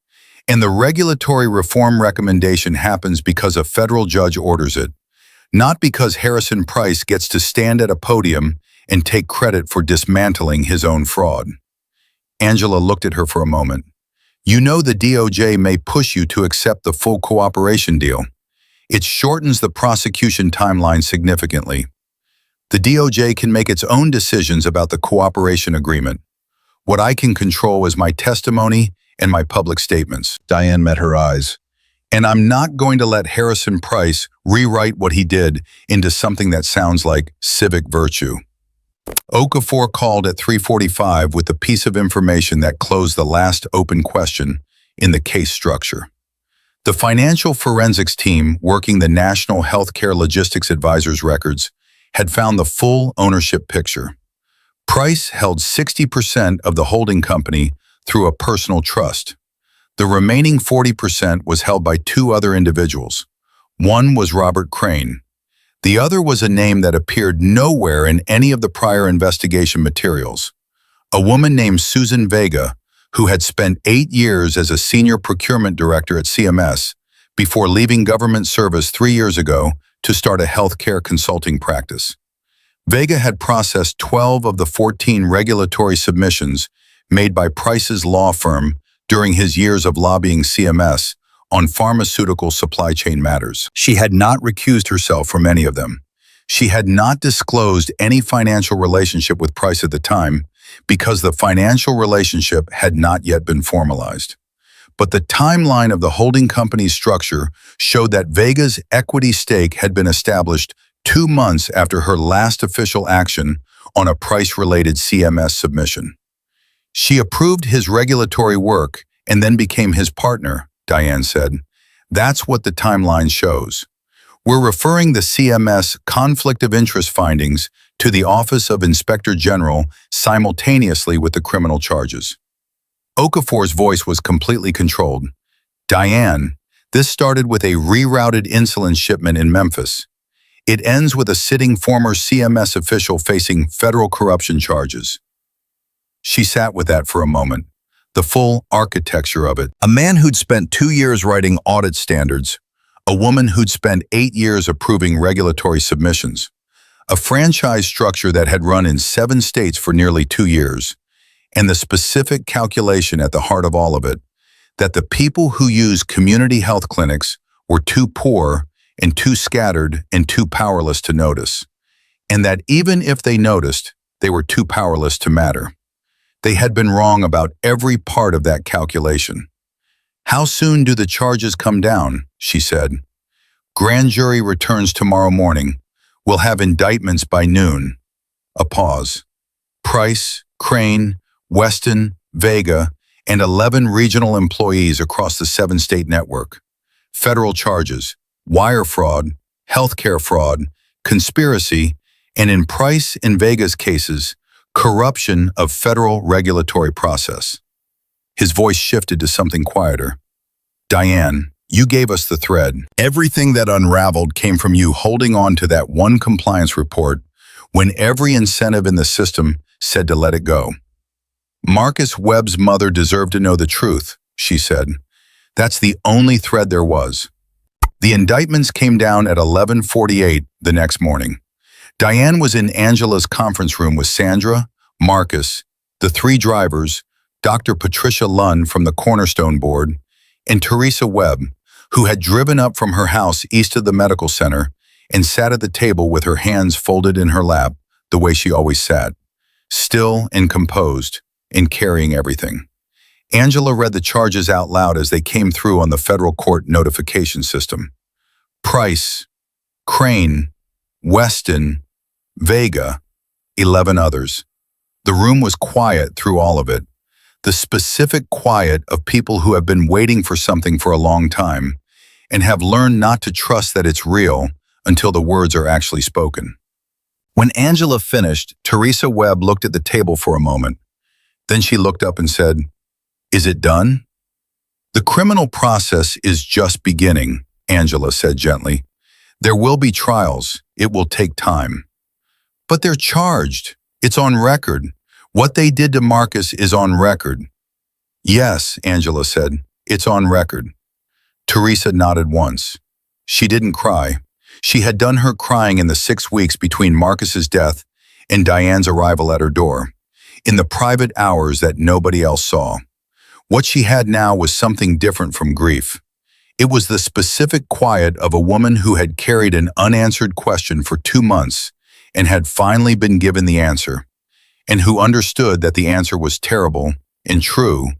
And the regulatory reform recommendation happens because a federal judge orders it, not because Harrison Price gets to stand at a podium and take credit for dismantling his own fraud." Angela looked at her for a moment. "You know the DOJ may push you to accept the full cooperation deal. It shortens the prosecution timeline significantly. The DOJ can make its own decisions about the cooperation agreement. What I can control is my testimony and my public statements." Diane met her eyes. "And I'm not going to let Harrison Price rewrite what he did into something that sounds like civic virtue." Okafor called at 3:45 with the piece of information that closed the last open question in the case structure. The financial forensics team working the National Healthcare Logistics Advisors records had found the full ownership picture. Price held 60% of the holding company through a personal trust. The remaining 40% was held by 2 other individuals. One was Robert Crane. The other was a name that appeared nowhere in any of the prior investigation materials. A woman named Susan Vega, who had spent 8 years as a senior procurement director at CMS before leaving government service 3 years ago to start a healthcare consulting practice. Vega had processed 12 of the 14 regulatory submissions made by Price's law firm during his years of lobbying CMS on pharmaceutical supply chain matters. She had not recused herself from any of them. She had not disclosed any financial relationship with Price at the time because the financial relationship had not yet been formalized. But the timeline of the holding company's structure showed that Vega's equity stake had been established 2 months after her last official action on a Price-related CMS submission. She approved his regulatory work and then became his partner, Diane said. That's what the timeline shows. We're referring the CMS conflict of interest findings to the Office of Inspector General simultaneously with the criminal charges. Okafor's voice was completely controlled. Diane, this started with a rerouted insulin shipment in Memphis. It ends with a sitting former CMS official facing federal corruption charges. She sat with that for a moment. The full architecture of it. A man who'd spent 2 years writing audit standards. A woman who'd spent 8 years approving regulatory submissions. A franchise structure that had run in 7 states for nearly 2 years. And the specific calculation at the heart of all of it, that the people who use community health clinics were too poor and too scattered and too powerless to notice. And that even if they noticed, they were too powerless to matter. They had been wrong about every part of that calculation. How soon do the charges come down? She said. Grand jury returns tomorrow morning. We'll have indictments by noon. A pause. Price, Crane, Weston, Vega, and 11 regional employees across the 7-state network. Federal charges, wire fraud, healthcare fraud, conspiracy, and in Price and Vega's cases, corruption of federal regulatory process. His voice shifted to something quieter. Diane, you gave us the thread. Everything that unraveled came from you holding on to that one compliance report when every incentive in the system said to let it go. Marcus Webb's mother deserved to know the truth, she said. That's the only thread there was. The indictments came down at 11:48 the next morning. Diane was in Angela's conference room with Sandra, Marcus, the 3 drivers, Dr. Patricia Lunn from the Cornerstone Board, and Teresa Webb, who had driven up from her house east of the medical center and sat at the table with her hands folded in her lap, the way she always sat, still and composed, and carrying everything. Angela read the charges out loud as they came through on the federal court notification system. Price, Crane, Weston, Vega, 11 others. The room was quiet through all of it, the specific quiet of people who have been waiting for something for a long time and have learned not to trust that it's real until the words are actually spoken. When Angela finished, Teresa Webb looked at the table for a moment. Then she looked up and said, "Is it done?" "The criminal process is just beginning," Angela said gently. "There will be trials. It will take time." "But they're charged. It's on record. What they did to Marcus is on record." "Yes," Angela said, "it's on record." Teresa nodded once. She didn't cry. She had done her crying in the 6 weeks between Marcus's death and Diane's arrival at her door, in the private hours that nobody else saw. What she had now was something different from grief. It was the specific quiet of a woman who had carried an unanswered question for 2 months and had finally been given the answer, and who understood that the answer was terrible and true,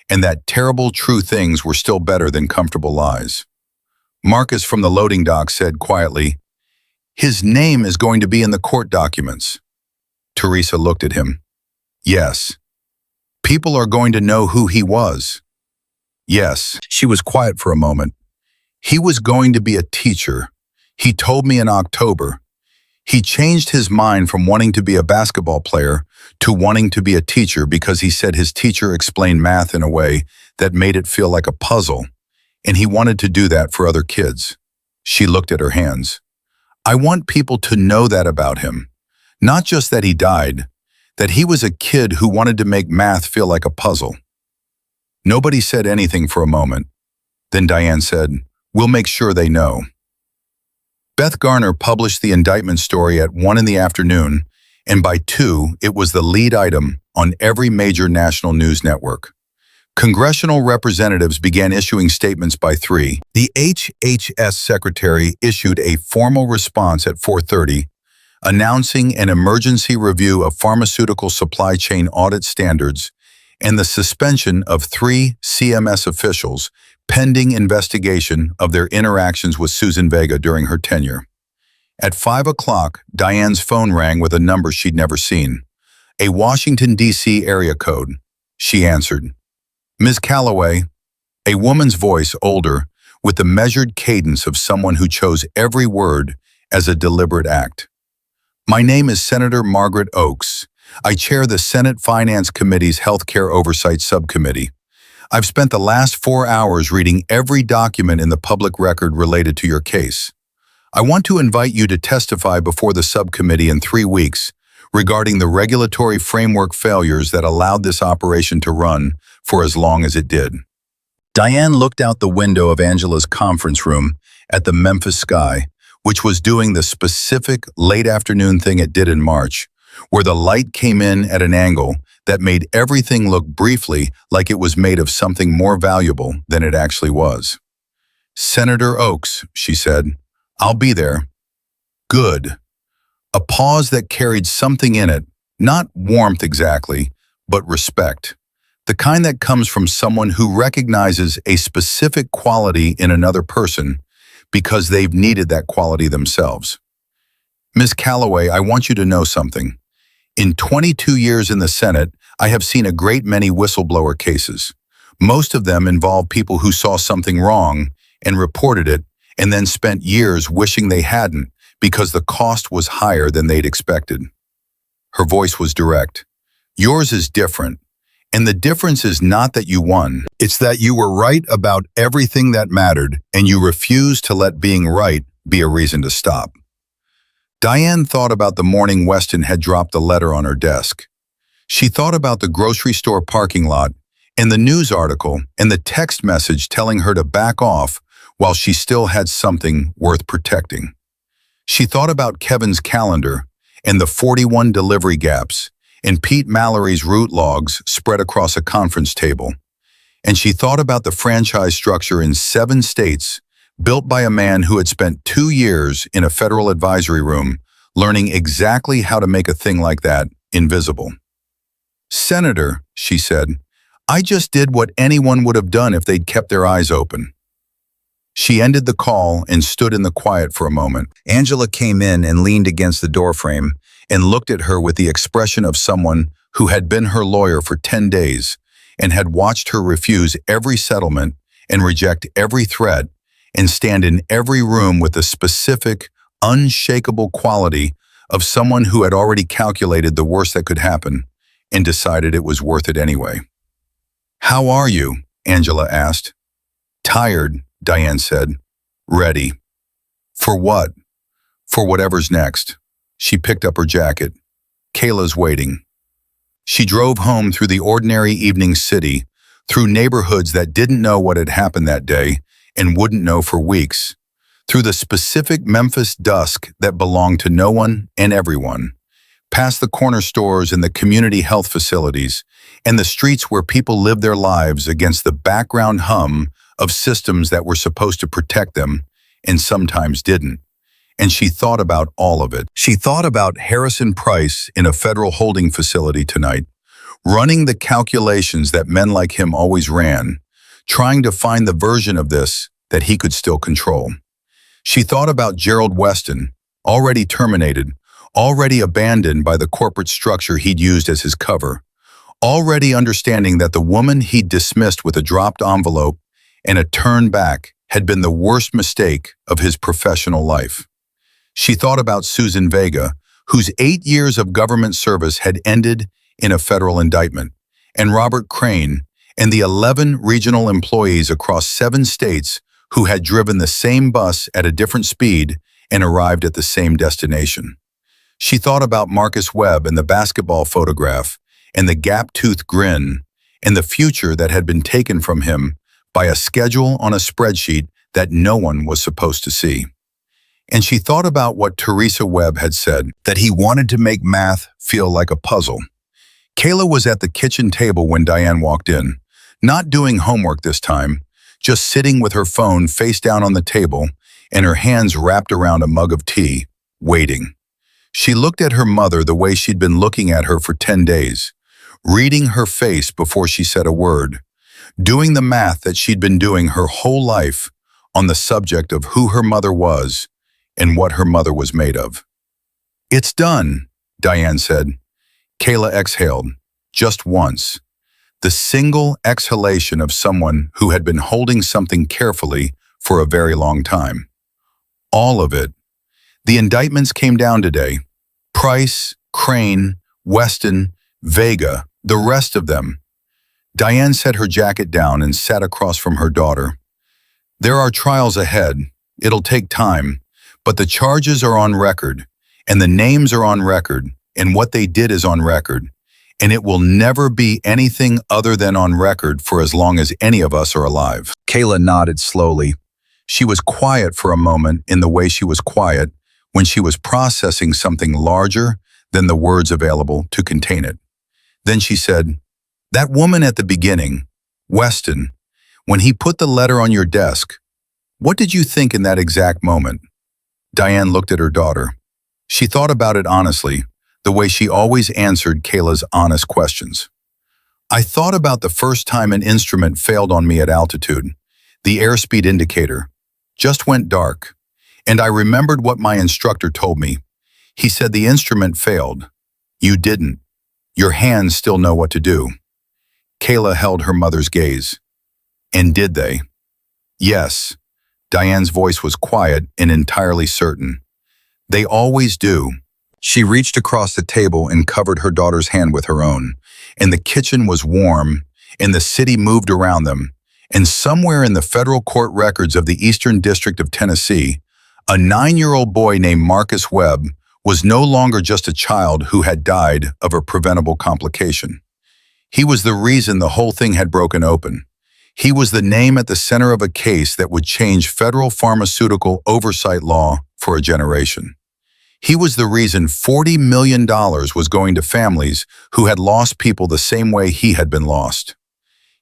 and that terrible true things were still better than comfortable lies. Marcus from the loading dock said quietly, "His name is going to be in the court documents." Teresa looked at him. "Yes." "People are going to know who he was." "Yes." She was quiet for a moment. "He was going to be a teacher. He told me in October. He changed his mind from wanting to be a basketball player to wanting to be a teacher because he said his teacher explained math in a way that made it feel like a puzzle, and he wanted to do that for other kids." She looked at her hands. I want people to know that about him. Not just that he died, that he was a kid who wanted to make math feel like a puzzle. Nobody said anything for a moment. Then Diane said, "We'll make sure they know." Beth Garner published the indictment story at 1 in the afternoon, and by 2, it was the lead item on every major national news network. Congressional representatives began issuing statements by 3. The HHS secretary issued a formal response at 4:30, announcing an emergency review of pharmaceutical supply chain audit standards and the suspension of 3 CMS officials pending investigation of their interactions with Susan Vega during her tenure. At 5 o'clock, Diane's phone rang with a number she'd never seen. A Washington, D.C. area code. She answered. "Ms. Calloway," a woman's voice, older, with the measured cadence of someone who chose every word as a deliberate act. "My name is Senator Margaret Oakes. I chair the Senate Finance Committee's Healthcare Oversight Subcommittee. I've spent the last 4 hours reading every document in the public record related to your case. I want to invite you to testify before the subcommittee in 3 weeks regarding the regulatory framework failures that allowed this operation to run for as long as it did." Diane looked out the window of Angela's conference room at the Memphis sky, which was doing the specific late afternoon thing it did in March, where the light came in at an angle that made everything look briefly like it was made of something more valuable than it actually was. "Senator Oakes," she said, "I'll be there." "Good." A pause that carried something in it, not warmth exactly, but respect. The kind that comes from someone who recognizes a specific quality in another person because they've needed that quality themselves. "Ms. Calloway, I want you to know something. In 22 years in the Senate, I have seen a great many whistleblower cases. Most of them involve people who saw something wrong and reported it and then spent years wishing they hadn't because the cost was higher than they'd expected." Her voice was direct. "Yours is different. And the difference is not that you won. It's that you were right about everything that mattered, and you refused to let being right be a reason to stop." Diane thought about the morning Weston had dropped the letter on her desk. She thought about the grocery store parking lot, and the news article, and the text message telling her to back off while she still had something worth protecting. She thought about Kevin's calendar, and the 41 delivery gaps, and Pete Mallory's route logs spread across a conference table. And she thought about the franchise structure in 7 states, built by a man who had spent 2 years in a federal advisory room, learning exactly how to make a thing like that invisible. "Senator," she said, "I just did what anyone would have done if they'd kept their eyes open." She ended the call and stood in the quiet for a moment. Angela came in and leaned against the doorframe and looked at her with the expression of someone who had been her lawyer for 10 days and had watched her refuse every settlement and reject every threat and stand in every room with the specific, unshakable quality of someone who had already calculated the worst that could happen and decided it was worth it anyway. "How are you?" Angela asked. "Tired," Diane said. "Ready." "For what?" "For whatever's next." She picked up her jacket. "Kayla's waiting." She drove home through the ordinary evening city, through neighborhoods that didn't know what had happened that day and wouldn't know for weeks, through the specific Memphis dusk that belonged to no one and everyone, past the corner stores and the community health facilities, and the streets where people lived their lives against the background hum of systems that were supposed to protect them and sometimes didn't. And she thought about all of it. She thought about Harrison Price in a federal holding facility tonight, running the calculations that men like him always ran, trying to find the version of this that he could still control. She thought about Gerald Weston, already terminated, already abandoned by the corporate structure he'd used as his cover, already understanding that the woman he'd dismissed with a dropped envelope and a turn back had been the worst mistake of his professional life. She thought about Susan Vega, whose 8 years of government service had ended in a federal indictment, and Robert Crane, and the 11 regional employees across 7 states who had driven the same bus at a different speed and arrived at the same destination. She thought about Marcus Webb and the basketball photograph, and the gap-toothed grin, and the future that had been taken from him by a schedule on a spreadsheet that no one was supposed to see. And she thought about what Teresa Webb had said, that he wanted to make math feel like a puzzle. Kayla was at the kitchen table when Diane walked in, not doing homework this time, just sitting with her phone face down on the table and her hands wrapped around a mug of tea, waiting. She looked at her mother the way she'd been looking at her for 10 days, reading her face before she said a word, doing the math that she'd been doing her whole life on the subject of who her mother was and what her mother was made of. "It's done," Diane said. Kayla exhaled, just once, the single exhalation of someone who had been holding something carefully for a very long time. All of it. The indictments came down today. Price, Crane, Weston, Vega, the rest of them. Diane set her jacket down and sat across from her daughter. "There are trials ahead. It'll take time, but the charges are on record, and the names are on record, and what they did is on record, and it will never be anything other than on record for as long as any of us are alive." Kayla nodded slowly. She was quiet for a moment in the way she was quiet when she was processing something larger than the words available to contain it. Then she said, "That woman at the beginning, Weston, when he put the letter on your desk, what did you think in that exact moment?" Diane looked at her daughter. She thought about it honestly, the way she always answered Kayla's honest questions. "I thought about the first time an instrument failed on me at altitude. The airspeed indicator just went dark, and I remembered what my instructor told me. He said the instrument failed. You didn't. Your hands still know what to do." Kayla held her mother's gaze. "And did they?" "Yes." Diane's voice was quiet and entirely certain. "They always do." She reached across the table and covered her daughter's hand with her own, and the kitchen was warm, and the city moved around them, and somewhere in the federal court records of the Eastern District of Tennessee, a 9-year-old boy named Marcus Webb was no longer just a child who had died of a preventable complication. He was the reason the whole thing had broken open. He was the name at the center of a case that would change federal pharmaceutical oversight law for a generation. He was the reason $40 million was going to families who had lost people the same way he had been lost.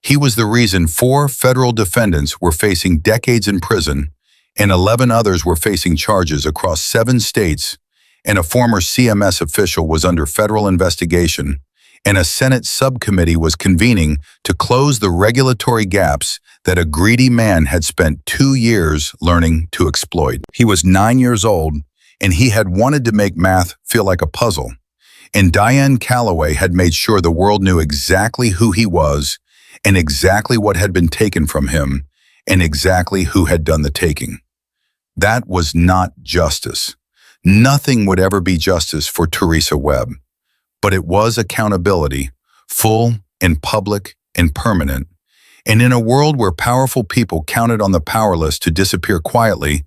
He was the reason 4 federal defendants were facing decades in prison, and 11 others were facing charges across 7 states, and a former CMS official was under federal investigation, and a Senate subcommittee was convening to close the regulatory gaps that a greedy man had spent 2 years learning to exploit. He was 9 years old, and he had wanted to make math feel like a puzzle. And Diane Calloway had made sure the world knew exactly who he was, and exactly what had been taken from him, and exactly who had done the taking. That was not justice. Nothing would ever be justice for Teresa Webb. But it was accountability, full and public and permanent. And in a world where powerful people counted on the powerless to disappear quietly,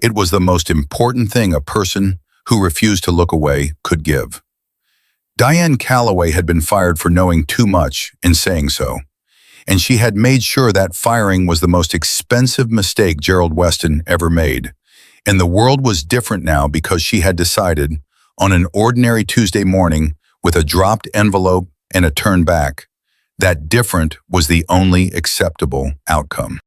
it was the most important thing a person who refused to look away could give. Diane Calloway had been fired for knowing too much and saying so. And she had made sure that firing was the most expensive mistake Gerald Weston ever made. And the world was different now because she had decided, on an ordinary Tuesday morning, with a dropped envelope and a turn back, that different was the only acceptable outcome.